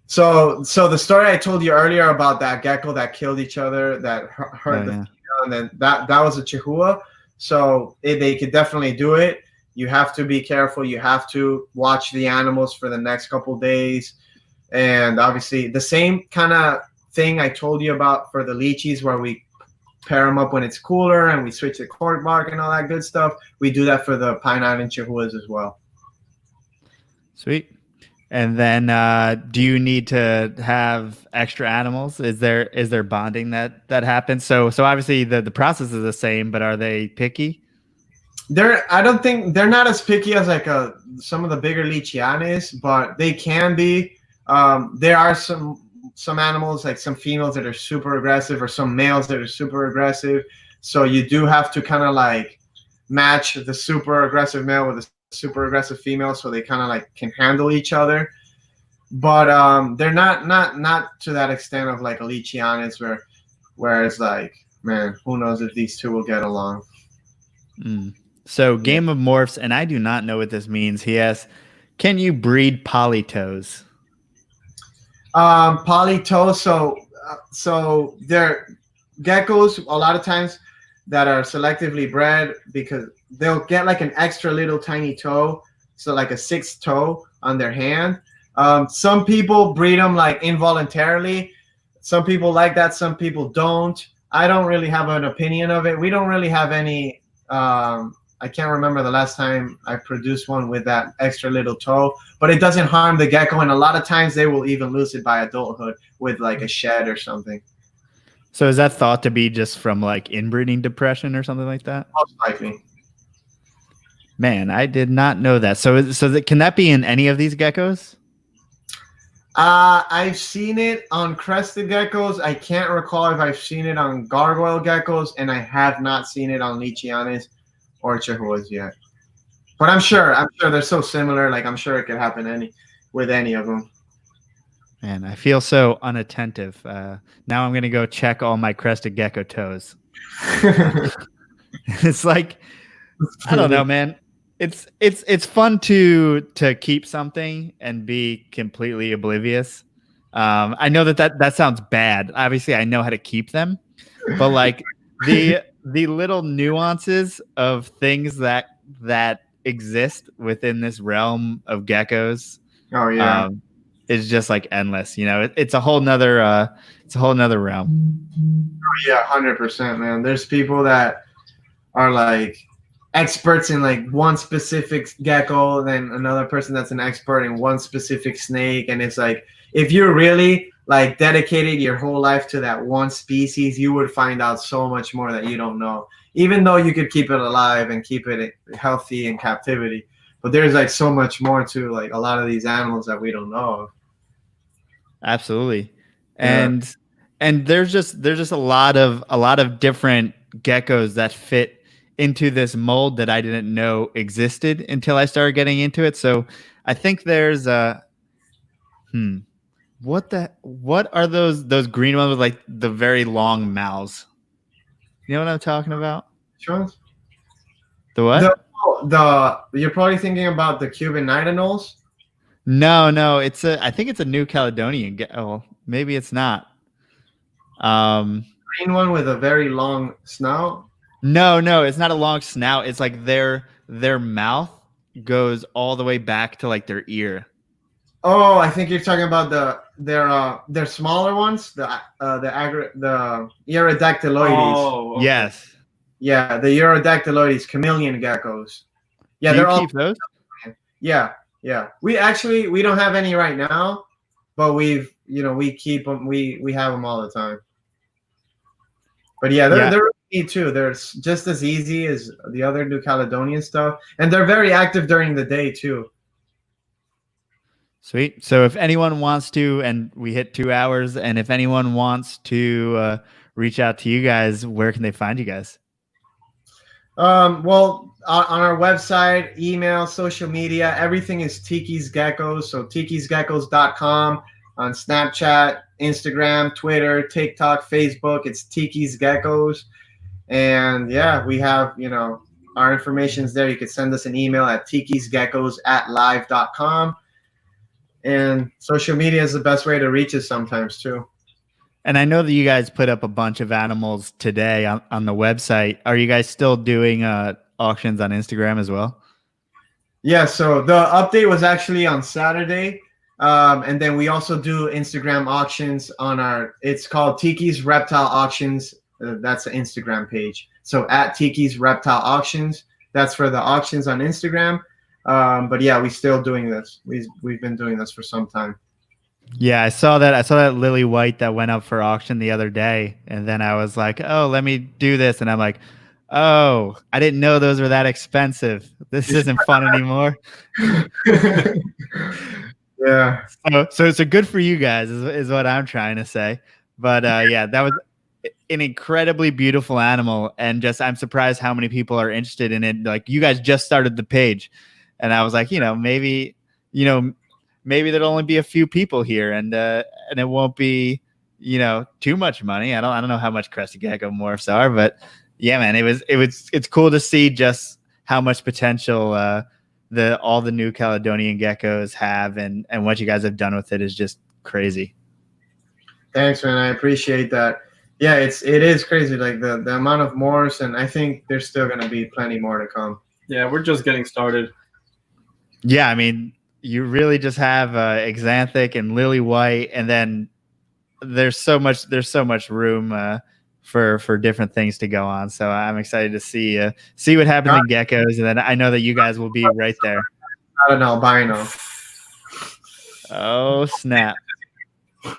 So the story I told you earlier about that gecko that killed each other, that hurt the female, and then that was a Chahoua. So they could definitely do it. You have to be careful. You have to watch the animals for the next couple days. And obviously the same kind of thing I told you about for the Leachies, where we pair them up when it's cooler and we switch the cork bark and all that good stuff. We do that for the Pine Island Chahuas as well. Sweet. And then do you need to have extra animals? Is there bonding that happens? So obviously the process is the same, but are they picky? I don't think they're not as picky as like some of the bigger Leachianus, but they can be. There are some animals, like some females that are super aggressive, or some males that are super aggressive. So you do have to kind of like match the super aggressive male with the super aggressive female, so they kind of like can handle each other. But they're not to that extent of like a Leachianus where it's like, man, who knows if these two will get along. So Game of Morphs, and I do not know what this means. He asks, can you breed polytoes? Polytoes, so they're geckos a lot of times that are selectively bred because they'll get like an extra little tiny toe, so like a 6th toe on their hand. Some people breed them like involuntarily. Some people like that, some people don't. I don't really have an opinion of it. We don't really have any. I can't remember the last time I produced one with that extra little toe, but it doesn't harm the gecko, and a lot of times they will even lose it by adulthood with like a shed or something. So is that thought to be just from like inbreeding depression or something like that? Most likely. Man, I did not know that. Can that be in any of these geckos? I've seen it on crested geckos. I can't recall if I've seen it on gargoyle geckos, and I have not seen it on Leachianus or Chahuas yet. But I'm sure they're so similar. Like I'm sure it could happen with any of them. Man, I feel so unattentive. Now I'm gonna go check all my crested gecko toes. It's like, I don't know, man. It's fun to keep something and be completely oblivious. I know that sounds bad. Obviously, I know how to keep them, but like the little nuances of things that exist within this realm of geckos. Oh yeah. Is just like endless. It's a whole nother realm. Oh, yeah, 100%, man. There's people that are like experts in like one specific gecko, then another person that's an expert in one specific snake, and it's like if you're really like dedicated your whole life to that one species, you would find out so much more that you don't know, even though you could keep it alive and keep it healthy in captivity. But there's like so much more to like a lot of these animals that we don't know of. Absolutely. And there's just a lot of different geckos that fit into this mold that I didn't know existed until I started getting into it. So I think there's a what are those green ones with like the very long mouths? You know what I'm talking about? Which ones? The what? You're probably thinking about the Cuban night anoles. No, I think it's a New Caledonian. Oh, maybe it's not. Green one with a very long snout. No, it's not a long snout. It's like their mouth goes all the way back to like their ear. Oh, I think you're talking about their smaller ones, the Iridactyloides. Oh, okay. Yes. Yeah, the Iridactyloides, chameleon geckos. Yeah, Do they're you all keep those? Yeah. We don't have any right now, but we keep them. We have them all the time. But yeah, they're really neat too. They're just as easy as the other New Caledonian stuff, and they're very active during the day too. Sweet. So if anyone wants to, and we hit 2 hours, and if anyone wants to reach out to you guys, where can they find you guys? Well, on our website, email, social media, everything is Tikis Gecko. So tikisgeckos.com, on Snapchat, Instagram, Twitter, TikTok, Facebook. It's Tikis Geckos. And yeah, we have, our information's there. You could send us an email at tikisgeckos@live.com. And social media is the best way to reach us sometimes too. And I know that you guys put up a bunch of animals today on the website. Are you guys still doing auctions on Instagram as well? Yeah, so the update was actually on Saturday. And then we also do Instagram auctions it's called Tikis Reptile Auctions. That's the Instagram page. So at Tikis Reptile Auctions, that's for the auctions on Instagram. But yeah, we're still doing this. We've been doing this for some time. Yeah, I saw that lily white that went up for auction the other day, and then I was like, oh, let me do this, and I'm like, oh, I didn't know those were that expensive. This isn't fun anymore. Yeah. So it's a good for you guys is what I'm trying to say. But yeah, that was an incredibly beautiful animal, and just I'm surprised how many people are interested in it. Like you guys just started the page, and I was like, maybe there'll only be a few people here, and it won't be, too much money. I don't know how much Crested Gecko morphs are, but yeah, man, it's cool to see just how much potential all the New Caledonian geckos have, and what you guys have done with it is just crazy. Thanks, man. I appreciate that. Yeah, it is crazy, like the amount of morphs, and I think there's still gonna be plenty more to come. Yeah, we're just getting started. Yeah, I mean, you really just have Xanthic and Lily White, and then there's so much room for different things to go on. So I'm excited to see what happens in geckos, and then I know that you guys will be right there. Not an albino. Oh snap!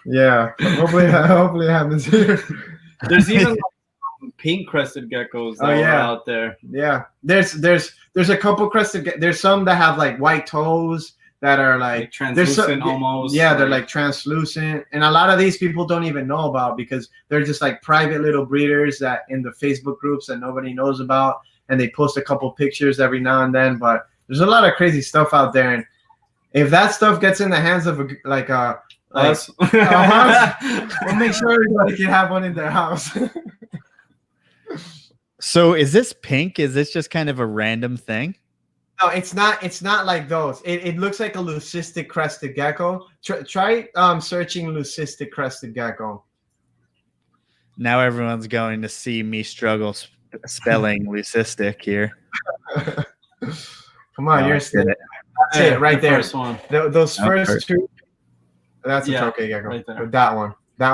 Yeah, hopefully it happens here. There's even pink crested geckos that are out there. Yeah, there's a couple crested. There's some that have like white toes that are like translucent almost. Yeah, they're like translucent, and a lot of these people don't even know about because they're just like private little breeders that in the Facebook groups that nobody knows about, and they post a couple pictures every now and then. But there's a lot of crazy stuff out there, and if that stuff gets in the hands of us, we'll make sure everybody can have one in their house. So is this pink? Is this just kind of a random thing? No, it's not. It's not like those. It looks like a leucistic crested gecko. Try searching leucistic crested gecko. Now everyone's going to see me struggle spelling leucistic here. Come on, you're still. That's it right there. First one. Those first two. That's a Tokay gecko. Right there. But that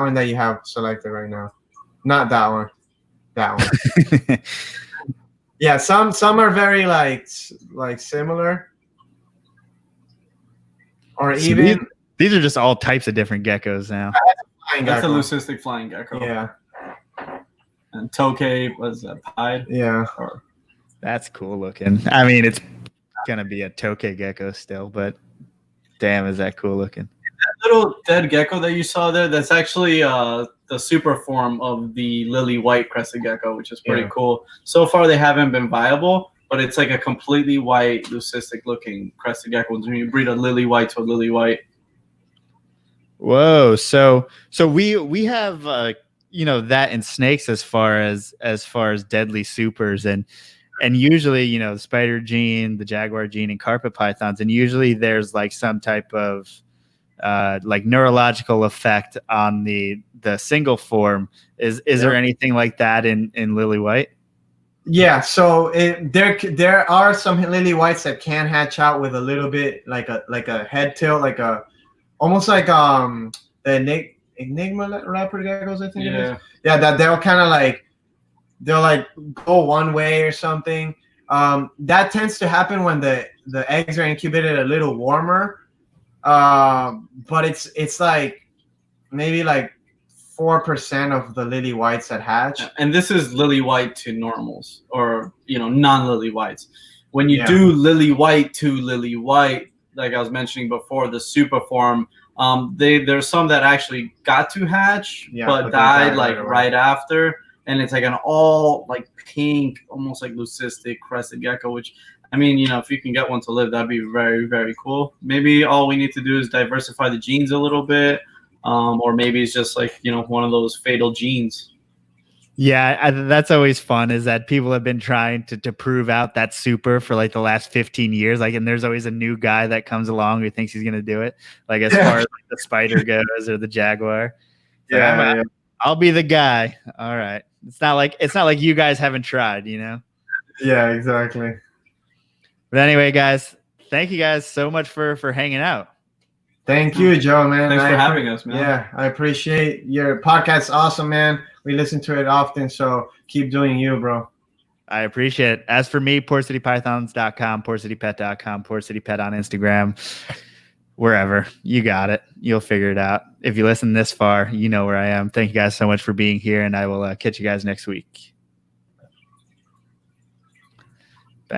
one that you have selected right now, not that one. That one. Yeah, some are very like similar, or so even these are just all types of different geckos now. That's a leucistic flying gecko. Yeah, and Tokay was a pied. Yeah, that's cool looking. I mean, it's gonna be a Tokay gecko still, but damn, is that cool looking? That little dead gecko that you saw there, that's actually the super form of the lily white crested gecko, which is pretty Yeah. cool. So far, they haven't been viable, but it's like a completely white, leucistic looking crested gecko. When you breed a lily white to a lily white. Whoa. So we have that in snakes as far as deadly supers and usually, the spider gene, the jaguar gene, and carpet pythons, and usually there's like some type of like neurological effect on the single form. Is there anything like that in lily white? Yeah, so there are some lily whites that can hatch out with a little bit like a head tilt, like a almost like the Enigma leopard geckos, I think it is. Yeah, that they'll kind of like go one way or something. That tends to happen when the eggs are incubated a little warmer. But it's like maybe like 4% of the lily whites that hatch. And this is lily white to normals, or non-lily whites. When you do lily white to lily white, like I was mentioning before, the super form, there's some that actually got to hatch, but died like right after, and it's like an all like pink, almost like leucistic crested gecko, which, I mean, if you can get one to live, that'd be very, very cool. Maybe all we need to do is diversify the genes a little bit, or maybe it's just like, one of those fatal genes. Yeah, that's always fun, is that people have been trying to prove out that super for like the last 15 years. Like, and there's always a new guy that comes along who thinks he's going to do it. Like as far as like the spider goes or the jaguar. So I'll be the guy. All right. It's not like you guys haven't tried, Yeah, exactly. But anyway, guys, thank you guys so much for hanging out. Thank you, Joe, man. Thanks for having us, man. Yeah, I appreciate your podcast. Awesome, man. We listen to it often, so keep doing you, bro. I appreciate it. As for me, PortCityPythons.com, PortCityPet.com, PortCityPet on Instagram, wherever. You got it. You'll figure it out. If you listen this far, you know where I am. Thank you guys so much for being here, and I will catch you guys next week.